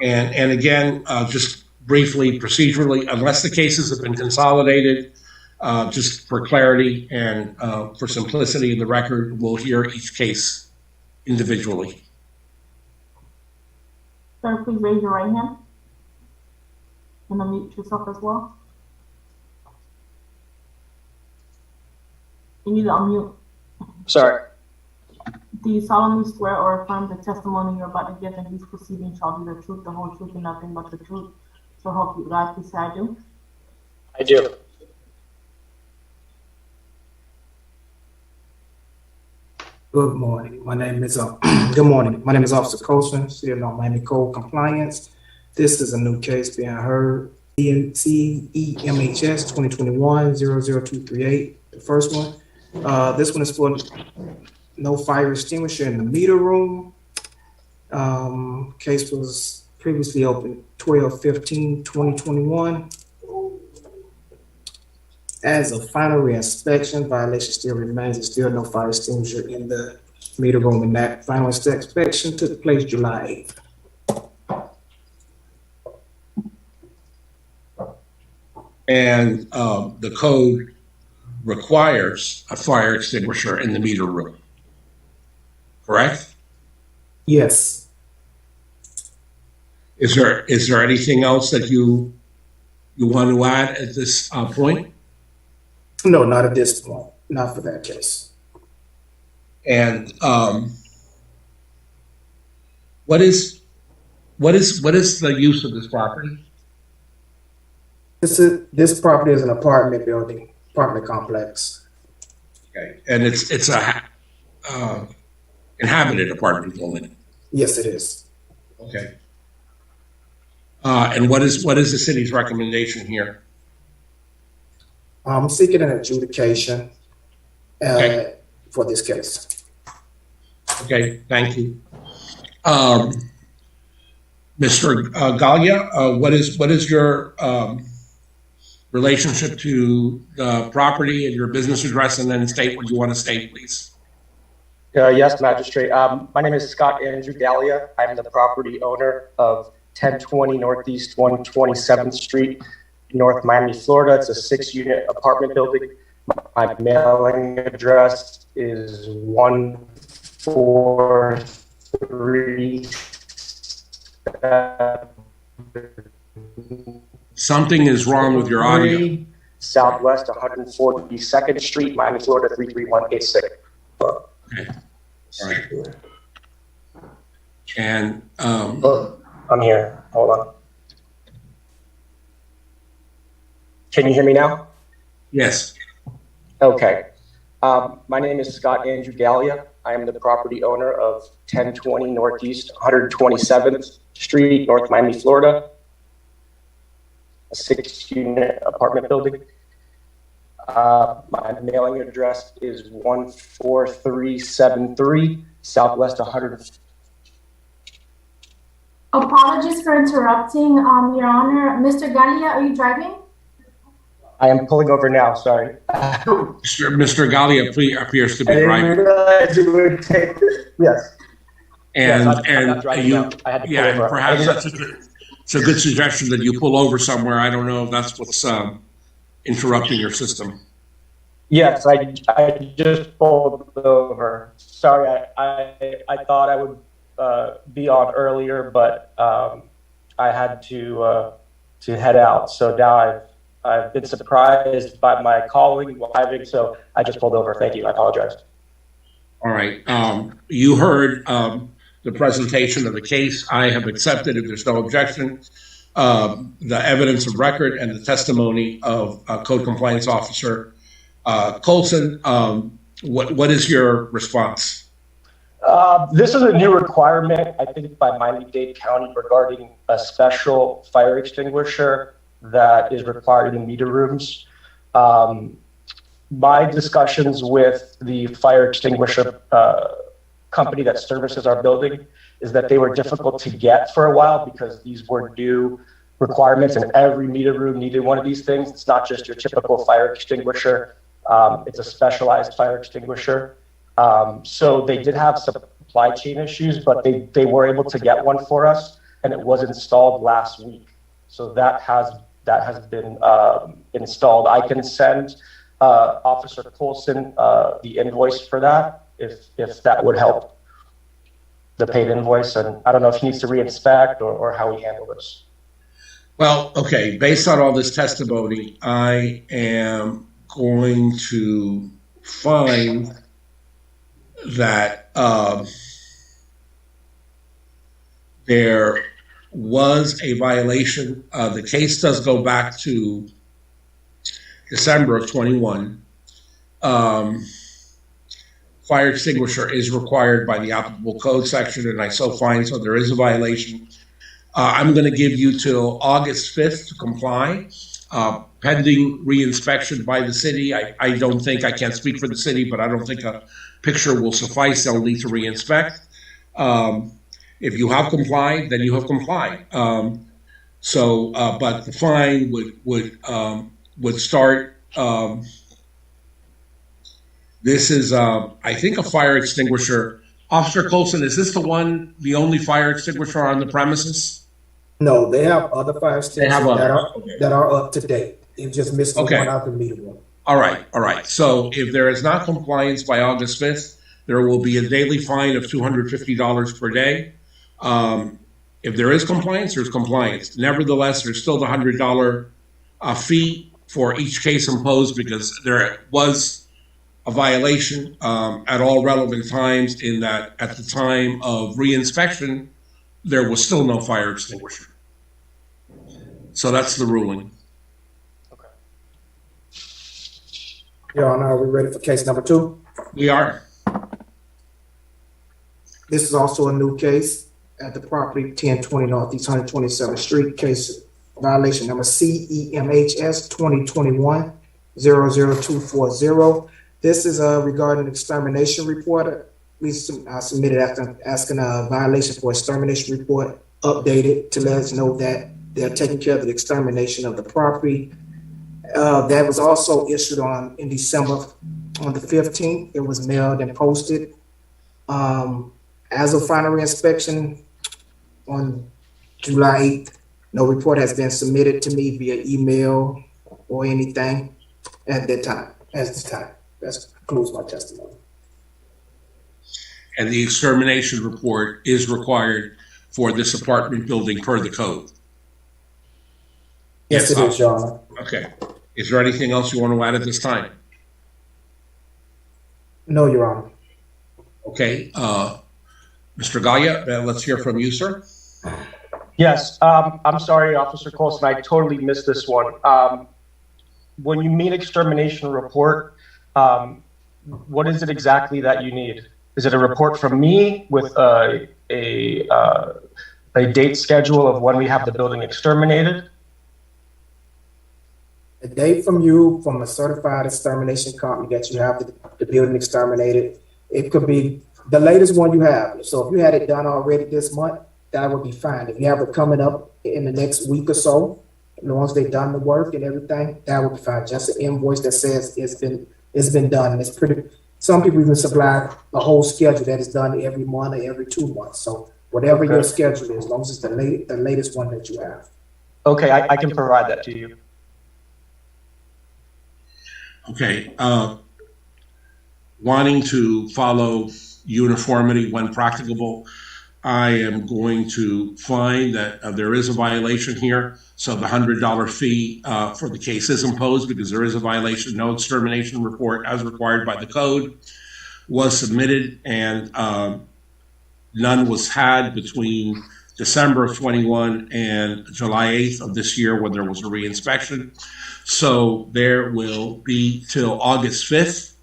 And again, just briefly, procedurally, unless the cases have been consolidated, just for clarity and for simplicity in the record, we'll hear each case individually. Sir, please raise your right hand and unmute yourself as well. You need to unmute. Sorry. Do you solemnly swear or affirm the testimony you're about to give in these proceedings shall be the truth, the whole truth, and nothing but the truth? So help you God. Please say I do. I do. Good morning. My name is good morning. My name is Officer Colson, City of Miami Code Compliance. This is a new case being heard. CEMHS 2021-00238. The first one. This one is for no fire extinguisher in the meter room. Case was previously open 12/15/2021. As a final reinspection, violation still remains. There's still no fire extinguisher in the meter room, and that final inspection took place July 8th. And the code requires a fire extinguisher in the meter room, correct? Yes. Is there anything else that you want to add at this point? No, not at this point. Not for that case. And what is the use of this property? This property is an apartment building, apartment complex. Okay, and it's a inhabited apartment building. Yes, it is. Okay. And what is the city's recommendation here? I'm seeking an adjudication for this case. Okay, thank you. Mr. Gallia, what is your relationship to the property and your business address, and then state what you want to state, please? Yes, Magistrate. My name is Scott Andrew Gallia. I'm the property owner of 1020 Northeast 127th Street, North Miami, Florida. It's a 6-unit apartment building. My mailing address is 143. Something is wrong with your audio. Southwest 142nd Street, Miami, Florida 33186. Okay. All right. And I'm here. Hold on. Can you hear me now? Yes. Okay. My name is Scott Andrew Gallia. I am the property owner of 1020 Northeast 127th Street, North Miami, Florida. A 6-unit apartment building. My mailing address is 14373 Southwest 100. Apologies for interrupting, Your Honor. Mr. Gallia, are you driving? I am pulling over now, sorry. Mr. Gallia appears to I be didn't driving. realize it would take, yes. And, Yes, I'm not driving you, now. I had to pull yeah, and over. perhaps it's a good suggestion that you pull over somewhere. I don't know if that's what's interrupting your system. Yes, I just pulled over. Sorry, I thought I would be on earlier, but I had to head out. So now I've been surprised by my calling while driving, so I just pulled over. Thank you. I apologize. All right. You heard the presentation of the case. I have accepted, if there's no objection, the evidence of record and the testimony of Code Compliance Officer Colson. What is your response? This is a new requirement, I think, by Miami-Dade County regarding a special fire extinguisher that is required in the meter rooms. My discussions with the fire extinguisher company that services our building is that they were difficult to get for a while because these were new requirements and every meter room needed one of these things. It's not just your typical fire extinguisher. It's a specialized fire extinguisher. So they did have supply chain issues, but they were able to get one for us, and it was installed last week. So that has been installed. I can send Officer Colson the invoice for that if that would help, the paid invoice. And I don't know if he needs to reinspect or how we handle this. Well, okay, based on all this testimony, I am going to find that there was a violation. The case does go back to December of 21. Fire extinguisher is required by the applicable code section, and I so find so there is a violation. I'm going to give you till August 5th to comply, pending reinspection by the city. I don't think, I can't speak for the city, but I don't think a picture will suffice. They'll need to reinspect. If you have complied, then you have complied. But the fine would start. This is, I think, a fire extinguisher. Officer Colson, is this the only fire extinguisher on the premises? No, they have other fire extinguishers that are up to date. It just missed the one out the meter room. All right. So if there is not compliance by August 5th, there will be a daily fine of $250 per day. If there is compliance, there's compliance. Nevertheless, there's still the $100 fee for each case imposed because there was a violation at all relevant times, in that at the time of reinspection, there was still no fire extinguisher. So that's the ruling. Okay. Your Honor, are we ready for case number 2? We are. This is also a new case at the property 1020 Northeast 127th Street. Case violation number CEMHS 2021-00240. This is regarding an extermination report. We submitted after asking a violation for extermination report updated to let us know that they're taking care of the extermination of the property. That was also issued in December on the 15th. It was mailed and posted. As of final reinspection on July 8th, no report has been submitted to me via email or anything at this time. That concludes my testimony. And the extermination report is required for this apartment building per the code? Yes, it is, Your Honor. Okay. Is there anything else you want to add at this time? No, Your Honor. Okay. Mr. Gallia, let's hear from you, sir. Yes, I'm sorry, Officer Colson, I totally missed this one. When you mean extermination report, what is it exactly that you need? Is it a report from me with a date schedule of when we have the building exterminated? A date from you, from a certified extermination company that you have the building exterminated. It could be the latest one you have. So if you had it done already this month, that would be fine. If you have it coming up in the next week or so, As long as they've done the work and everything, that would be fine. Just an invoice that says it's been done. It's pretty. Some people even supply a whole schedule that is done every month or every 2 months. So whatever your schedule is, as long as it's the latest one that you have. Okay, I can provide that to you. Okay. Wanting to follow uniformity when practicable, I am going to find that there is a violation here. So the $100 fee for the case is imposed because there is a violation. No extermination report as required by the code was submitted, and none was had between December of 21 and July 8th of this year when there was a reinspection. So there will be till August 5th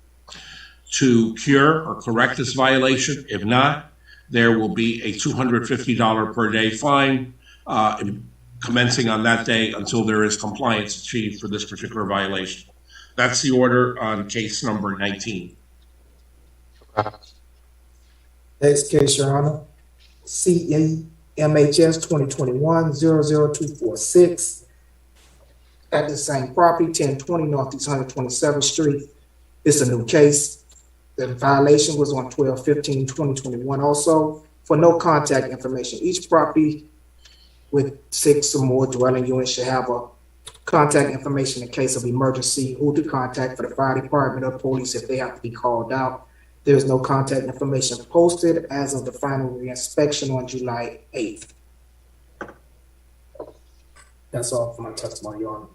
to cure or correct this violation. If not, there will be a $250 per day fine commencing on that day until there is compliance achieved for this particular violation. That's the order on case number 19. Next case, Your Honor. Cemhs 2021-00246 at the same property, 1020 Northeast 127th Street. It's a new case. The violation was on 12/15/2021 also for no contact information. Each property with 6 or more dwelling units should have a contact information in case of emergency, who to contact for the fire department or police if they have to be called out. There's no contact information posted as of the final reinspection on July 8th. That's all for my testimony, Your Honor.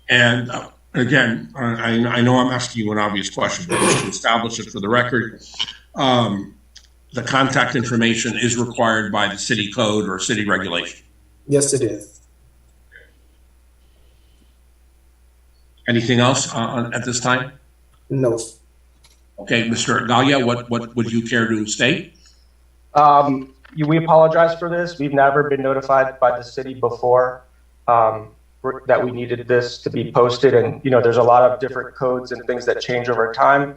And again, I know I'm asking you an obvious question, but just to establish it for the record, the contact information is required by the city code or city regulation. Yes, it is. Anything else at this time? No. Okay, Mr. Galia, what would you care to state? We apologize for this. We've never been notified by the city before that we needed this to be posted. And, there's a lot of different codes and things that change over time.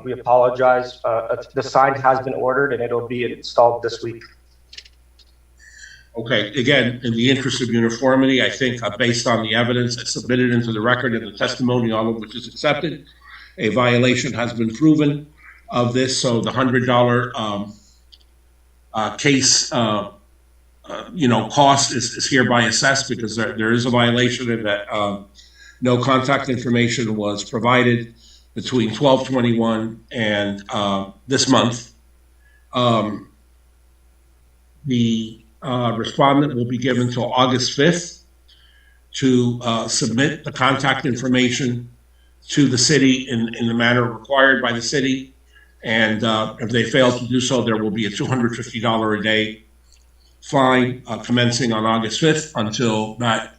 We apologize. The sign has been ordered and it'll be installed this week. Okay, again, in the interest of uniformity, I think based on the evidence that's submitted into the record and the testimony, all of which is accepted, a violation has been proven of this. So the $100 case, cost is hereby assessed because there is a violation and that no contact information was provided between 12/21 and this month. The respondent will be given till August 5th to submit the contact information to the city in the manner required by the city. And if they fail to do so, there will be a $250 a day fine commencing on August 5th until that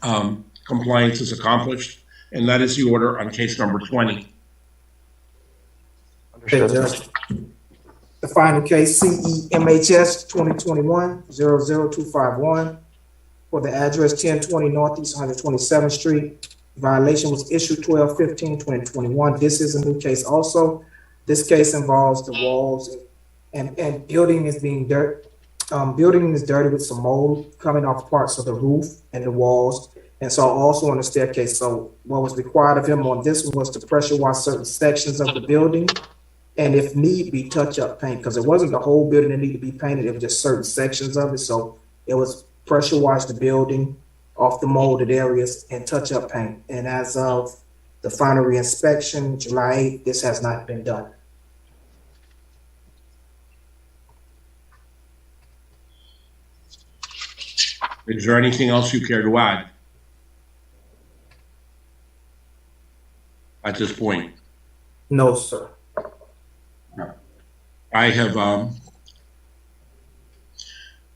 compliance is accomplished. And that is the order on case number 20. Understood. The final case, Cemhs 2021-00251 for the address 1020 Northeast 127th Street. Violation was issued 12/15/2021. This is a new case also. This case involves the walls and building is being dirt. Building is dirty with some mold coming off parts of the roof and the walls. And so also on the staircase. So what was required of him on this one was to pressure wash certain sections of the building. And if need be, touch up paint, because it wasn't the whole building that needed to be painted, it was just certain sections of it. So it was pressure wash the building off the molded areas and touch up paint. And as of the final reinspection, July 8th, this has not been done. Is there anything else you care to add at this point? No, sir. I have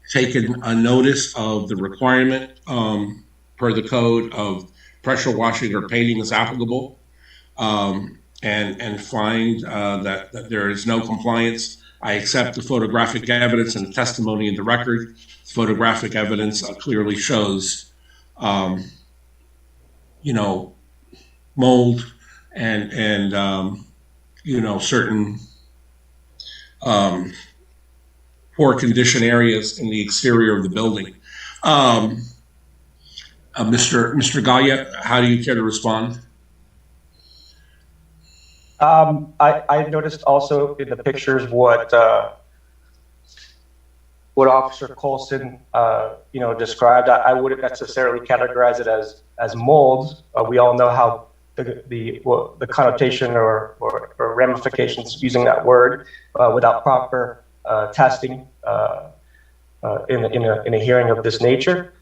taken a notice of the requirement per the code of pressure washing or painting is applicable, and find that there is no compliance. I accept the photographic evidence and the testimony in the record. Photographic evidence clearly shows, mold and certain poor condition areas in the exterior of the building. Mr. Galia, how do you care to respond? I noticed also in the pictures what Officer Colson, described. I wouldn't necessarily categorize it as mold. We all know how the connotation or ramifications using that word without proper testing in a hearing of this nature.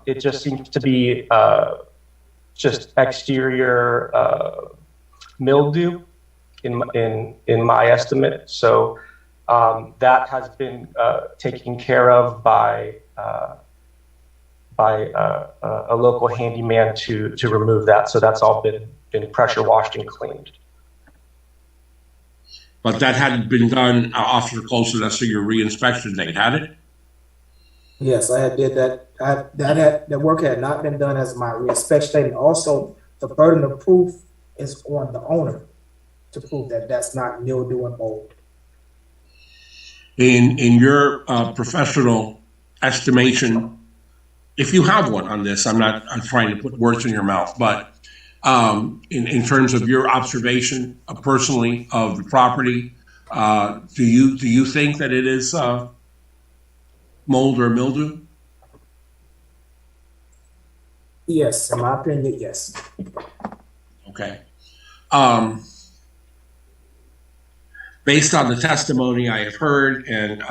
It just seems to be just exterior mildew in my estimate. So that has been taken care of by a local handyman to remove that. So that's all been pressure washed and cleaned. But that hadn't been done, Officer Colson, that's for your reinspection date, had it? Yes, I had did that. That work had not been done as my reinspection date. And also, the burden of proof is on the owner to prove that that's not mildew and mold. In your professional estimation, if you have one on this, I'm trying to put words in your mouth, but in terms of your observation personally of the property, do you think that it is mold or mildew? Yes, in my opinion, yes. Okay. Based on the testimony I have heard, and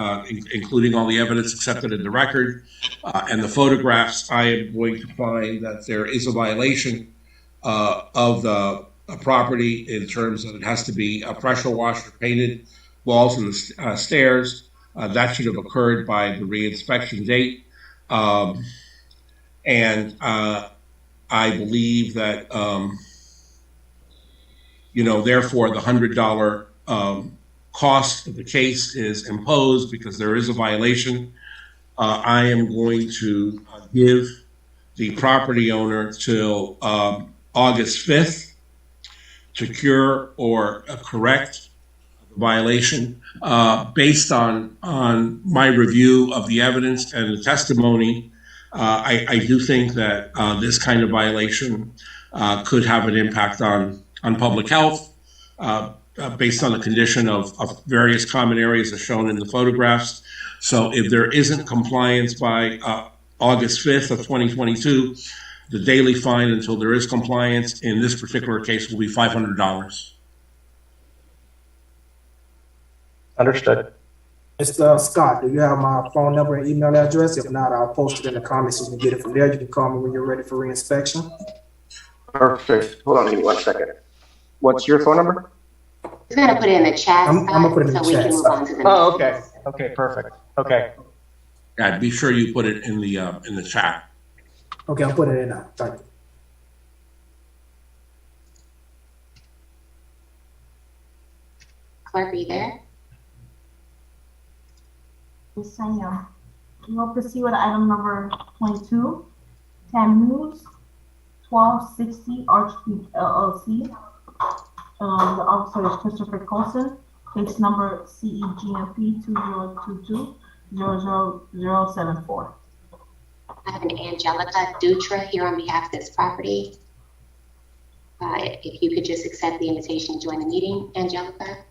including all the evidence accepted in the record and the photographs, I am going to find that there is a violation of the property in terms of it has to be pressure washed or painted walls and the stairs. That should have occurred by the reinspection date. And I believe that, therefore, the $100 cost of the case is imposed because there is a violation. I am going to give the property owner till August 5th to cure or correct the violation. Based on my review of the evidence and the testimony, I do think that this kind of violation could have an impact on public health. Based on the condition of various common areas as shown in the photographs. So if there isn't compliance by August 5th of 2022, the daily fine until there is compliance in this particular case will be $500. Understood. Mr. Scott, do you have my phone number and email address? If not, I'll post it in the comments. You can get it from there. You can call me when you're ready for reinspection. Perfect. Hold on, give me 1 second. What's your phone number? He's going to put it in the chat. I'm going to put it in the so chat. We can move on to the Oh, okay. Okay, perfect. Okay. Yeah, be sure you put it in the chat. Okay, I'll put it in now. Thank you. Clerk, are you there? Yes, I am. We'll proceed with item number 22, Cemhs, 1260 Archpeak LLC. The officer is Christopher Colson, case number CEGMP 2022-00074. I have an Angelica Dutra here on behalf of this property. If you could just accept the invitation to join the meeting, Angelica.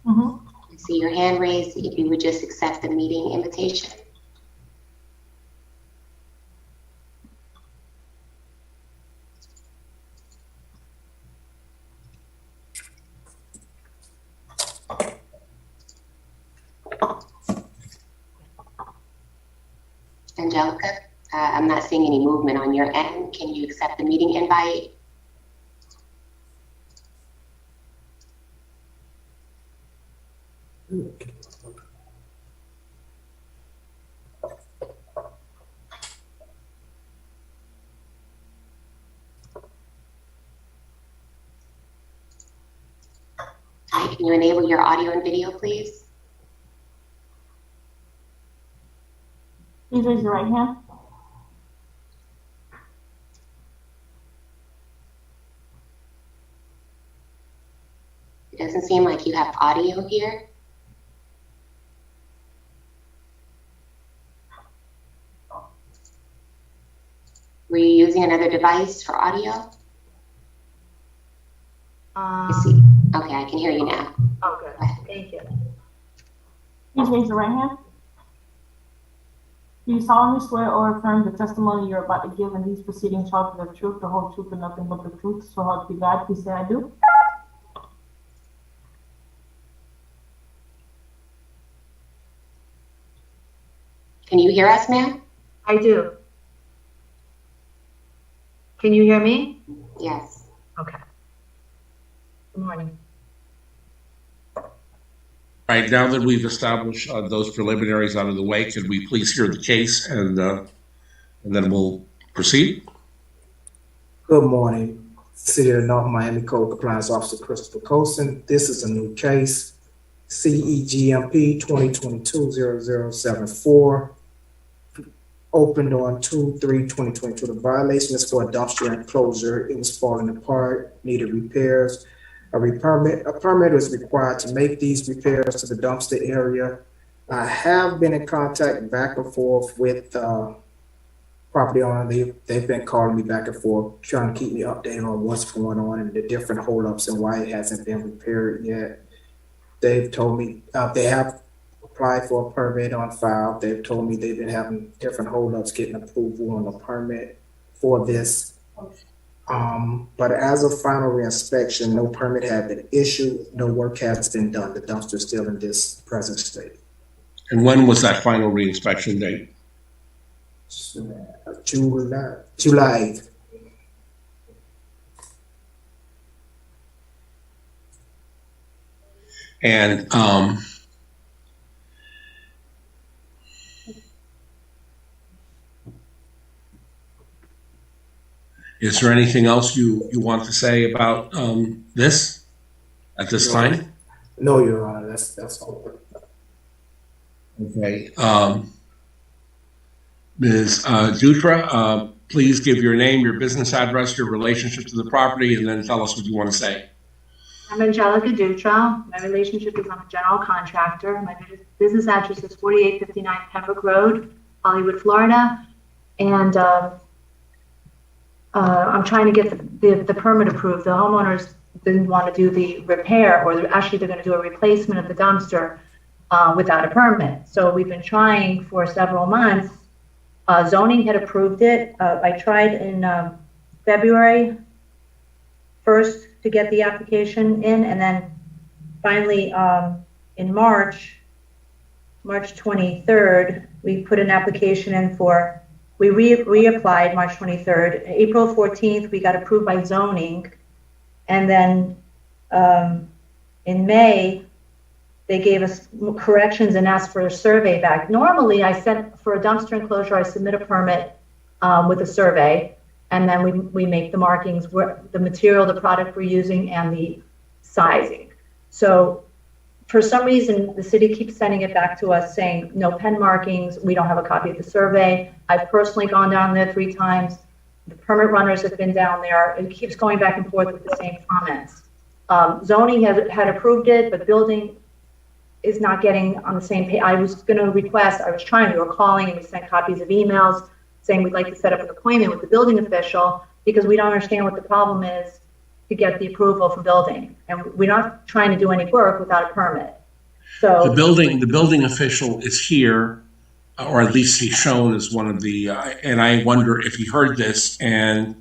I see your hand raised. If you would just accept the meeting invitation. Angelica, I'm not seeing any movement on your end. Can you accept the meeting invite? Can you enable your audio and video, please? Please raise your right hand. It doesn't seem like you have audio here. Were you using another device for audio? Okay, I can hear you now. Okay, thank you. Please raise your right hand. Do you solemnly swear or affirm the testimony you're about to give in these proceedings shall be the truth, the whole truth, and nothing but the truth? So help you God. Please say I do. Can you hear us, ma'am? I do. Can you hear me? Yes. Okay. Good morning. Right, now that we've established those preliminaries out of the way, could we please hear the case and then we'll proceed? Good morning, City of North Miami Code Compliance Officer Christopher Colson. This is a new case, CEGMP 2022-0074, opened on 2/3/2022. The violation is for a dumpster enclosure. It was falling apart, needed repairs. A permit was required to make these repairs to the dumpster area. I have been in contact back and forth with property owner. They've been calling me back and forth, trying to keep me updated on what's going on and the different holdups and why it hasn't been repaired yet. They've told me they have applied for a permit on file. They've told me they've been having different holdups getting approval on the permit for this. But as of final reinspection, no permit had been issued, no work has been done. The dumpster is still in this present state. And when was that final reinspection date? July 8th. And is there anything else you want to say about this at this time? No, Your Honor, that's all. Okay. Ms. Dutra, please give your name, your business address, your relationship to the property, and then tell us what you want to say. I'm Angelica Dutra. My relationship is I'm a general contractor. My business address is 4859 Pembroke Road, Hollywood, Florida. And I'm trying to get the permit approved. The homeowners didn't want to do the repair, or they're going to do a replacement of the dumpster without a permit. So we've been trying for several months. Zoning had approved it. I tried in February 1st to get the application in, and then finally in March 23rd, we put an application in for, we reapplied March 23rd. April 14th, we got approved by zoning, and then in May, they gave us corrections and asked for a survey back. Normally, I sent for a dumpster enclosure, I submit a permit with a survey, and then we make the markings, the material, the product we're using, and the sizing. So for some reason, the city keeps sending it back to us saying, no pen markings, we don't have a copy of the survey. I've personally gone down there 3 times. The permit runners have been down there. It keeps going back and forth with the same comments. Zoning had approved it, but building is not getting on the same page. I was going to request, we were calling and we sent copies of emails saying we'd like to set up an appointment with the building official because we don't understand what the problem is to get the approval from building. And we're not trying to do any work without a permit. So the building official is here, or at least he's shown as one of the, and I wonder if he heard this and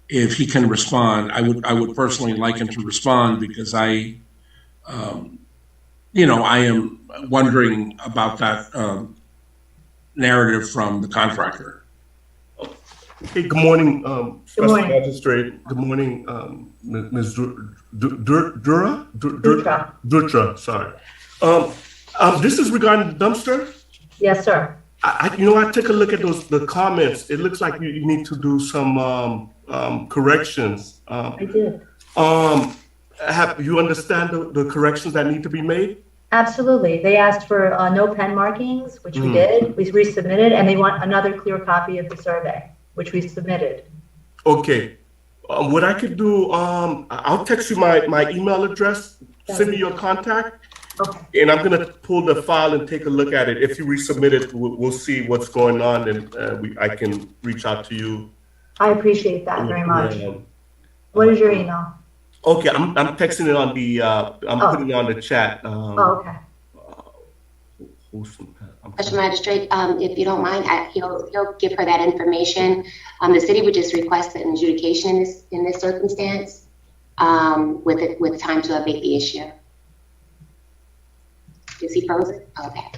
if he can respond. I would personally like him to respond because I am wondering about that narrative from the contractor. Hey, good morning, Special morning. Magistrate. Good morning, Ms. Dutra, sorry. This is regarding the dumpster? Yes, sir. I took a look at the comments. It looks like you need to do some corrections. I did. You understand the corrections that need to be made? Absolutely. They asked for no pen markings, which we did. We resubmitted, and they want another clear copy of the survey, which we submitted. Okay. What I could do, I'll text you my email address. Send me your contact. Okay. And I'm going to pull the file and take a look at it. If you resubmit it, we'll see what's going on, and I can reach out to you I appreciate that very much. Yeah. What is your email? Okay, I'm texting it on the, I'm Oh. putting it on the chat. Oh, okay. Special Magistrate, if you don't mind, he'll give her that information. The city would just request an adjudication in this circumstance, with time to abate the issue. Is he frozen? Okay.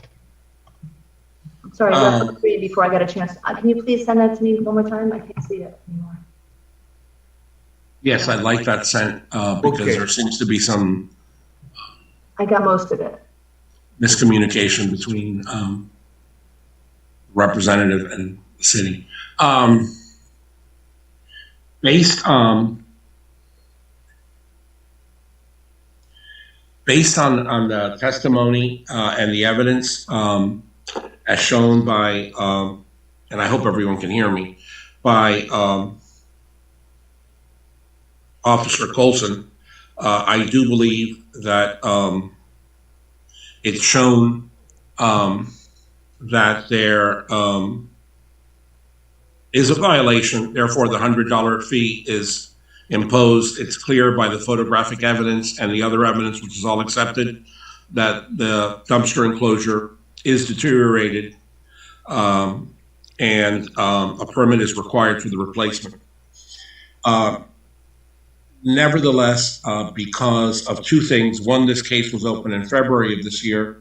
I'm sorry, I got to read before I got a chance. Can you please send that to me one more time? I can't see it anymore. Yes, I'd like that sent, because there seems to be some I got most of it. miscommunication between representative and the city. Based on the testimony and the evidence as shown by, and I hope everyone can hear me, by Officer Colson, I do believe that it's shown that there is a violation, therefore the $100 fee is imposed. It's clear by the photographic evidence and the other evidence, which is all accepted, that the dumpster enclosure is deteriorated, and a permit is required for the replacement. Nevertheless, because of two things: one, this case was open in February of this year,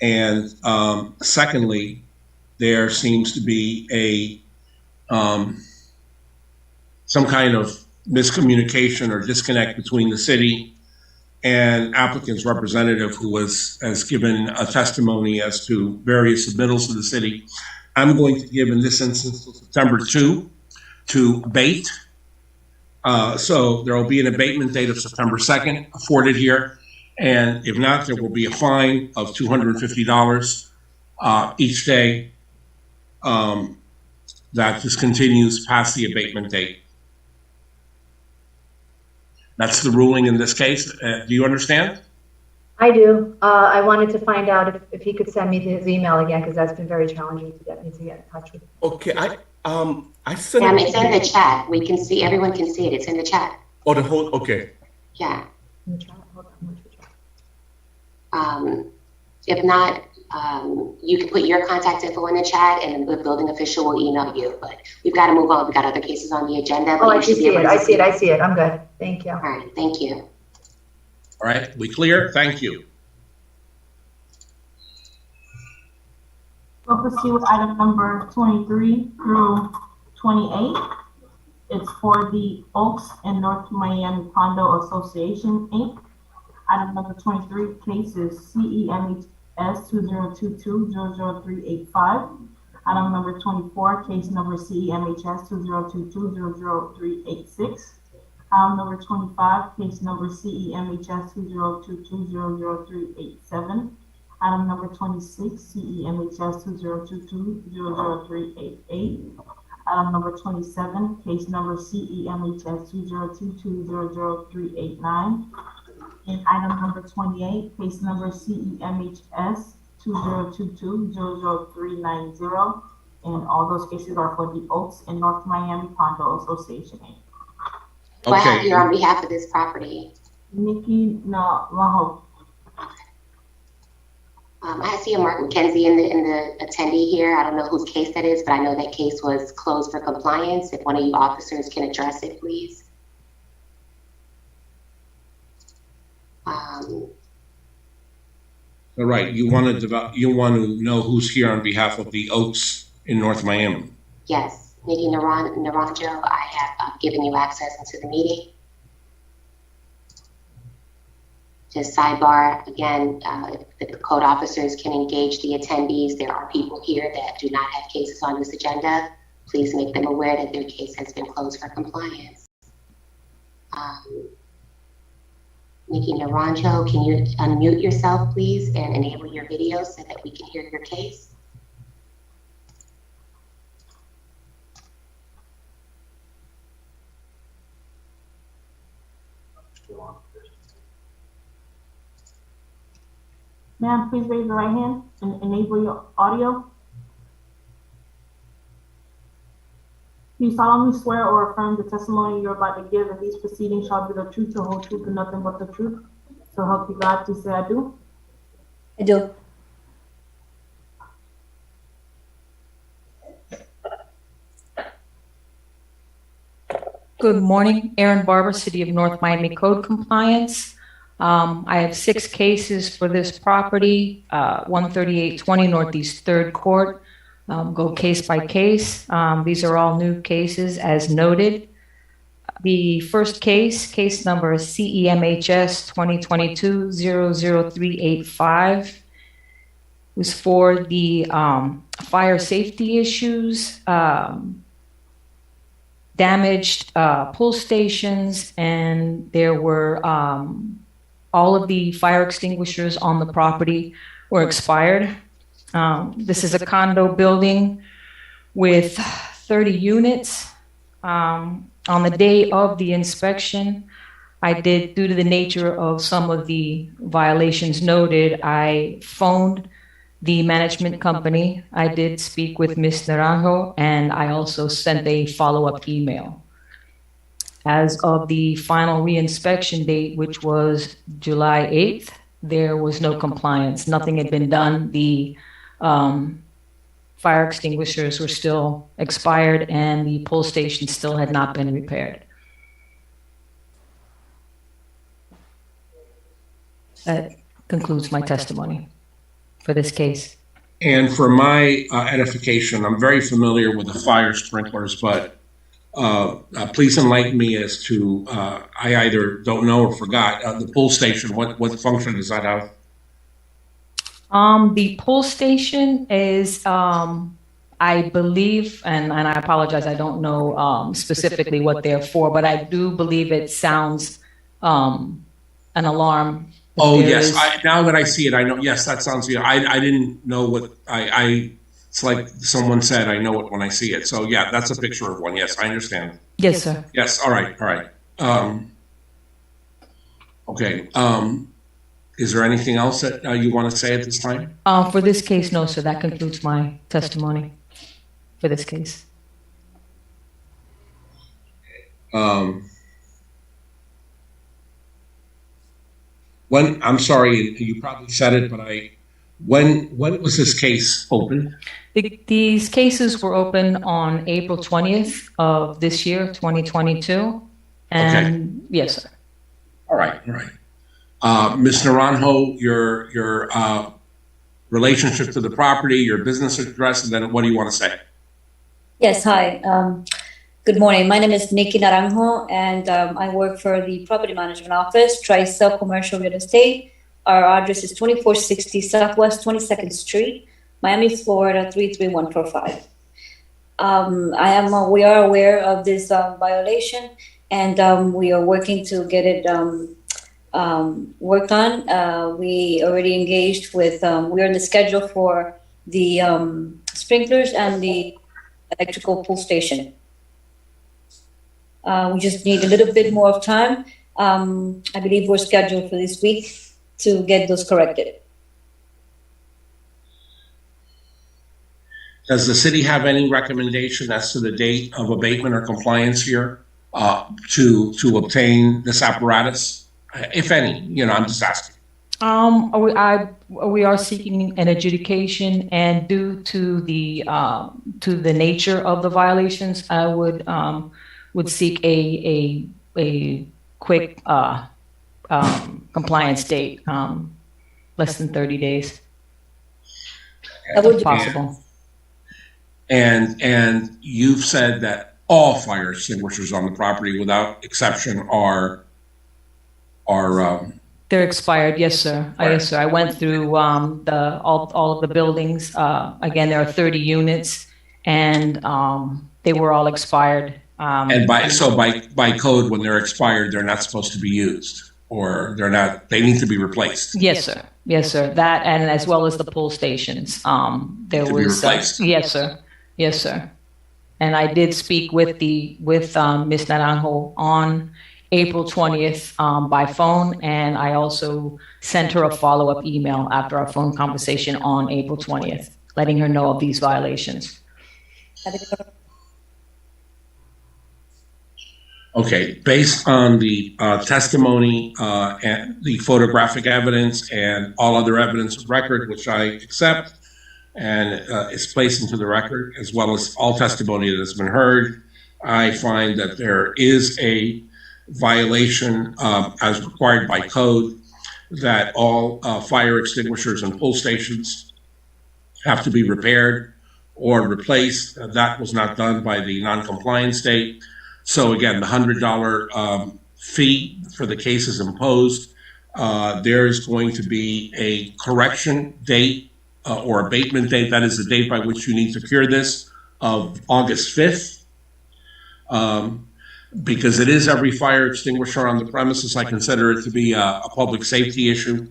and secondly, there seems to be some kind of miscommunication or disconnect between the city and applicant's representative, who has given a testimony as to various submittals to the city. I'm going to give, in this instance, September 2 to abate. So there will be an abatement date of September 2nd afforded here. And if not, there will be a fine of $250 each day that this continues past the abatement date. That's the ruling in this case. Do you understand? I do. I wanted to find out if he could send me his email again, because that's been very challenging to get me to get in touch with him. Okay, I sent Yeah, it's in the chat. We can see, everyone can see it. It's in the chat. Oh, the whole, okay. Yeah. In the chat? Hold on, where's the chat? If not, you can put your contact info in the chat, and the building official will email you. But we've got to move on. We've got other cases on the agenda. Oh, I see it. I see it. I see it. I'm good. Thank you. All right. Thank you. All right, we clear? Thank you. We'll proceed with item number 23 through 28. It's for the Oaks and North Miami Condo Association, Inc. Item number 23, case is CEMHS 2022-00385. Item number 24, case number CEMHS 2022-00386. Item number 25, case number CEMHS 2022-00387. Item number 26, CEMHS 2022-00388. Item number 27, case number CEMHS 2022-00389. And item number 28, case number CEMHS 2022-00390. And all those cases are for the Oaks and North Miami Condo Association, Inc. Do I have you on behalf of this property? Nikki Navajo. I see a Mark McKenzie in the attendee here. I don't know whose case that is, but I know that case was closed for compliance. If one of you officers can address it, please. All right, you want to know who's here on behalf of the Oaks in North Miami? Yes, Nikki Naranjo, I have given you access into the meeting. Just sidebar, again, if the code officers can engage the attendees, there are people here that do not have cases on this agenda. Please make them aware that their case has been closed for compliance. Nikki Naranjo, can you unmute yourself, please, and enable your video so that we can hear your case? Ma'am, please raise your right hand and enable your audio. Do you solemnly swear or affirm the testimony you're about to give in these proceedings shall be the truth, the whole truth, and nothing but the truth? So help you God, please say I do. I do. Good morning, Aaron Barber, City of North Miami Code Compliance. I have 6 cases for this property, 13820 Northeast 3rd Court. Go case by case. These are all new cases as noted. The first case number is CEMHS 2022-00385, was for the fire safety issues, damaged pull stations, and there were all of the fire extinguishers on the property were expired. This is a condo building with 30 units. On the day of the inspection, I did, due to the nature of some of the violations noted, I phoned the management company. I did speak with Ms. Naranjo, and I also sent a follow-up email. As of the final reinspection date, which was July 8th, there was no compliance. Nothing had been done. The fire extinguishers were still expired, and the pull station still had not been repaired. That concludes my testimony for this case. And for my edification, I'm very familiar with the fire sprinklers, but please enlighten me as to, I either don't know or forgot, the pull station, what function does that have? The pull station is, I believe, and I apologize, I don't know specifically what they're for, but I do believe it sounds an alarm. Oh, yes. Now that I see it, I know. Yes, that sounds good. I didn't know what it's like someone said, I know it when I see it. So, yeah, that's a picture of one. Yes, I understand. Yes, sir. Yes. All right. All right. Okay. Is there anything else that you want to say at this time? For this case, no, sir. That concludes my testimony for this case. When, I'm sorry, you probably said it, but when was this case opened? These cases were opened on April 20th of this year, 2022. And Okay. yes, sir. All right, all right. Ms. Naranjo, your relationship to the property, your business address, and then what do you want to say? Yes, hi. Good morning. My name is Nikki Naranjo, and I work for the Property Management Office, Tri-Cell Commercial Real Estate. Our address is 2460 Southwest 22nd Street, Miami, Florida, 33145. We are aware of this violation, and we are working to get it worked on. We already engaged with, we're on the schedule for the sprinklers and the electrical pull station. We just need a little bit more of time. I believe we're scheduled for this week to get those corrected. Does the city have any recommendation as to the date of abatement or compliance here to obtain this apparatus, if any? You know, I'm just asking. We are seeking an adjudication, and due to the nature of the violations, I would seek a quick compliance date, less than 30 days, if possible. And you've said that all fire extinguishers on the property, without exception, are they're expired. Yes, sir. Yes, sir. I went through all of the buildings. Again, there are 30 units, and they were all expired. And by code, when they're expired, they're not supposed to be used, or they need to be replaced. Yes, sir. Yes, sir. That, and as well as the pull stations. There To be was replaced. yes, sir. Yes, sir. And I did speak with Ms. Naranjo on April 20th by phone, and I also sent her a follow-up email after our phone conversation on April 20th, letting her know of these violations. Okay, based on the testimony and the photographic evidence and all other evidence of record, which I accept and is placed into the record, as well as all testimony that has been heard, I find that there is a violation as required by code, that all fire extinguishers and pull stations have to be repaired or replaced. That was not done by the non-compliant state. So again, the $100 fee for the case is imposed. There is going to be a correction date or abatement date. That is the date by which you need to cure this, of August 5th. Because it is every fire extinguisher on the premises, I consider it to be a public safety issue.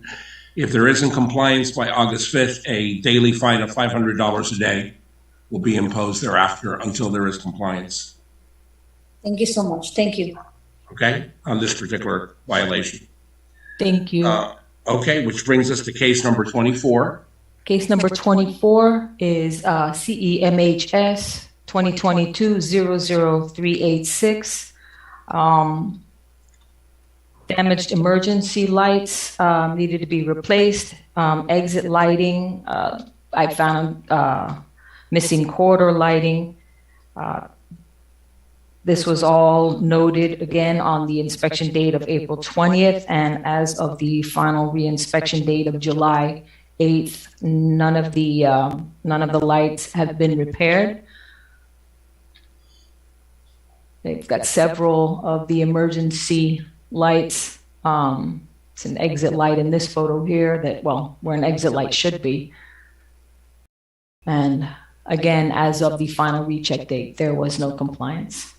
If there isn't compliance by August 5th, a daily fine of $500 a day will be imposed thereafter until there is compliance. Thank you so much. Thank you. Okay, on this particular violation. Thank you. Okay, which brings us to case number 24. Case number 24 is Cemhs 2022-00386. Damaged emergency lights needed to be replaced. Exit lighting, I found missing corridor lighting. This was all noted again on the inspection date of April 20th, and as of the final reinspection date of July 8th, none of the lights have been repaired. They've got several of the emergency lights. It's an exit light in this photo here that, well, where an exit light should be. And again, as of the final recheck date, there was no compliance.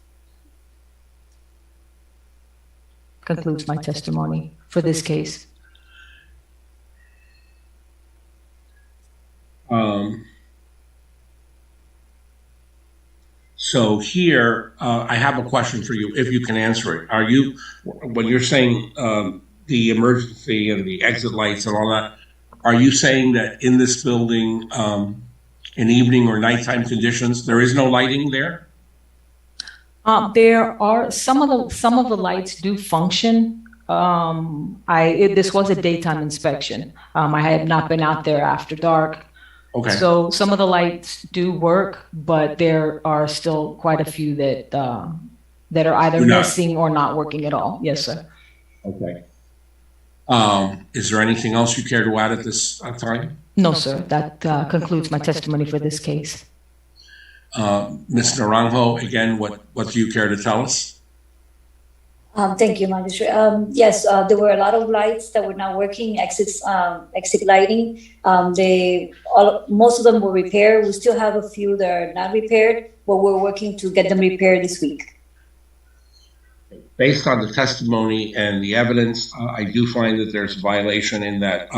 Concludes my testimony for this case. So here, I have a question for you, if you can answer it. Are you, when you're saying the emergency and the exit lights and all that, are you saying that in this building, in evening or nighttime conditions, there is no lighting there? There are some of the lights do function. This was a daytime inspection. I had not been out there after dark. Okay. So some of the lights do work, but there are still quite a few that are either missing or not working at all. Yes, sir. Okay. Is there anything else you care to add at this time? No, sir. That concludes my testimony for this case. Ms. Naranjo, again, what do you care to tell us? Thank you, Magistrate. Yes, there were a lot of lights that were not working, exit lighting. Most of them were repaired. We still have a few that are not repaired, but we're working to get them repaired this week. Based on the testimony and the evidence, I do find that there's a violation in that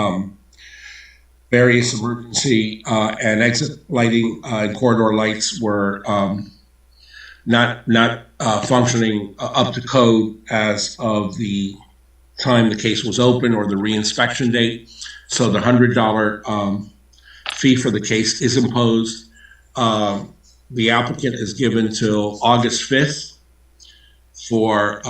various emergency and exit lighting and corridor lights were not functioning up to code as of the time the case was open or the reinspection date. So the $100 fee for the case is imposed. The applicant is given till August 5th for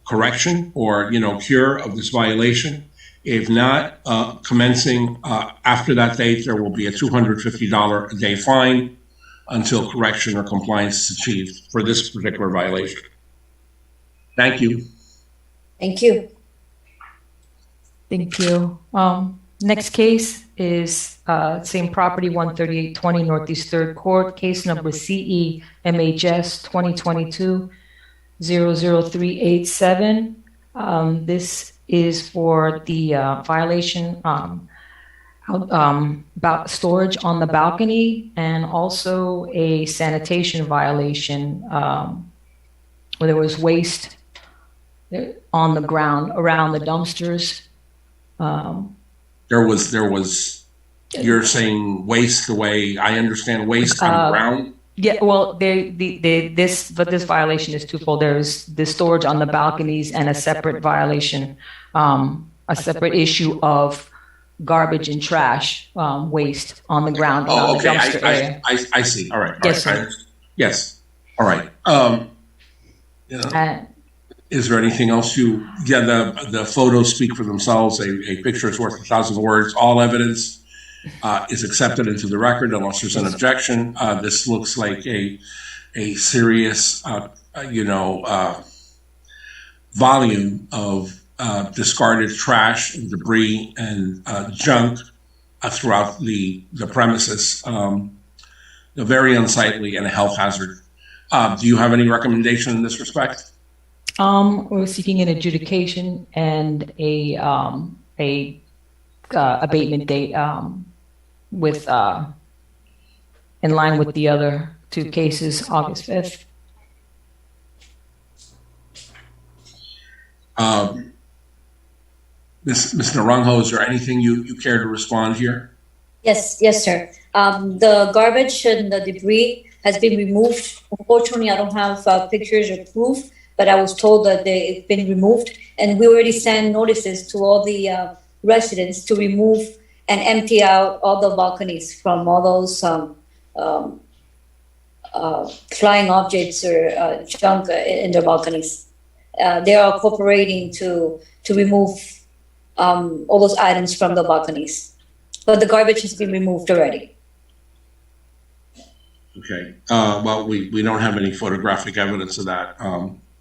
correction or cure of this violation. If not, commencing after that date, there will be a $250 a day fine until correction or compliance is achieved for this particular violation. Thank you. Thank you. Thank you. Next case is same property, 13820 Northeast 3rd Court, case number Cemhs 2022-00387. This is for the violation about storage on the balcony, and also a sanitation violation where there was waste on the ground around the dumpsters. There was. You're saying waste the way I understand waste on the ground. Yeah, well, this violation is twofold. There's the storage on the balconies and a separate violation, a separate issue of garbage and trash waste on the ground. Oh, on the okay. dumpster area. I see. All right. Yes, all right. sir. Yes. All right. Is there anything else the photos speak for themselves. A picture is worth 1,000 words. All evidence is accepted into the record unless there's an objection. This looks like a serious, volume of discarded trash and debris and junk throughout the premises. Very unsightly and a health hazard. Do you have any recommendation in this respect? We're seeking an adjudication and a abatement date with in line with the other two cases, August 5th. Ms. Naranjo, is there anything you care to respond here? Yes, sir. The garbage and the debris has been removed. Unfortunately, I don't have pictures or proof, but I was told that it's been removed, and we already sent notices to all the residents to remove and empty out all the balconies from all those flying objects or junk in their balconies. They are cooperating to remove all those items from the balconies, but the garbage has been removed already. Okay. Well, we don't have any photographic evidence of that.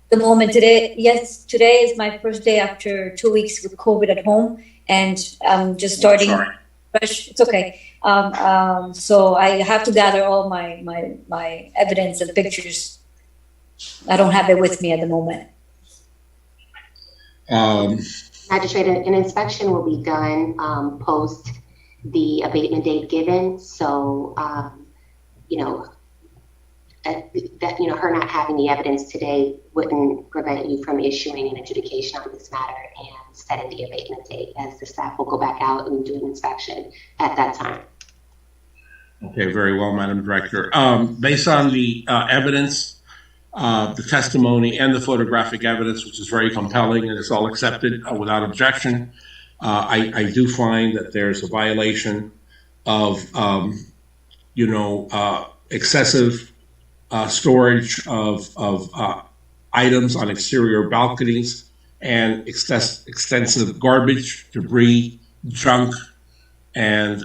The moment today is my first day after 2 weeks with COVID at home, and I'm just starting fresh. It's okay. So I have to gather all my evidence and pictures. I don't have it with me at the moment. Magistrate, an inspection will be done post the abatement date given. So, her not having the evidence today wouldn't prevent you from issuing an adjudication on this matter and setting the abatement date, as the staff will go back out and do an inspection at that time. Okay, very well, Madam Director. Based on the evidence, the testimony, and the photographic evidence, which is very compelling and is all accepted without objection, I do find that there's a violation of, excessive storage of items on exterior balconies and extensive garbage, debris, junk, and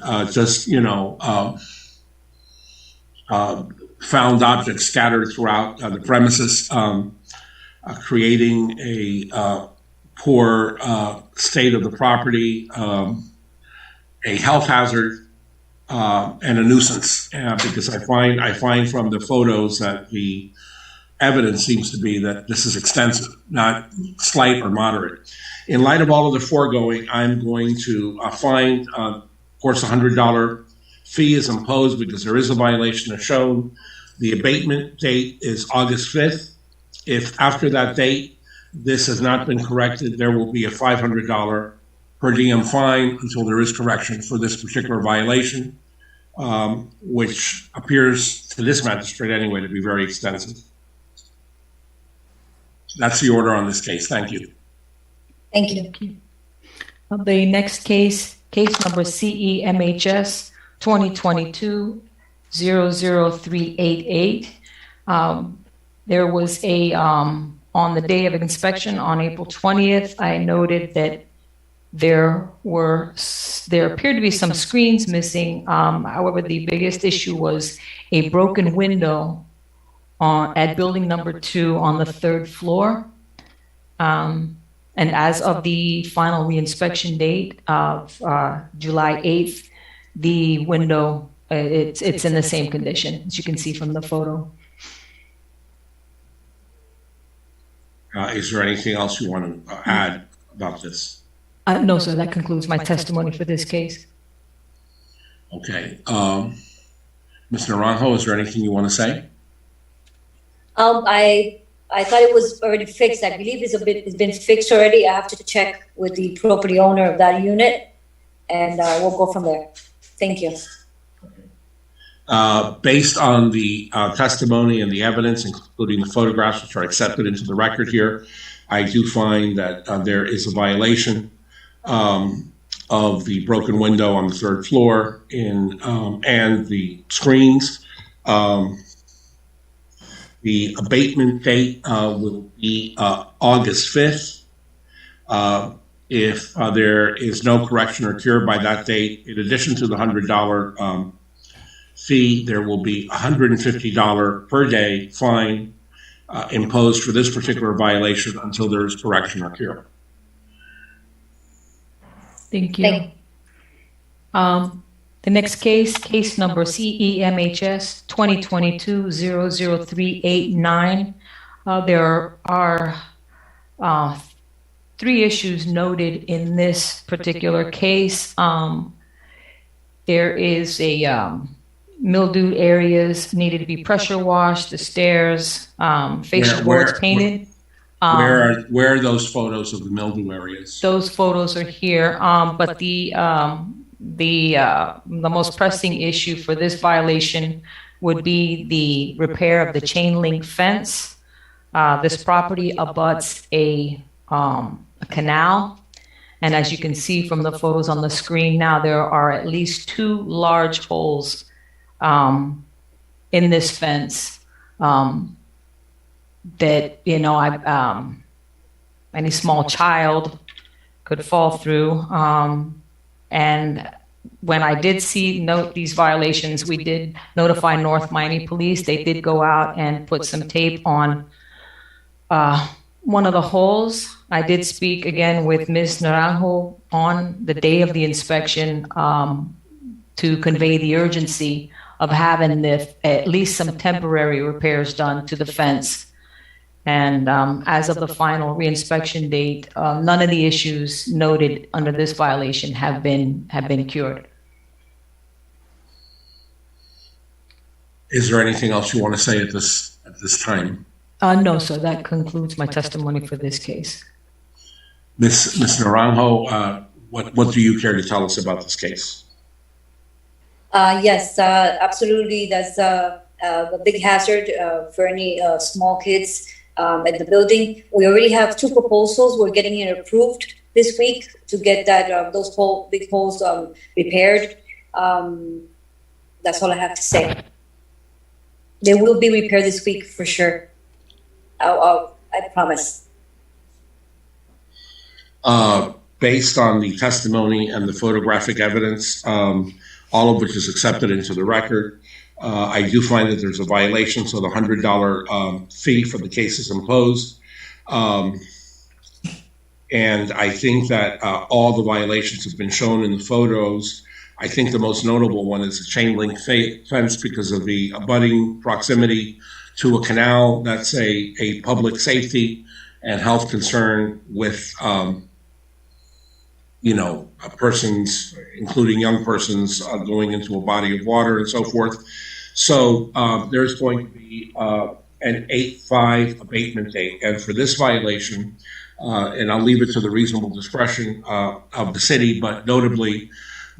found objects scattered throughout the premises, creating a poor state of the property, a health hazard, and a nuisance. Because I find from the photos that the evidence seems to be that this is extensive, not slight or moderate. In light of all of the foregoing, I'm going to find, of course, $100 fee is imposed because there is a violation as shown. The abatement date is August 5th. If after that date this has not been corrected, there will be a $500 per diem fine until there is correction for this particular violation, which appears to this magistrate anyway to be very extensive. That's the order on this case. Thank you. Thank you. The next case number CEMHS 2022-00388. There was on the day of inspection on April 20th, I noted that there appeared to be some screens missing. However, the biggest issue was a broken window at building number 2 on the 3rd floor. And as of the final reinspection date of July 8th, the window, it's in the same condition, as you can see from the photo. Is there anything else you want to add about this? No, sir, that concludes my testimony for this case. Okay. Ms. Naranjo, is there anything you want to say? I thought it was already fixed. I believe it's been fixed already. I have to check with the property owner of that unit, and we'll go from there. Thank you. Based on the testimony and the evidence, including the photographs which are accepted into the record here, I do find that there is a violation of the broken window on the 3rd floor and the screens. The abatement date will be August 5th. If there is no correction or cure by that date, in addition to the $100 fee, there will be a $150 per day fine imposed for this particular violation until there is correction or cure. Thank you. The next case, case number CEMHS 2022-00389. There are 3 issues noted in this particular case. There is a mildewed areas needed to be pressure washed, the stairs, fascia boards painted. Where are those photos of the mildew areas? Those photos are here, but the most pressing issue for this violation would be the repair of the chain link fence. This property abuts a canal, and as you can see from the photos on the screen now, there are at least 2 large holes in this fence that, you know, any small child could fall through. And when I did note these violations, we did notify North Miami Police. They did go out and put some tape on one of the holes. I did speak again with Ms. Naranjo on the day of the inspection to convey the urgency of having at least some temporary repairs done to the fence. And as of the final reinspection date, none of the issues noted under this violation have been cured. Is there anything else you want to say at this time? No, sir. That concludes my testimony for this case. Ms. Naranjo, what do you care to tell us about this case? Yes, absolutely. That's a big hazard for any small kids at the building. We already have 2 proposals. We're getting it approved this week to get that those big holes repaired. That's all I have to say. They will be repaired this week for sure. I promise. Based on the testimony and the photographic evidence, all of which is accepted into the record, I do find that there's a violation, so the $100 fee for the case is imposed. And I think that all the violations have been shown in the photos. I think the most notable one is the chain link fence because of the abutting proximity to a canal. That's a public safety and health concern with, persons, including young persons, going into a body of water and so forth. So there's going to be an 8/5 abatement date. And for this violation, and I'll leave it to the reasonable discretion of the city, but notably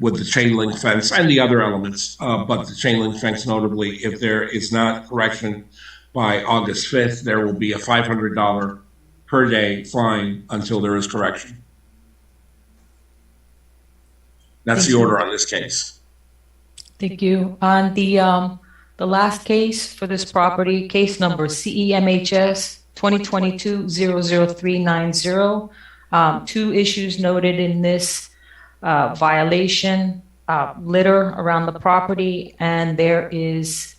with the chain link fence and the other elements, but the chain link fence notably, if there is not correction by August 5th, there will be a $500 per day fine until there is correction. That's the order on this case. Thank you. On the last case for this property, case number CEMHS 2022-00390, 2 issues noted in this violation, litter around the property, and there is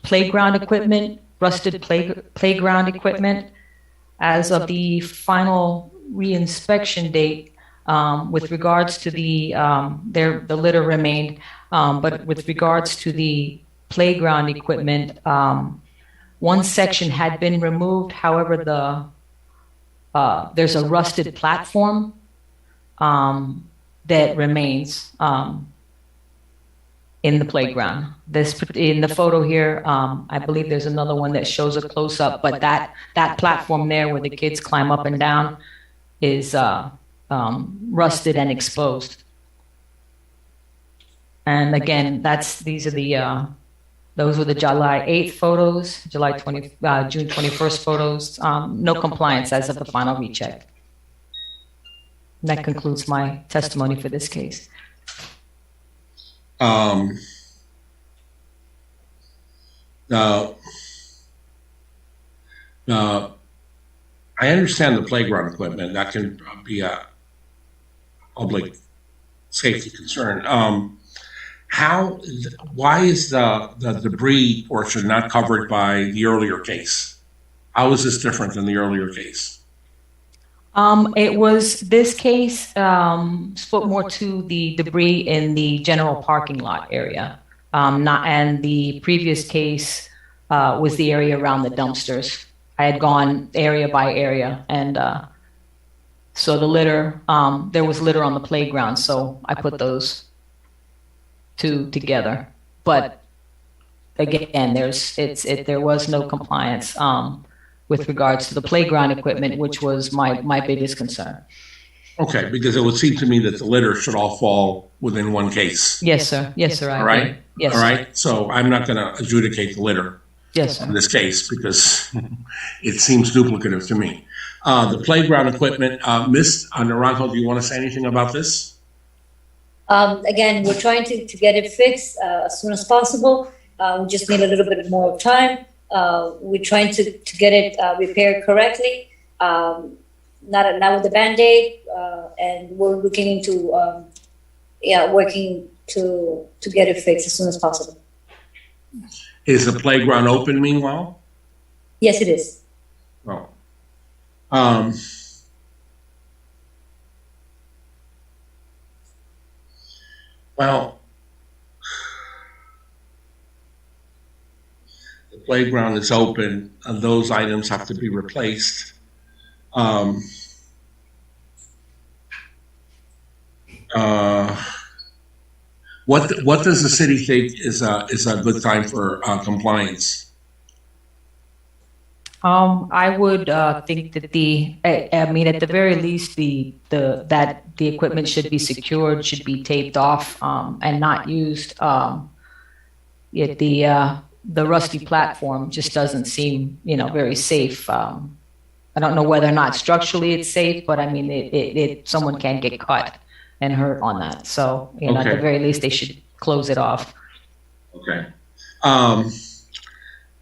playground equipment, rusted playground equipment. As of the final reinspection date, with regards to the litter remained, but with regards to the playground equipment, one section had been removed. However, there's a rusted platform that remains in the playground. In the photo here, I believe there's another one that shows a close-up, but that platform there where the kids climb up and down is rusted and exposed. And again, those were the July 8th photos, June 21st photos. No compliance as of the final recheck. And that concludes my testimony for this case. I understand the playground equipment, that can be a public safety concern. Why is the debris portion not covered by the earlier case? How is this different than the earlier case? It was, this case, spoke more to the debris in the general parking lot area. And the previous case, was the area around the dumpsters. I had gone area by area, and, so the litter, there was litter on the playground, so I put those two together. But again, there was no compliance, with regards to the playground equipment, which was my biggest concern. Okay, because it would seem to me that the litter should all fall within one case. Yes, sir. Yes, sir. I All right? agree. Yes, All sir. right, so I'm not gonna adjudicate the litter. Yes, sir. In this case, because it seems duplicative to me. The playground equipment, Ms. Naranjo, do you want to say anything about this? Again, we're trying to get it fixed as soon as possible. We just need a little bit more time. We're trying to get it repaired correctly, not with the Band-Aid, and we're looking into working to get it fixed as soon as possible. Is the playground open meanwhile? Yes, it is. Well, well, the playground is open and those items have to be replaced. What does the city think is a good time for compliance? I would think that I mean, at the very least, that the equipment should be secured, should be taped off, and not used. Yet the rusty platform just doesn't seem, very safe. I don't know whether or not structurally it's safe, but I mean, someone can get cut and hurt on that. So, at the very least, they should close it off. Okay.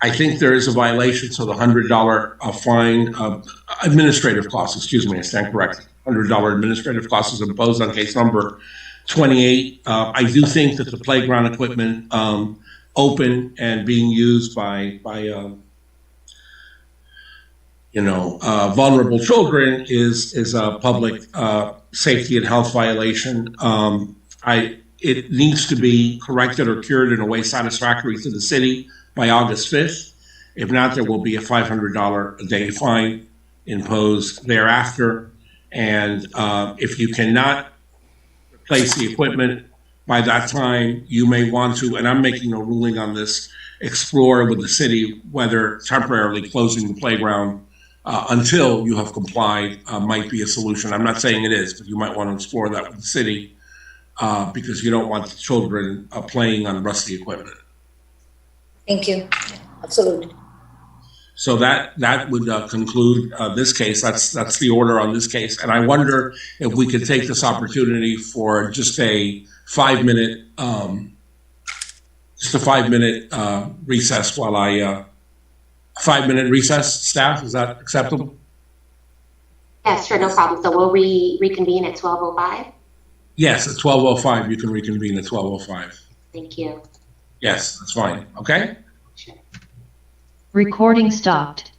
I think there is a violation, so the $100 fine, administrative costs, excuse me, I stand corrected. $100 administrative costs is imposed on case number 28. I do think that the playground equipment open and being used by vulnerable children is a public safety and health violation. It needs to be corrected or cured in a way satisfactory to the city by August 5th. If not, there will be a $500 a day fine imposed thereafter. And if you cannot replace the equipment by that time, you may want to, and I'm making no ruling on this, explore with the city whether temporarily closing the playground until you have complied might be a solution. I'm not saying it is, but you might want to explore that with the city because you don't want the children playing on rusty equipment. Thank you. Absolutely. So that would conclude this case. That's the order on this case. And I wonder if we could take this opportunity for just a 5-minute recess while I 5-minute recess. Staff, is that acceptable? Yes, sure, no problem. So will we reconvene at 12:05? Yes, at 12:05 you can reconvene at 12:05. Thank you. Yes, that's fine. Okay. Sure. Recording stopped.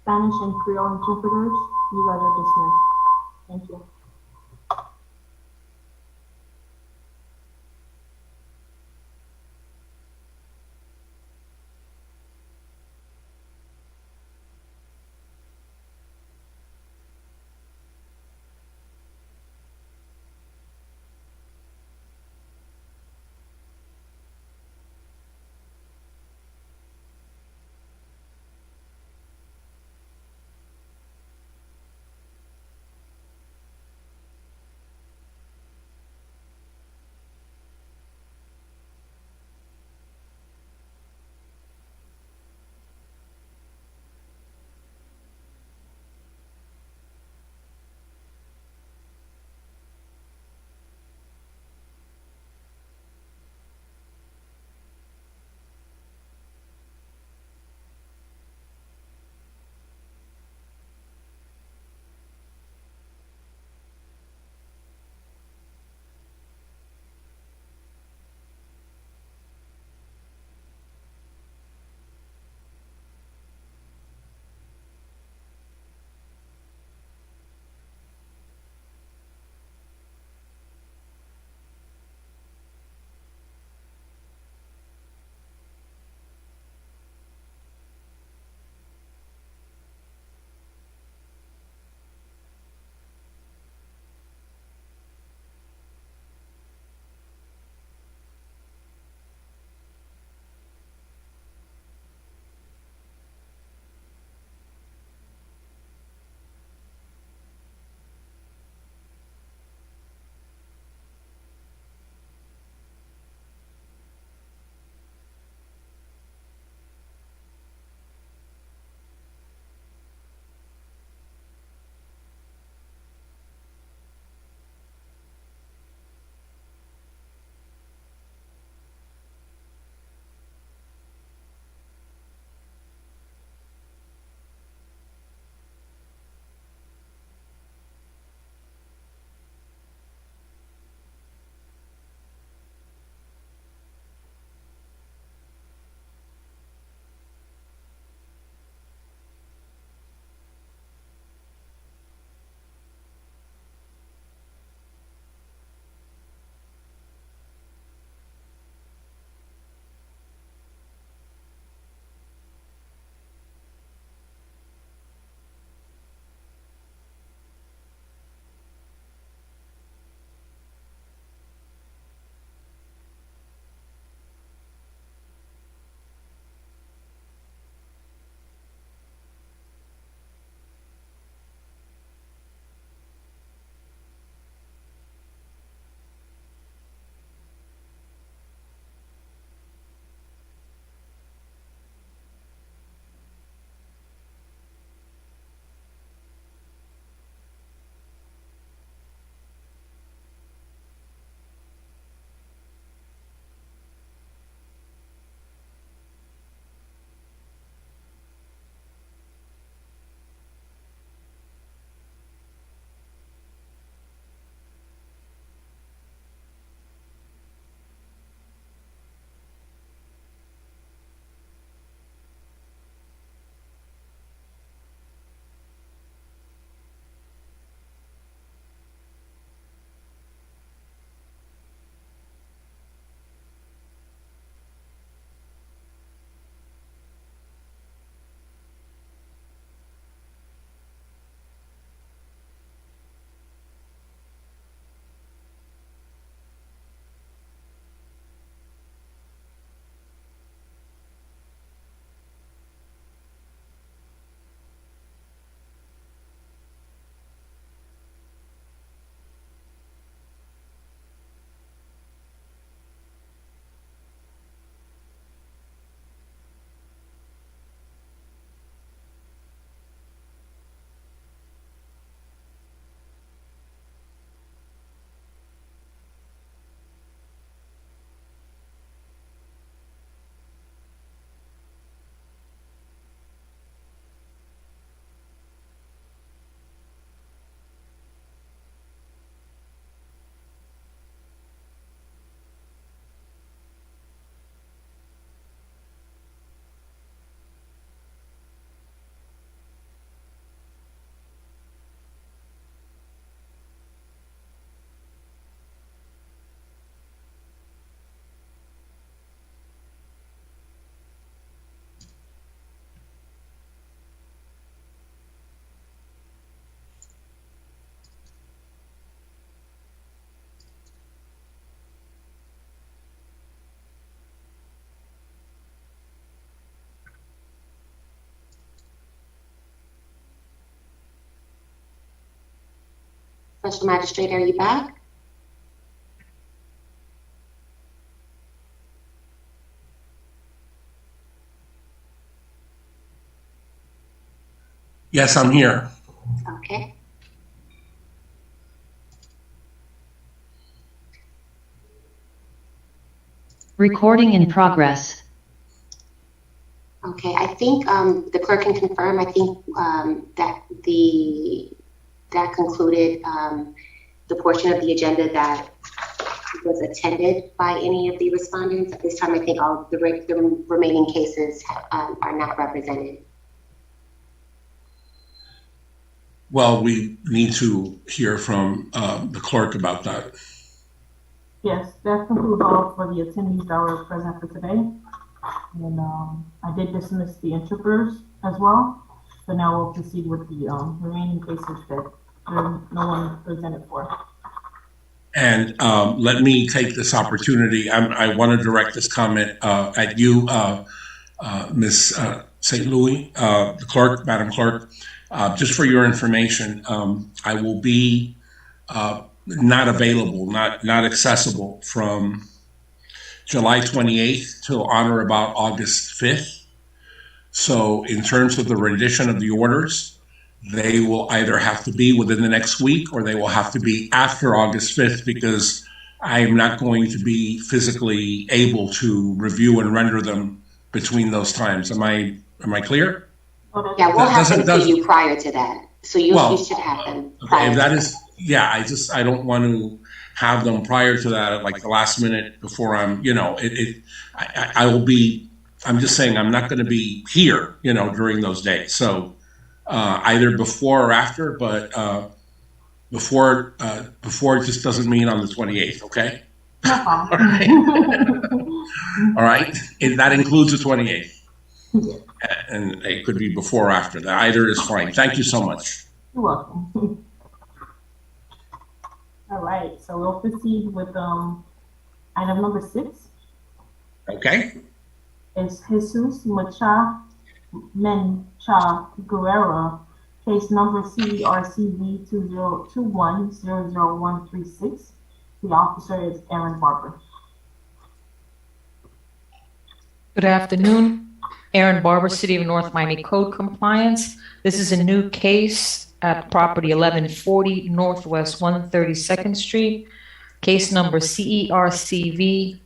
Spanish and Creole interpreters. You guys are dismissed. Thank you. Special Magistrate, are you back? Yes, I'm here. Okay. Recording in progress. Okay, I think the clerk can confirm. I think that concluded the portion of the agenda that was attended by any of the respondents. At this time, I think all the remaining cases are not represented. Well, we need to hear from the clerk about that. Yes, that concludes all for the attendees that were present for today. And I did dismiss the interpreters as well. So now we'll proceed with the remaining cases that no one presented for. And let me take this opportunity. I want to direct this comment at you, Ms. St. Louis, the clerk, Madam Clerk. Just for your information, I will be not available, not accessible from July 28th till on or about August 5th. So in terms of the rendition of the orders, they will either have to be within the next week or they will have to be after August 5th because I am not going to be physically able to review and render them between those times. Am I clear? Yeah, we'll have them to you prior to that. So you should have them prior if that to is, yeah, I don't want to have them prior to that at like the last minute before I'm, I will be, I'm just saying I'm not going to be here, during those days. So either before or after, but before just doesn't mean on the 28th, okay? No problem. All right. That includes the 28th. And it could be before or after that. Either is fine. Thank you so much. You're welcome. All right, so we'll proceed with item number 6. Okay. Is Jesus Mencha Guerrero, case number CERCV 2021-00136. The officer is Aaron Barber. Good afternoon. Aaron Barber, City of North Miami Code Compliance. This is a new case at property 1140 Northwest 132nd Street. Case number CERCV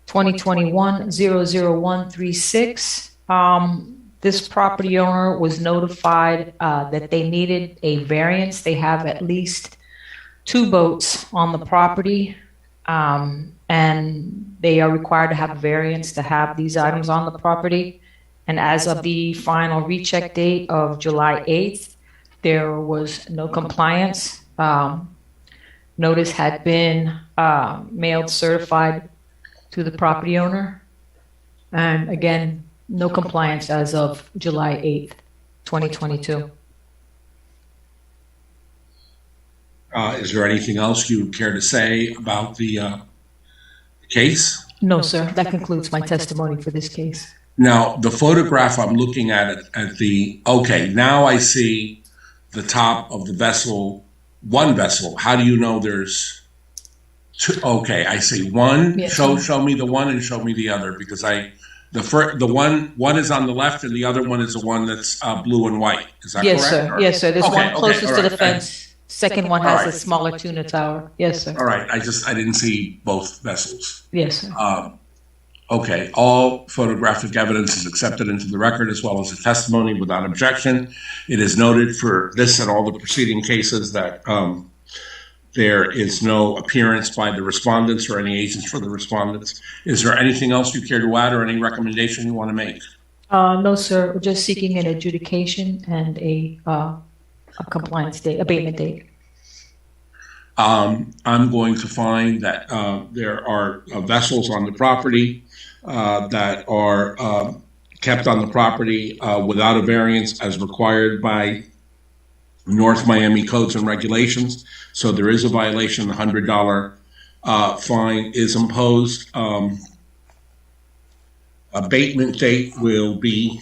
2021-00136. This property owner was notified that they needed a variance. They have at least 2 boats on the property, and they are required to have a variance to have these items on the property. And as of the final recheck date of July 8th, there was no compliance. Notice had been mailed certified to the property owner. And again, no compliance as of July 8th, 2022. Is there anything else you care to say about the case? No, sir. That concludes my testimony for this case. Now, the photograph I'm looking at okay, now I see the top of the vessel, one vessel. How do you know there's 2? Okay, I see one. Yes. Show me the one and show me the other because the one is on the left and the other one is the one that's blue and white. Is that Yes, correct? sir. Yes, sir. There's one closest all to right. the fence. Second one has a smaller tuna tower. Yes, sir. All right, I didn't see both vessels. Yes, sir. Okay, all photographic evidence is accepted into the record as well as the testimony without objection. It is noted for this and all the preceding cases that there is no appearance by the respondents or any agents for the respondents. Is there anything else you care to add or any recommendation you want to make? No, sir. We're just seeking an adjudication and a compliance date, abatement date. I'm going to find that there are vessels on the property that are kept on the property without a variance as required by North Miami codes and regulations. So there is a violation. The $100 fine is imposed. Abatement date will be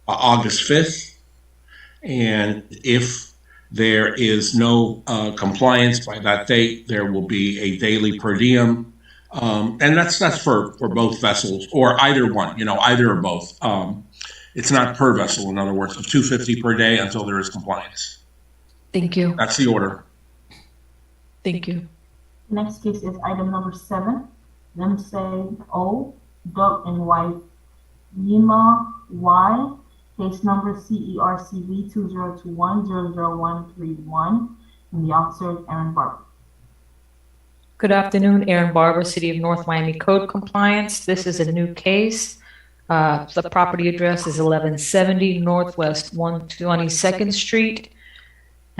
August 5th. And if there is no compliance by that date, there will be a daily per diem. And that's for both vessels or either one, either or both. It's not per vessel, in other words, of $250 per day until there is compliance. Thank you. That's the order. Thank you. Next case is item number 7. Lemsay O, Duck and Wife, Yima Y, case number CERCV 2021-00131, and the officer is Aaron Barber. Good afternoon, Aaron Barber, City of North Miami Code Compliance. This is a new case. The property address is 1170 Northwest 122nd Street.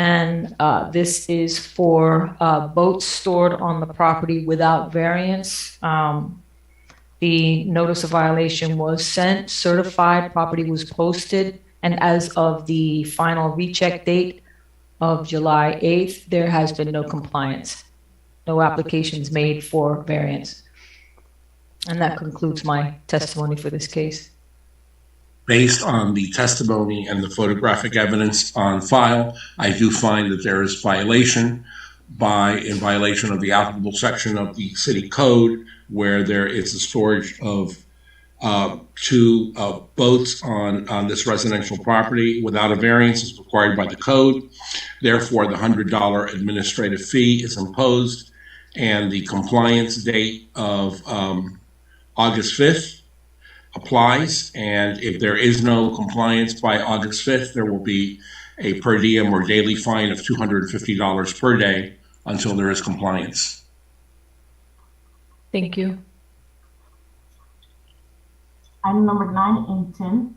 And this is for boats stored on the property without variance. The notice of violation was sent, certified, property was posted, and as of the final recheck date of July 8th, there has been no compliance. No applications made for variance. And that concludes my testimony for this case. Based on the testimony and the photographic evidence on file, I do find that there is violation in violation of the applicable section of the city code, where there is a storage of 2 boats on this residential property without a variance as required by the code. Therefore, the $100 administrative fee is imposed, and the compliance date of August 5th applies, and if there is no compliance by August 5th, there will be a per diem or daily fine of $250 per day until there is compliance. Thank you. Item number 9 and 10,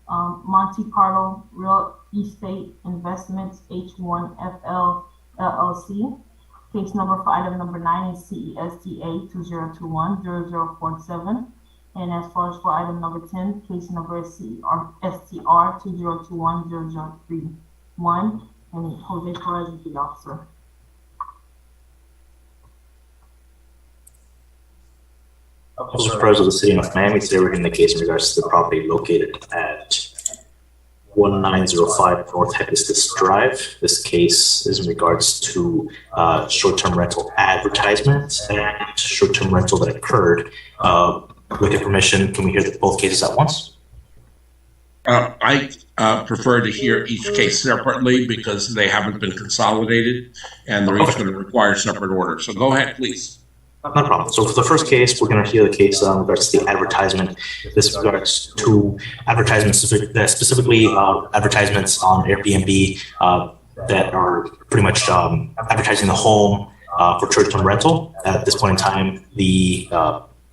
Monte Carlo Real Estate Investments H1FL LLC. Case number for item number 9 is CESTA 2021-0047. And as far as for item number 10, case number is STR 2021-0031, and Jose Torres is the officer. Officer Perez of the City of North Miami, today we're hearing the case in regards to the property located at 1905 North Hibiscus Drive. This case is in regards to short-term rental advertisements and short-term rental that occurred. With your permission, can we hear both cases at once? I prefer to hear each case separately because they haven't been consolidated and they're each going to require separate orders. So go ahead, please. Not a problem. So for the first case, we're going to hear the case in regards to the advertisement. This regards to advertisements, specifically advertisements on Airbnb that are pretty much advertising the home for short-term rental. At this point in time, the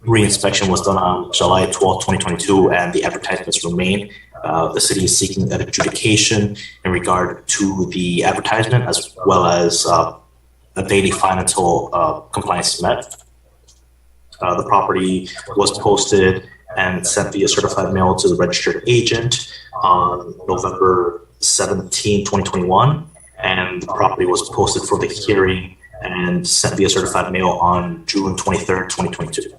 re-inspection was done on July 12, 2022, and the advertisements remain. The city is seeking an adjudication in regard to the advertisement, as well as a daily fine until compliance is met. The property was posted and sent via certified mail to the registered agent on November 17, 2021, and the property was posted for the hearing and sent via certified mail on June 23rd, 2022.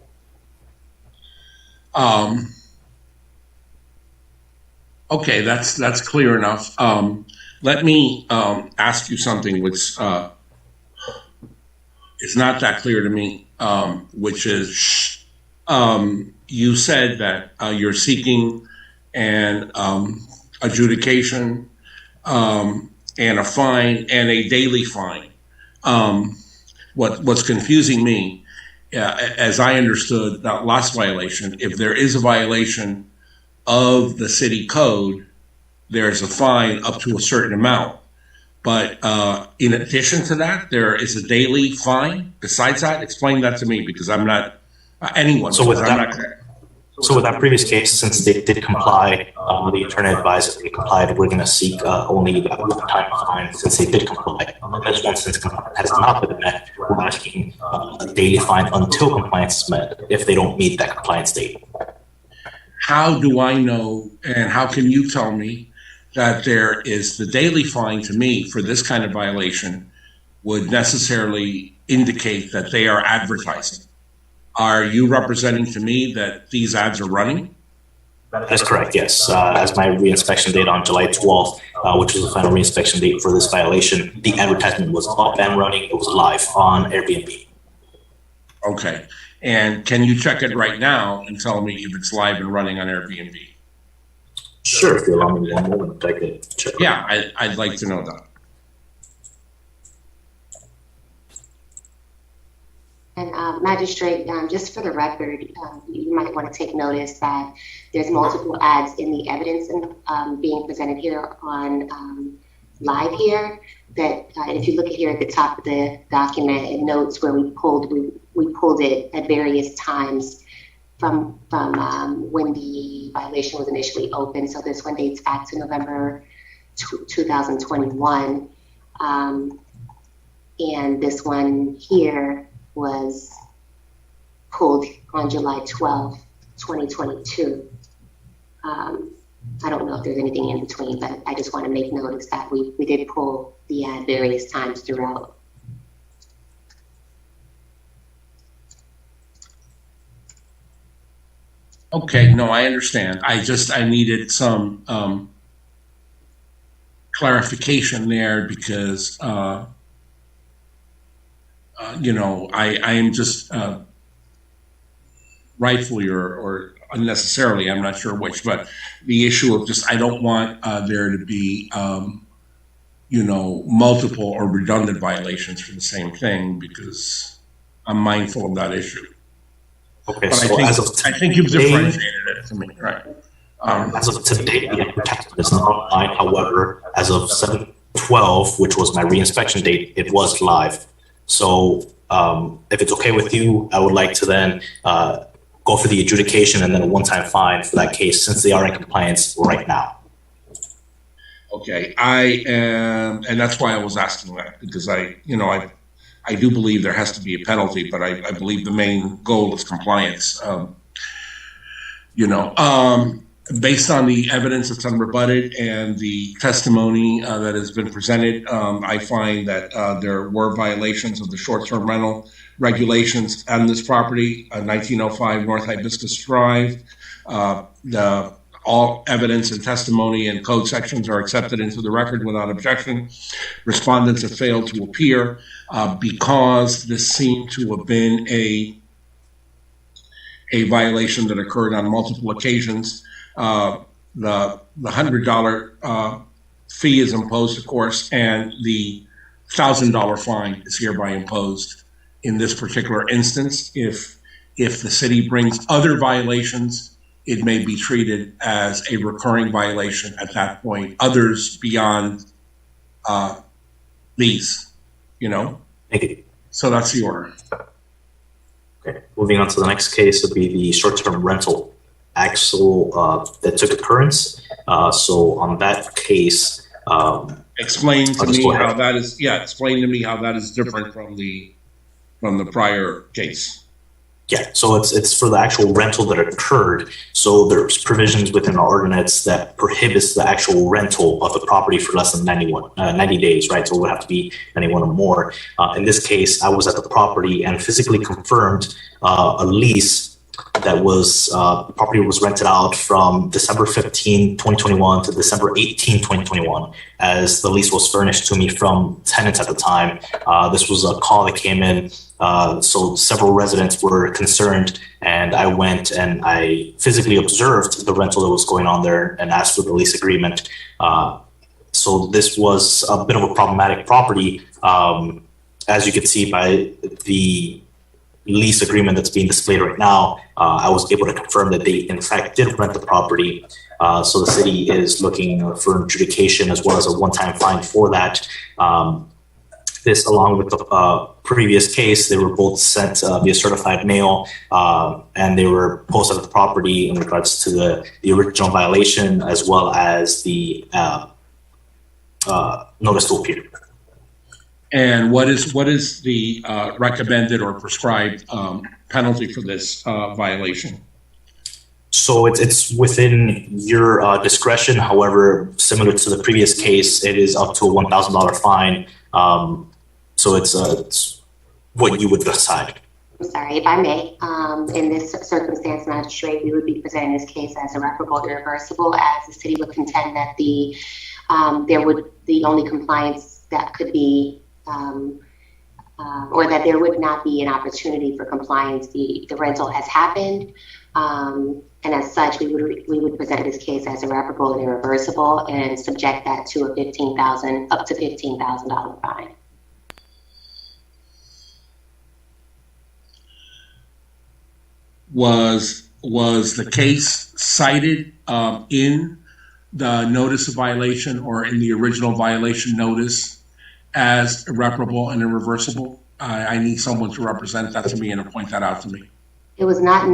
Okay, that's clear enough. Let me ask you something which is not that clear to me, which is you said that you're seeking an adjudication and a fine and a daily fine. What's confusing me, as I understood that last violation, if there is a violation of the city code, there's a fine up to a certain amount. But in addition to that, there is a daily fine besides that? Explain that to me, because I'm not anyone. So with that previous case, since they did comply, the attorney advised that they complied. We're going to seek only that one-time fine since they did comply. This one, since compliance has not been met, we're asking a daily fine until compliance is met if they don't meet that compliance date. How do I know, and how can you tell me that there is the daily fine to me for this kind of violation would necessarily indicate that they are advertising? Are you representing to me that these ads are running? That is correct, yes. As my re-inspection date on July 12th, which was the final reinspection date for this violation, the advertisement was up and running. It was live on Airbnb. Okay. And can you check it right now and tell me if it's live and running on Airbnb? Sure, if you allow me one moment, I could check. Yeah, I'd like to know that. And Magistrate, just for the record, you might want to take notice that there's multiple ads in the evidence being presented here on live here. That if you look at here at the top of the document, it notes where we pulled it at various times from when the violation was initially opened. So this one dates back to November 2021, and this one here was pulled on July 12, 2022. I don't know if there's anything in between, but I just want to make notice that we did pull the ad various times throughout. Okay, no, I understand. I needed some clarification there because you know, I am just rightfully or unnecessarily, I'm not sure which, but the issue of just I don't want there to be you know, multiple or redundant violations for the same thing because I'm mindful of that issue. Okay, but so I think you've differentiated it to me, right? As of today, the advertisement is not online. However, as of 7/12, which was my reinspection date, it was live. So if it's okay with you, I would like to then go for the adjudication and then a one-time fine for that case since they are in compliance right now. Okay, I am, and that's why I was asking that because I do believe there has to be a penalty, but I believe the main goal is compliance. You know, based on the evidence that's unrebutted and the testimony that has been presented, I find that there were violations of the short-term rental regulations on this property, 1905 North Hibiscus Drive. All evidence and testimony and code sections are accepted into the record without objection. Respondents have failed to appear because this seemed to have been a violation that occurred on multiple occasions. The $100 fee is imposed, of course, and the $1,000 fine is hereby imposed in this particular instance. If the city brings other violations, it may be treated as a recurring violation at that point, others beyond these, you know? Thank you. So that's the order. Okay, moving on to the next case would be the short-term rental axle that took occurrence. So on that case, explain to me how that is. Yeah, explain to me how that is different from the prior case. Yeah, so it's for the actual rental that occurred. So there's provisions within our ordinance that prohibits the actual rental of the property for less than 90 days, right? So it would have to be 91 or more. In this case, I was at the property and physically confirmed a lease that was, the property was rented out from December 15, 2021 to December 18, 2021, as the lease was furnished to me from tenants at the time. This was a call that came in. So several residents were concerned, and I went and I physically observed the rental that was going on there and asked for the lease agreement. So this was a bit of a problematic property. As you can see by the lease agreement that's being displayed right now, I was able to confirm that they in fact did rent the property. So the city is looking for adjudication as well as a one-time fine for that. This, along with the previous case, they were both sent via certified mail, and they were posted at the property in regards to the original violation as well as the notice to appear. And what is the recommended or prescribed penalty for this violation? So it's within your discretion. However, similar to the previous case, it is up to a $1,000 fine. So it's what you would decide. I'm sorry, if I may, in this circumstance, Magistrate, we would be presenting this case as irreparable, irreversible, as the city would contend that the the only compliance that could be, or that there would not be an opportunity for compliance. The rental has happened, and as such, we would present this case as irreparable and irreversible, and subject that to a up to $15,000 fine. Was the case cited in the notice of violation or in the original violation notice as irreparable and irreversible? I need someone to represent that to me and to point that out to me. It was not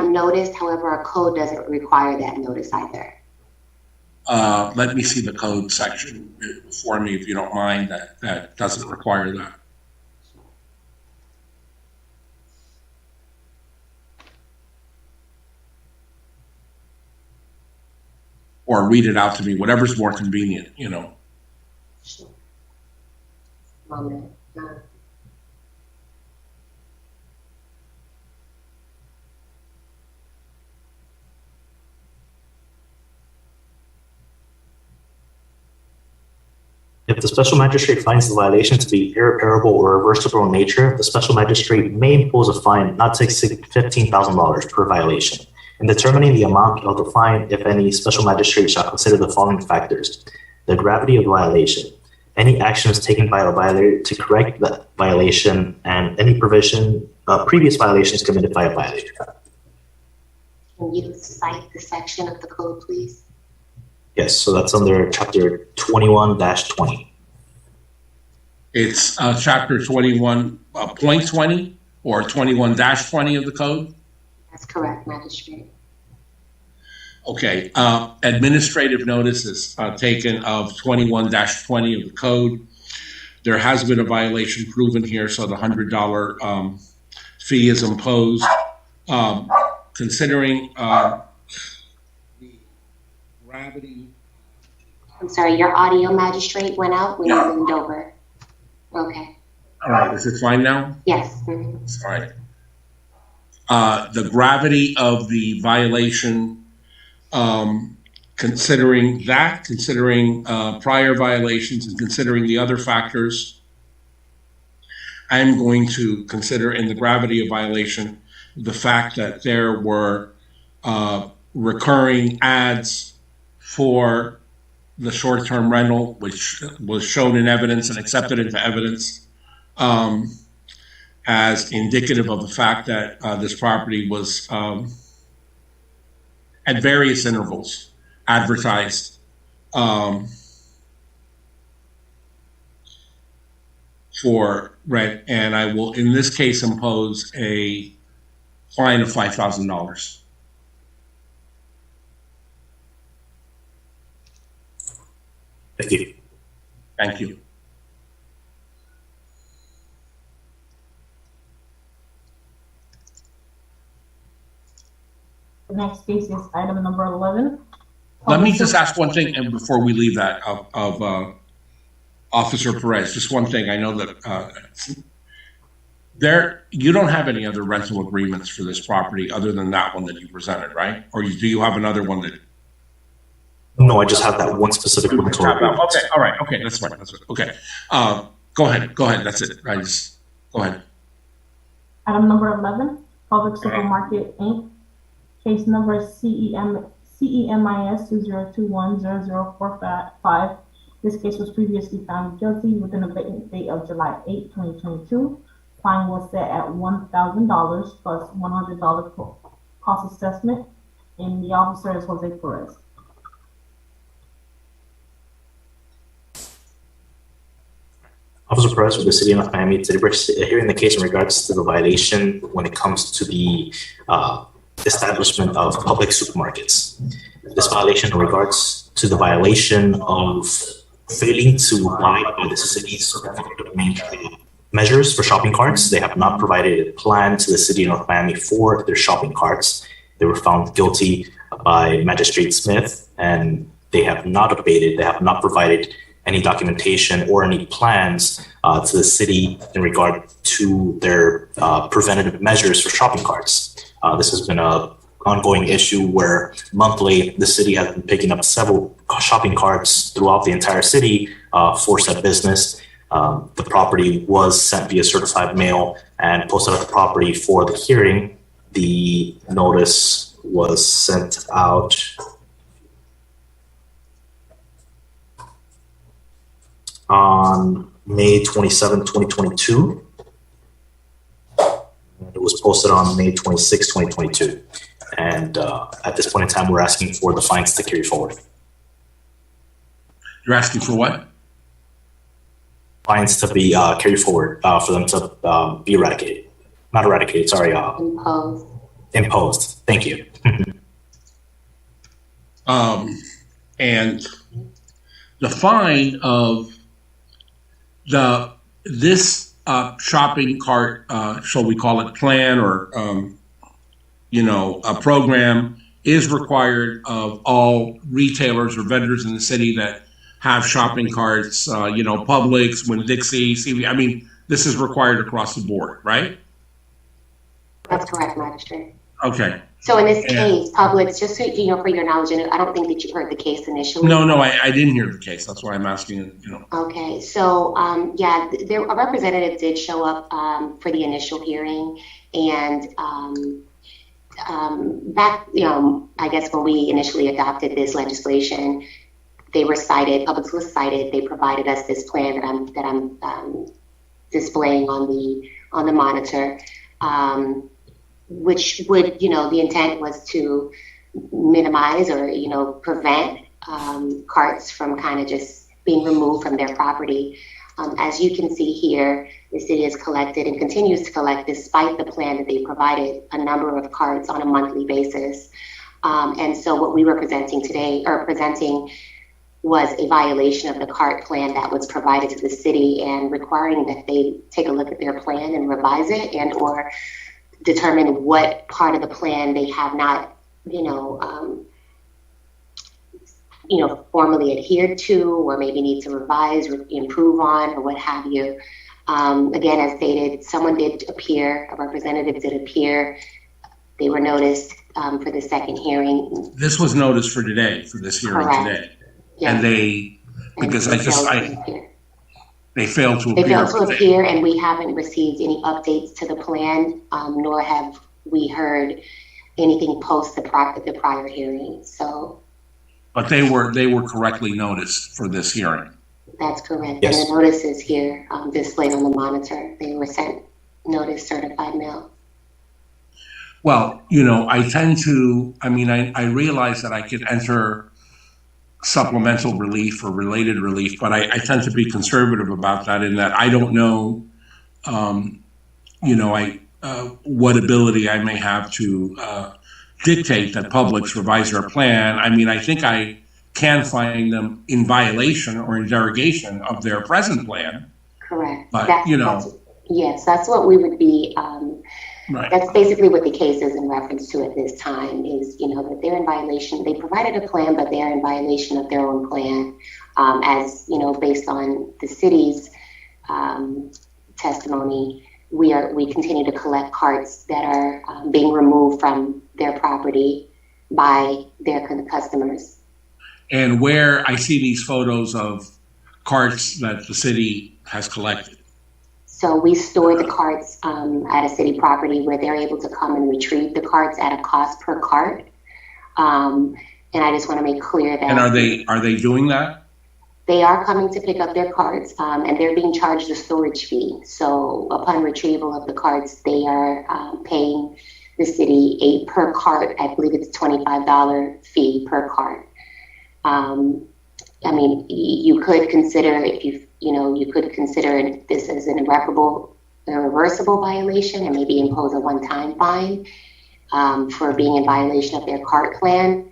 noticed. However, our code doesn't require that notice either. Let me see the code section for me, if you don't mind. That doesn't require that. Or read it out to me, whatever's more convenient, you know. Sure. Moment. If the special magistrate finds the violation to be irreparable or reversible in nature, the special magistrate may impose a fine not to exceed $15,000 per violation. In determining the amount of the fine, if any, special magistrate shall consider the following factors: the gravity of the violation, any actions taken by the violator to correct the violation, and any previous violations committed by a violator. Can you cite the section of the code, please? Yes, so that's under chapter 21-20. It's chapter 21.20 or 21-20 of the code? That's correct, Magistrate. Okay, administrative notices taken of 21-20 of the code. There has been a violation proven here, so the $100 fee is imposed. Considering the gravity. I'm sorry, your audio, Magistrate, went out when you moved over. Okay. All right, is it fine now? Yes. All right. The gravity of the violation, considering prior violations and considering the other factors, I'm going to consider in the gravity of violation the fact that there were recurring ads for the short-term rental, which was shown in evidence and accepted into evidence, as indicative of the fact that this property was at various intervals advertised for rent, and I will in this case impose a fine of $5,000. Thank you. Thank you. The next case is item number 11. Let me just ask one thing, and before we leave that, of Officer Perez, just one thing. I know that you don't have any other rental agreements for this property other than that one that you presented, right? Or do you have another one that? No, I just have that one specific rental agreement. Okay, all right, okay, that's fine. That's okay. Go ahead. That's it. Go ahead. Item number 11, Public Supermarket Inc. Case number CEMIS 20210045. This case was previously found guilty with an abatement date of July 8, 2022. Fine was set at $1,000 plus $100 cost assessment, and the officer is Jose Perez. Officer Perez with the City of Miami, hearing the case in regards to the violation when it comes to the establishment of public supermarkets. This violation in regards to the violation of failing to abide by the city's measures for shopping carts. They have not provided a plan to the City of North Miami for their shopping carts. They were found guilty by Magistrate Smith, and they have not abated, they have not provided any documentation or any plans to the city in regard to their preventative measures for shopping carts. This has been a ongoing issue where monthly the city has been picking up several shopping carts throughout the entire city for said business. The property was sent via certified mail and posted at the property for the hearing. The notice was sent out on May 27, 2022. It was posted on May 26, 2022. And at this point in time, we're asking for the fines to carry forward. You're asking for what? Fines to be carried forward for them to be eradicated. Not eradicated, sorry. Imposed. Imposed. Thank you. And the fine of this shopping cart, shall we call it plan or a program, is required of all retailers or vendors in the city that have shopping carts, Publix, Winn-Dixie, CV. I mean, this is required across the board, right? That's correct, Magistrate. Okay. So in this case, Publix, just so for your knowledge, and I don't think that you heard the case initially. No, I didn't hear the case. That's why I'm asking. Okay, so a representative did show up for the initial hearing, and back, I guess when we initially adopted this legislation, they were cited. Publix was cited. They provided us this plan that I'm displaying on the monitor. Which would, the intent was to minimize or, prevent carts from kind of just being removed from their property. As you can see here, the city has collected and continues to collect, despite the plan that they provided, a number of carts on a monthly basis. And so what we were presenting was a violation of the cart plan that was provided to the city and requiring that they take a look at their plan and revise it and or determine what part of the plan they have not, formally adhered to, or maybe need to revise or improve on, or what have you. Again, as stated, someone did appear, a representative did appear. They were noticed for the second hearing. This was noticed for today, for this hearing today. Yeah. And they failed to appear. They failed to appear, and we haven't received any updates to the plan, nor have we heard anything post the prior hearing. So, but they were correctly noticed for this hearing. That's correct. Yes. And the notice is here displayed on the monitor. They were sent notice certified mail. Well, I realize that I could enter supplemental relief or related relief, but I tend to be conservative about that in that I don't know, what ability I may have to dictate that Publix revise their plan. I mean, I think I can find them in violation or in derogation of their present plan. Correct. But, yes, that's what we would be. Right. That's basically what the case is in reference to at this time is, that they're in violation. They provided a plan, but they're in violation of their own plan, based on the city's testimony. We continue to collect carts that are being removed from their property by their customers. And where I see these photos of carts that the city has collected. So we store the carts at a city property where they're able to come and retrieve the carts at a cost per cart. And I just want to make clear that. And are they doing that? They are coming to pick up their carts, and they're being charged a storage fee. So upon retrieval of the carts, they are paying the city a per cart. I believe it's $25 fee per cart. You could consider you could consider this as an irreversible violation and maybe impose a one-time fine for being in violation of their cart plan.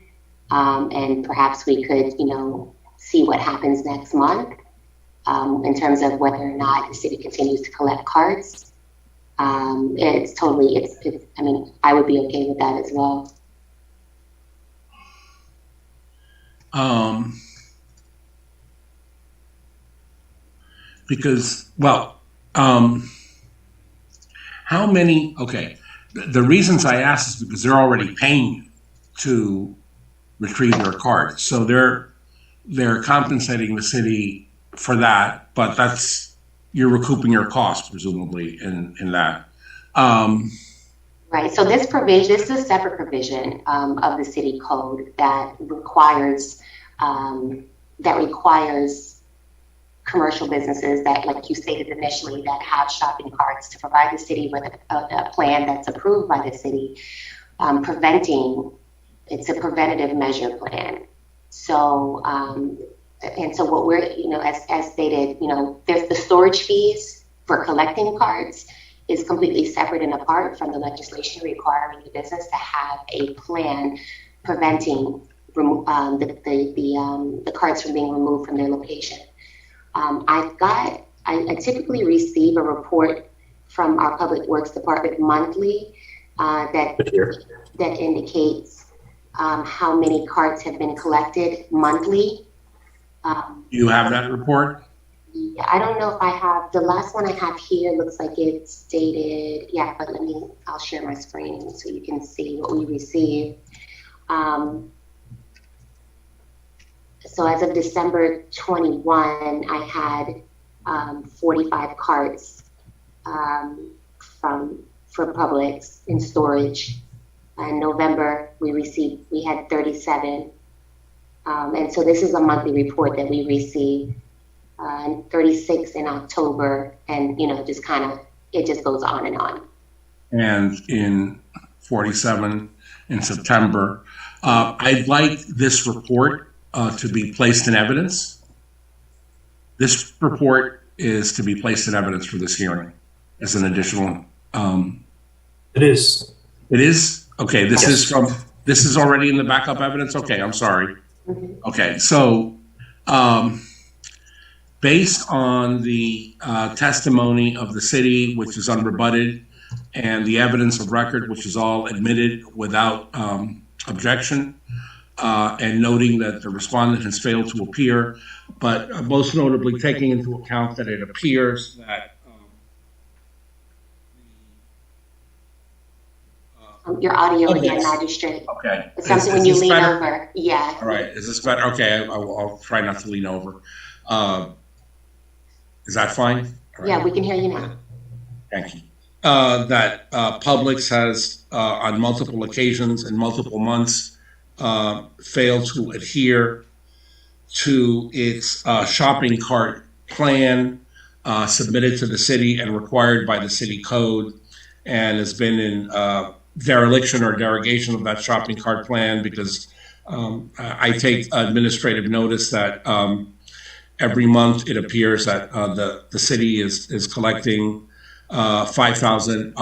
And perhaps we could, see what happens next month in terms of whether or not the city continues to collect carts. I would be okay with that as well. How many, the reasons I ask is because they're already paying you to retrieve their carts. So they're compensating the city for that, but you're recouping your costs presumably in that. Right. So this is a separate provision of the city code that requires commercial businesses that, like you stated initially, that have shopping carts to provide the city with a plan that's approved by the city, it's a preventative measure plan. So, and so what we're, as stated, there's the storage fees for collecting carts is completely separate and apart from the legislation requiring the business to have a plan preventing the carts from being removed from their location. I typically receive a report from our Public Works Department monthly that indicates how many carts have been collected monthly. You have that report? I don't know if I have, the last one I have here looks like it's dated, but I'll share my screen so you can see what we received. So as of December 21, I had 45 carts for Publix in storage. In November, we had 37. And so this is a monthly report that we receive. 36 in October, and it just goes on and on. And in 47 in September. I'd like this report to be placed in evidence. This report is to be placed in evidence for this hearing as an additional. It is. It is? Okay, this Yes. this is already in the backup evidence? Okay, I'm sorry. Okay, so based on the testimony of the city, which is unrebutted, and the evidence of record, which is all admitted without objection, and noting that the respondent has failed to appear, but most notably taking into account that it appears that your audio again, Magistrate. Okay. It's something when you lean over. Yeah. All right. Is this better? Okay. I'll try not to lean over. Is that fine? Right. Yeah, we can hear you now. Thank you. That Publix has, on multiple occasions and multiple months, failed to adhere to its shopping cart plan submitted to the city and required by the city code, and has been in dereliction or derogation of that shopping cart plan because I take administrative notice that every month it appears that the city is collecting 5,000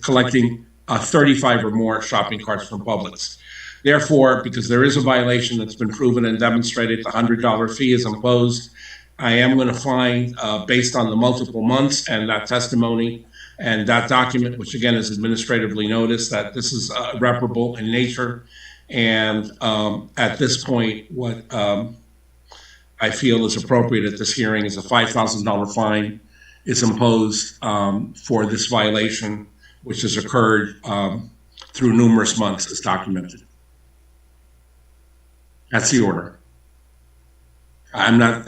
collecting 35 or more shopping carts from Publix. Therefore, because there is a violation that's been proven and demonstrated, the $100 fee is imposed. I am going to find, based on the multiple months and that testimony and that document, which again is administratively noticed, that this is irreparable in nature. And at this point, what I feel is appropriate at this hearing is a $5,000 fine is imposed for this violation, which has occurred through numerous months as documented. That's the order. I'm not,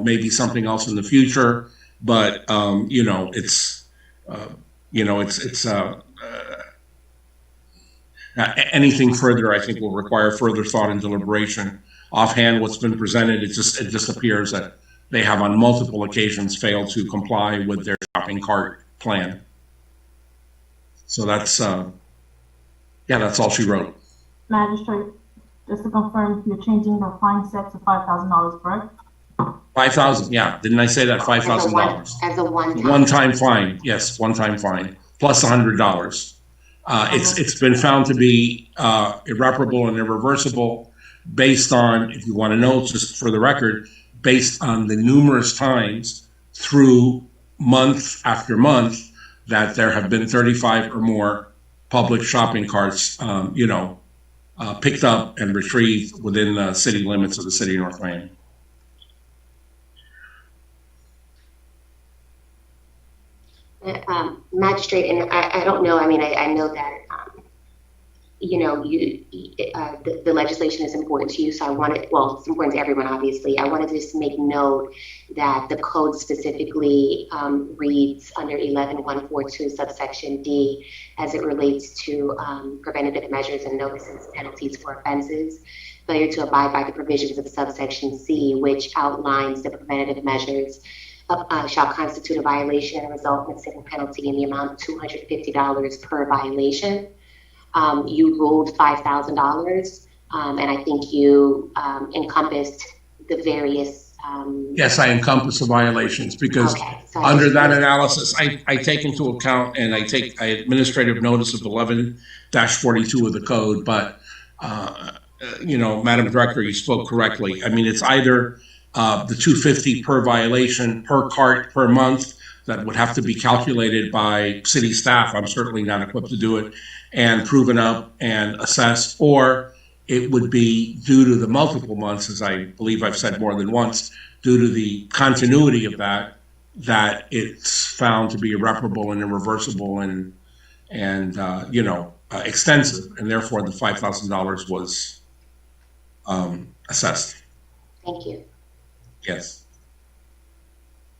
maybe something else in the future, but anything further, I think, will require further thought and deliberation. Offhand, what's been presented, it just appears that they have on multiple occasions failed to comply with their shopping cart plan. So that's all she wrote. Magistrate, just to confirm, you're changing the fine set to $5,000, correct? 5,000, yeah. Didn't I say that? $5,000. As a one-time fine, yes, one-time fine, plus $100. It's been found to be irreparable and irreversible based on, if you want to know, just for the record, based on the numerous times through month after month that there have been 35 or more public shopping carts, picked up and retrieved within the city limits of the city of North Miami. Magistrate, and I don't know, I mean, I know that, you know, the legislation is important to you, so I wanted, well, it's important to everyone, obviously. I wanted to just make note that the code specifically reads under 11142 subsection D as it relates to preventative measures and notices, penalties for offenses. Failure to abide by the provisions of subsection C, which outlines the preventative measures shall constitute a violation and result in a civil penalty in the amount of $250 per violation. You ruled $5,000, and I think you encompassed the various. Yes, I encompass the violations because under that analysis, I take into account and I administrative notice of 11-42 of the code. But you know, Madam Director, you spoke correctly. I mean, it's either the $250 per violation per cart per month that would have to be calculated by city staff. I'm certainly not equipped to do it, and proven up and assessed, or it would be due to the multiple months, as I believe I've said more than once, due to the continuity of that it's found to be irreparable and irreversible and you know, extensive, and therefore the $5,000 was assessed. Thank you. Yes.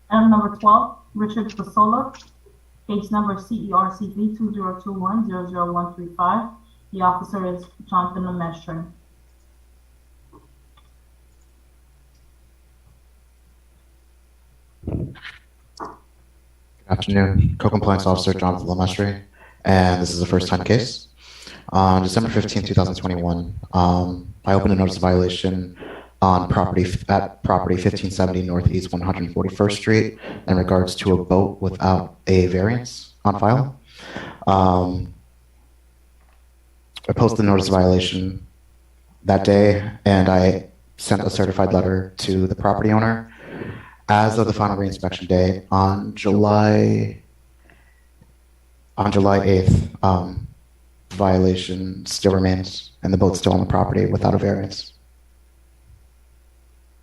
Item number 12, Richard Fasola, case number CERCV 2021-00135. The officer is Jonathan Lemestre. Good afternoon, Co-Compliance Officer Jonathan Lemestre, and this is a first-time case. On December 15, 2021, I opened a notice of violation on property 1570 Northeast 141st Street in regards to a boat without a variance on file. I posted the notice of violation that day, and I sent a certified letter to the property owner. As of the final reinspection day on July 8th, violation still remains, and the boat's still on the property without a variance.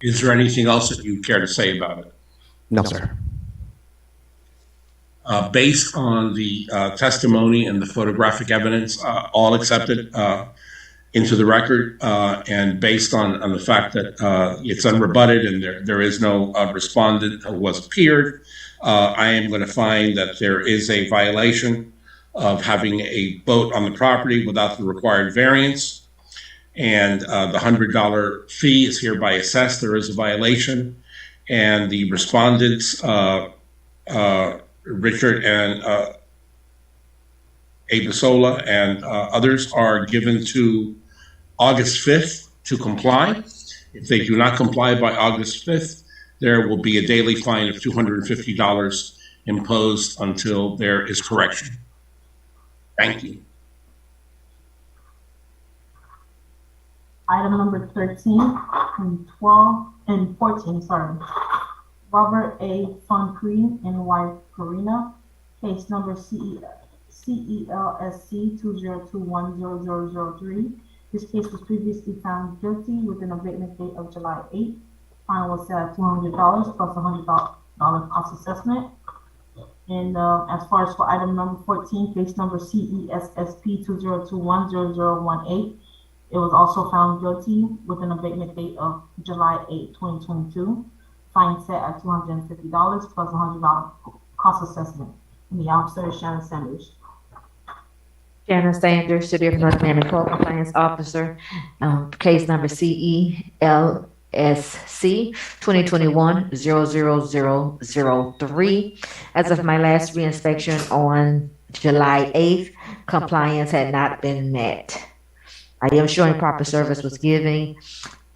Is there anything else that you care to say about it? No, sir. Based on the testimony and the photographic evidence, all accepted into the record, and based on the fact that it's unrebutted and there is no respondent who was appeared, I am going to find that there is a violation of having a boat on the property without the required variance. And the $100 fee is hereby assessed. There is a violation, and the respondents, Richard and Abesola and others, are given to August 5th to comply. If they do not comply by August 5th, there will be a daily fine of $250 imposed until there is correction. Thank you. Item number 13 and 12 and 14, sorry. Robert A. Foncree and wife Karina, case number CELSC 2021-0003. This case was previously found guilty with an abatement date of July 8th. Fine was set at $200 plus $100 cost assessment. And as far as for item number 14, case number CESSP 2021-0018, it was also found guilty with an abatement date of July 8, 2022. Fine set at $250 plus $100 cost assessment. And the officer is Shannon Sanders. Shannon Sanders, City of North Miami Co-Compliance Officer, case number CELSC 2021-00003. As of my last reinspection on July 8th, compliance had not been met. I am showing proper service was given.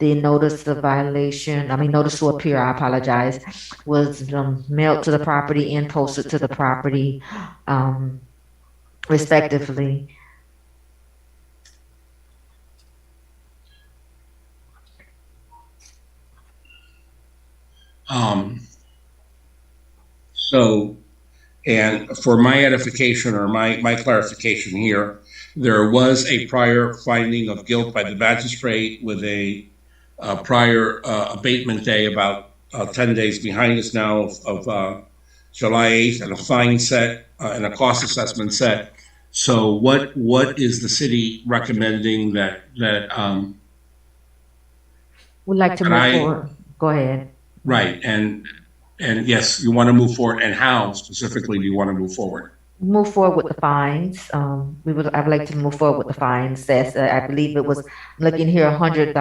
The notice of violation, notice to appear, I apologize, was mailed to the property and posted to the property, respectively. And for my edification or my clarification here, there was a prior finding of guilt by the magistrate with a prior abatement day about 10 days behind us now of July 8th, and a fine set and a cost assessment set. So what is the city recommending that We'd like to And move I- forward. Go ahead. right, and yes, you want to move forward, and how specifically do you want to move forward? Move forward with the fines. I would like to move forward with the fines. That's, I believe it was, looking here, $100,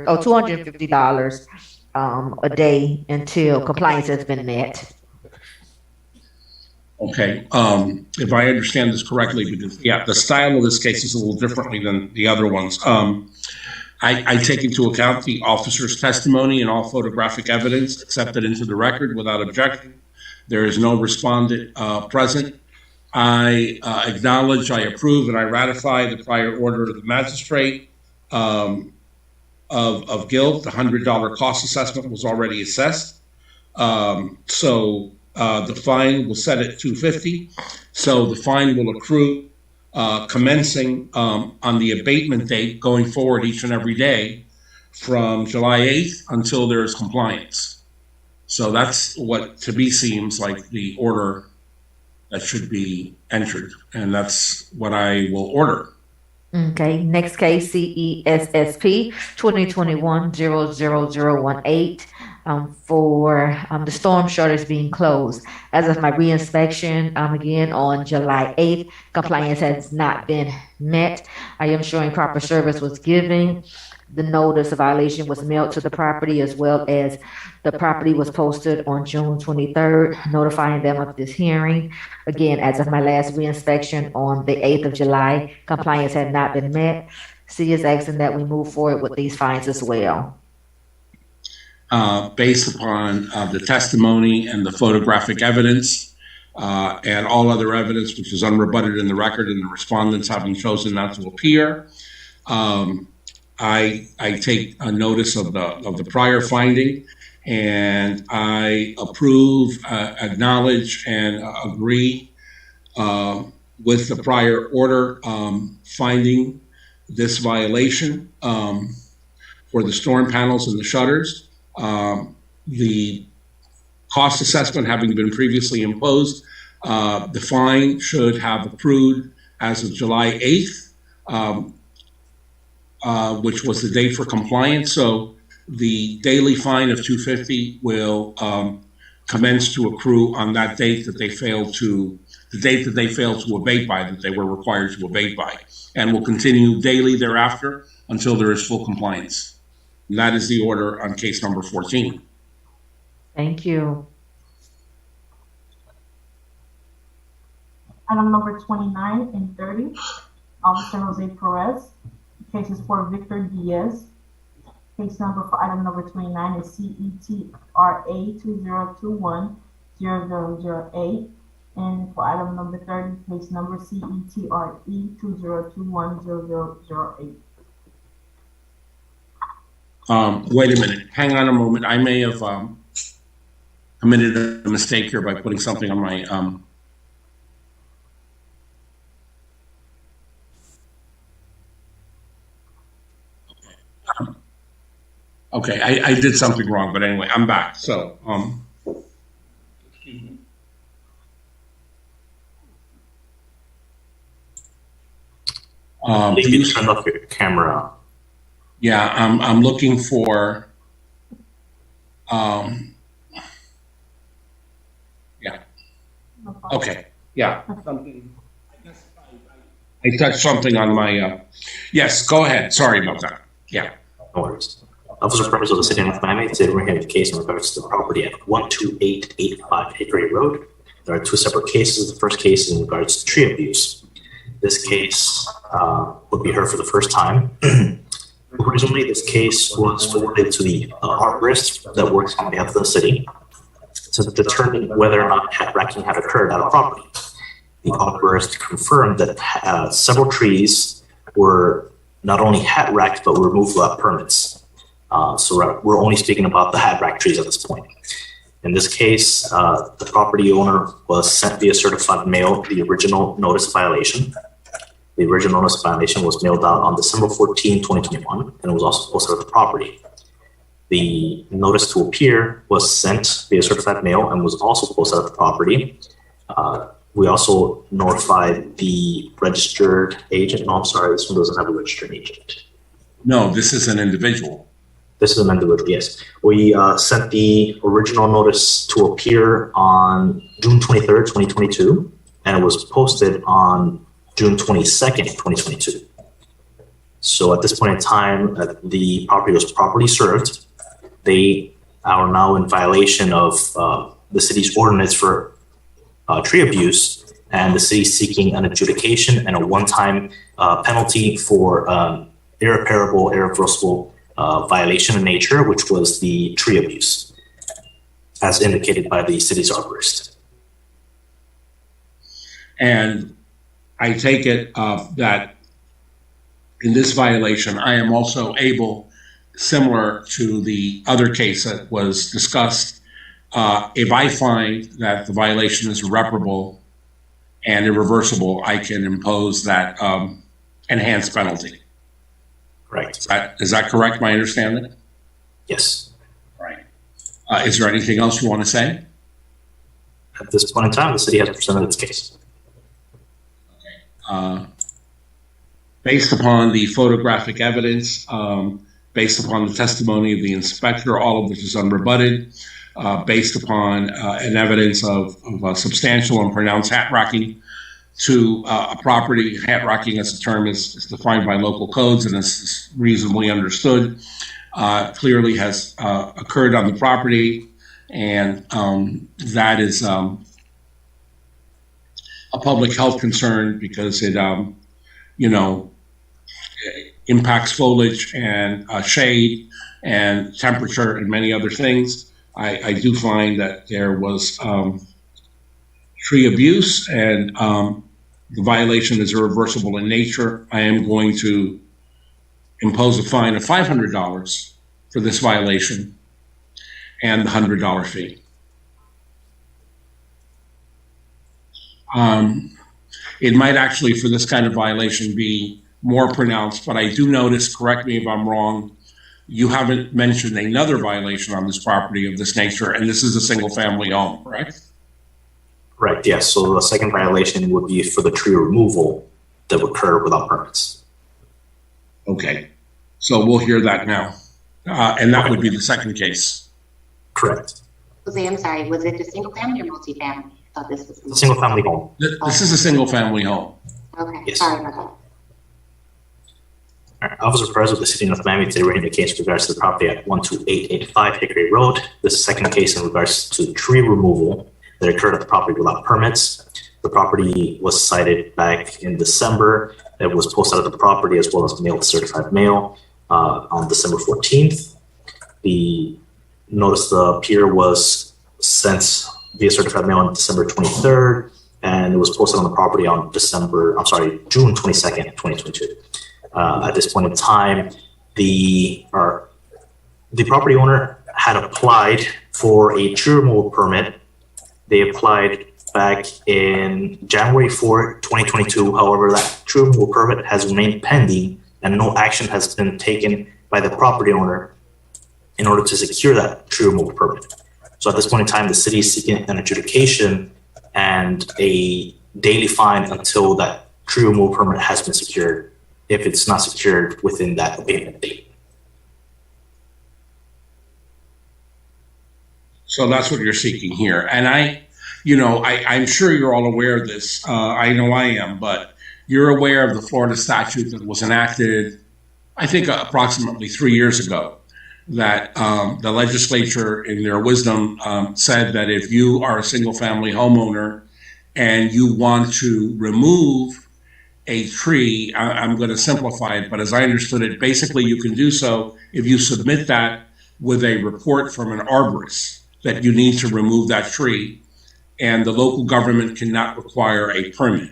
$250, a day until compliance has been met. Okay, if I understand this correctly, because, yeah, the style of this case is a little differently than the other ones. I take into account the officer's testimony and all photographic evidence accepted into the record without objection. There is no respondent present. I acknowledge, I approve, and I ratify the prior order of the magistrate of guilt. The $100 cost assessment was already assessed. So the fine will set at $250. So the fine will accrue commencing on the abatement date going forward each and every day from July 8th until there's compliance. So that's what to me seems like the order that should be entered, and that's what I will order. Okay, next case, CESSP 2021-00018, for the storm shutters being closed. As of my reinspection, again on July 8th, compliance has not been met. I am showing proper service was given. The notice of violation was mailed to the property, as well as the property was posted on June 23rd, notifying them of this hearing. Again, as of my last reinspection on the 8th of July, compliance had not been met. City is asking that we move forward with these fines as well. Based upon the testimony and the photographic evidence and all other evidence which is unrebutted in the record, and the respondents having chosen not to appear, I take a notice of the prior finding, and I approve, acknowledge, and agree with the prior order finding this violation for the storm panels and the shutters. The cost assessment having been previously imposed, the fine should have accrued as of July 8th. Which was the date for compliance. So the daily fine of $250 will commence to accrue on that date that they failed to, abate by, that they were required to abate by, and will continue daily thereafter until there is full compliance. And that is the order on case number 14. Thank you. Item number 29 and 30, Officer Jose Perez. Cases for Victor Diaz. Case number for item number 29 is CETRA 2021-0008. And for item number 30, case number CETRE 2021-0008. Wait a minute. Hang on a moment. I may have committed a mistake here by putting something on my okay, I did something wrong, but anyway, I'm back. So, excuse me. You can turn off your camera. Yeah, I'm looking for. Yeah. Okay. Yeah. I touched something on my. Yes. Go ahead. Sorry about that. Yeah. No worries. Officer Perez of the City of Miami, today we're hearing a case in regards to the property at 12885 Hickory Road. There are two separate cases. The first case is in regards to tree abuse. This case would be heard for the first time. Originally, this case was forwarded to the arborist that works on behalf of the city to determine whether or not hat racking had occurred at a property. The arborist confirmed that several trees were not only hat racked, but were removed without permits. So we're only speaking about the hat rack trees at this point. In this case, the property owner was sent via certified mail the original notice of violation. The original notice of violation was mailed out on December 14, 2021, and it was also posted at the property. The notice to appear was sent via certified mail and was also posted at the property. We also notified the registered agent. No, I'm sorry, this one doesn't have a registered agent. No, this is an individual. This is an individual, yes. We sent the original notice to appear on June 23rd, 2022, and it was posted on June 22nd, 2022. So at this point in time, the property was properly served. They are now in violation of the city's ordinance for tree abuse, and the city seeking an adjudication and a one-time penalty for irreparable, irreversible violation of nature, which was the tree abuse, as indicated by the city's arborist. And I take it that in this violation, I am also able, similar to the other case that was discussed, if I find that the violation is irreparable and irreversible, I can impose that enhanced penalty. Right. Is that correct, my understanding? Yes. Right. Is there anything else you want to say? At this point in time, the city has presented its case. Based upon the photographic evidence, based upon the testimony of the inspector, all of which is unrebutted, based upon an evidence of substantial and pronounced hat racking to a property. Hat racking as a term is defined by local codes and is reasonably understood, clearly has occurred on the property, and that is a public health concern because it impacts foliage and shade and temperature and many other things. I do find that there was tree abuse, and the violation is irreversible in nature. I am going to impose a fine of $500 for this violation and the $100 fee. It might actually, for this kind of violation, be more pronounced, but I do notice, correct me if I'm wrong, you haven't mentioned another violation on this property of this nature, and this is a single-family home, correct? Right, yes. So the second violation would be for the tree removal that would occur without permits. Okay, so we'll hear that now. And that would be the second case. Correct. Jose, I'm sorry, was it a single family or multi-family? I thought this was a single family home. This is a single family home. Okay, yes. Sorry about that. Officer Perez of the City of North Miami today raising the case in regards to the property at 12885 Hickory Road. This is the second case in regards to tree removal that occurred at the property without permits. The property was cited back in December. It was posted at the property as well as mailed certified mail on December 14th. The notice to appear was sent via certified mail on December 23rd, and it was posted on the property on June 22nd, 2022. At this point in time, the property owner had applied for a tree removal permit. They applied back in January 4, 2022. However, that tree removal permit has remained pending and no action has been taken by the property owner in order to secure that tree removal permit. So at this point in time, the city is seeking an adjudication and a daily fine until that tree removal permit has been secured, if it's not secured within that abatement date. So that's what you're seeking here. And I'm sure you're all aware of this. I know I am, but you're aware of the Florida statute that was enacted, I think, approximately 3 years ago, that the legislature, in their wisdom, said that if you are a single-family homeowner and you want to remove a tree, I'm going to simplify it, but as I understood it, basically you can do so if you submit that with a report from an arborist that you need to remove that tree, and the local government cannot require a permit.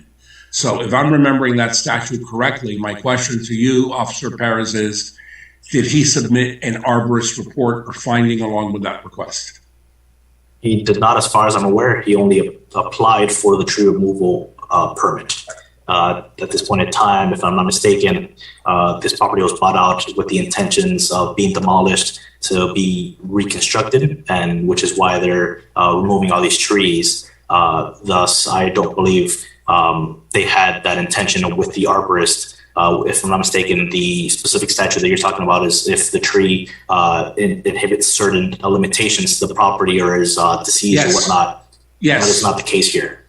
So if I'm remembering that statute correctly, my question to you, Officer Perez, is, did he submit an arborist report or finding along with that request? He did not, as far as I'm aware. He only applied for the tree removal permit. At this point in time, if I'm not mistaken, this property was bought out with the intentions of being demolished to be reconstructed, and which is why they're removing all these trees. Thus, I don't believe they had that intention with the arborist. If I'm not mistaken, the specific statute that you're talking about is if the tree inhibits certain limitations to the property or is diseased or whatnot. Yes. That is not the case here.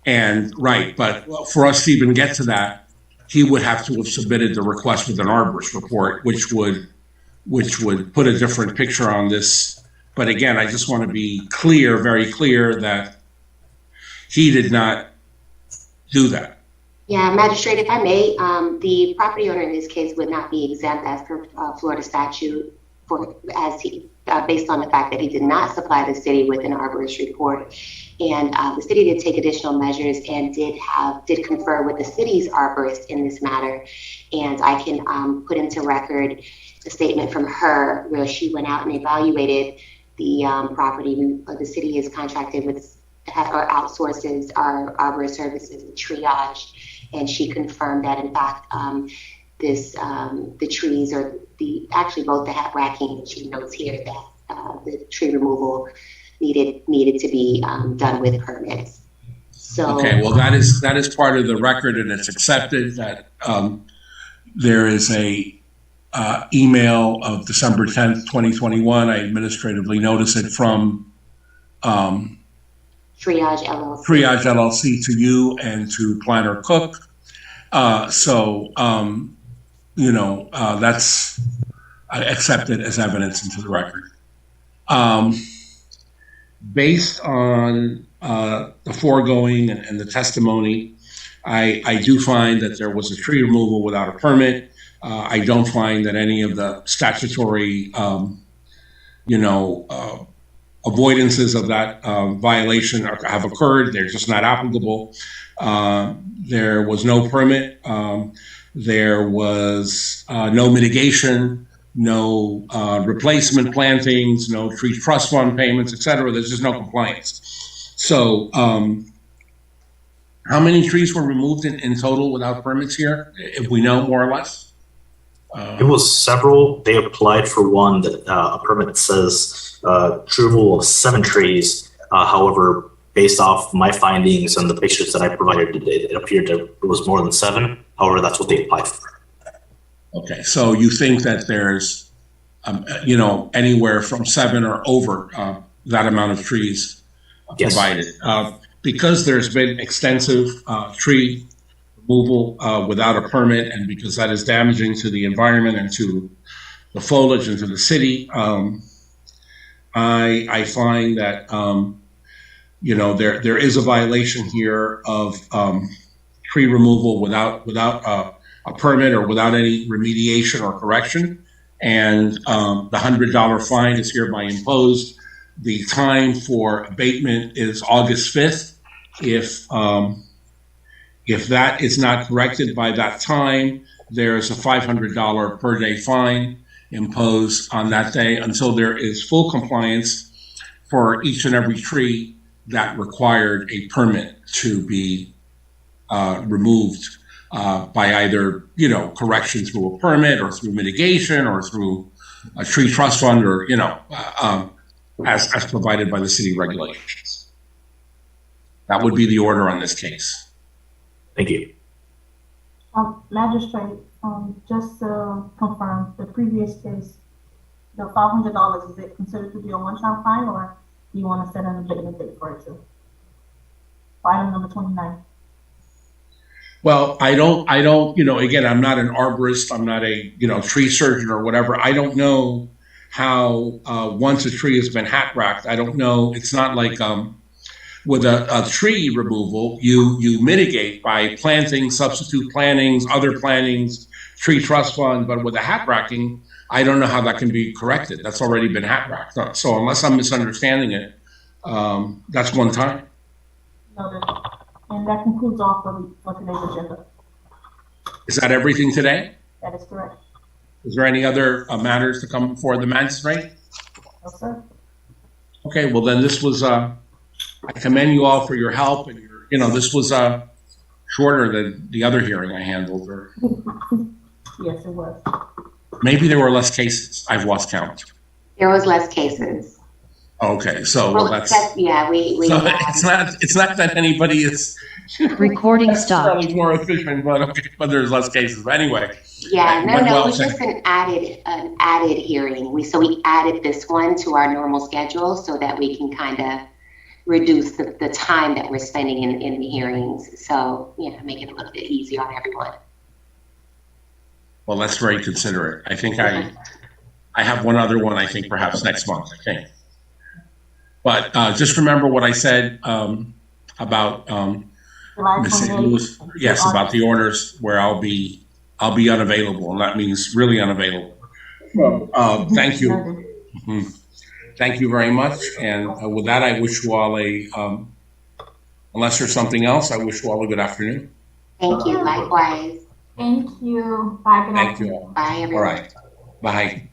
And right, but for us to even get to that, he would have to have submitted the request with an arborist report, which would put a different picture on this. But again, I just want to be clear, very clear, that he did not do that. Yeah, Magistrate, if I may, the property owner in this case would not be exempt as per Florida statute based on the fact that he did not supply the city with an arborist report. And the city did take additional measures and did confer with the city's arborist in this matter. And I can put into record a statement from her where she went out and evaluated the property. The city is contracted with or outsources our arborist services, triage, and she confirmed that in fact the trees or both the hat racking, she notes here that the tree removal needed to be done with permits. So okay, well that is part of the record, and it's accepted that there is a email of December 10th, 2021. I administratively notice it from Triage LLC. Triage LLC to you and to Planner Cook. That's accepted as evidence into the record. Based on the foregoing and the testimony, I do find that there was a tree removal without a permit. I don't find that any of the statutory, avoidances of that violation have occurred. They're just not applicable. There was no permit. There was no mitigation, no replacement plantings, no tree trust fund payments, et cetera. There's just no compliance. So how many trees were removed in total without permits here, if we know more or less? It was several. They applied for one that a permit that says tree removal of 7 trees. However, based off my findings and the pictures that I provided, it appeared that it was more than 7. However, that's what they applied for. Okay, so you think that there's, anywhere from 7 or over that amount of trees provided. Because there's been extensive tree removal without a permit, and because that is damaging to the environment and to the foliage and to the city, I find that there is a violation here of tree removal without a permit or without any remediation or correction, and the $100 fine is hereby imposed. The time for abatement is August 5th. If that is not corrected by that time, there is a $500 per day fine imposed on that day until there is full compliance for each and every tree that required a permit to be removed by either, correction through a permit or through mitigation or through a tree trust fund or, as provided by the city regulations. That would be the order on this case. Thank you. Magistrate, just to confirm, the previous case, the $500, is it considered to be a one-time fine, or do you want to set an abatement date for it too? For item number 29. Well, I don't, again, I'm not an arborist, I'm not a, tree surgeon or whatever. I don't know how, once a tree has been hat racked, I don't know, it's not like, with a tree removal, you mitigate by planting, substitute plantings, other plantings, tree trust fund. But with a hat racking, I don't know how that can be corrected. That's already been hat racked. So unless I'm misunderstanding it, that's one time. Noted. And that concludes all for today's agenda. Is that everything today? That is correct. Is there any other matters to come before the magistrate? No, sir. Okay, well then this was, I commend you all for your help, and this was shorter than the other hearing I handled, or Yes, it was. maybe there were less cases. I've lost count. There was less cases. Okay, so Well, that's yeah, so it's not that anybody is Recording stopped. necessarily more efficient, but okay, but there's less cases. But anyway, Yeah, no, well, it was just an added hearing. We added this one to our normal schedule so that we can kind of reduce the time that we're spending in the hearings. So, yeah, make it a little bit easier on everyone. well, that's very considerate. I think I have one other one. I think perhaps next month. I think, but just remember what I said about Ms. Lewis. Yes, about the orders where I'll be unavailable, and that means really unavailable. Thank you. Mhm. Thank you very much. And with that, I wish you all unless there's something else, I wish you all a good afternoon. Thank you. Likewise. Thank you. Bye. Good Thank you all. Bye, everyone. All right. Bye.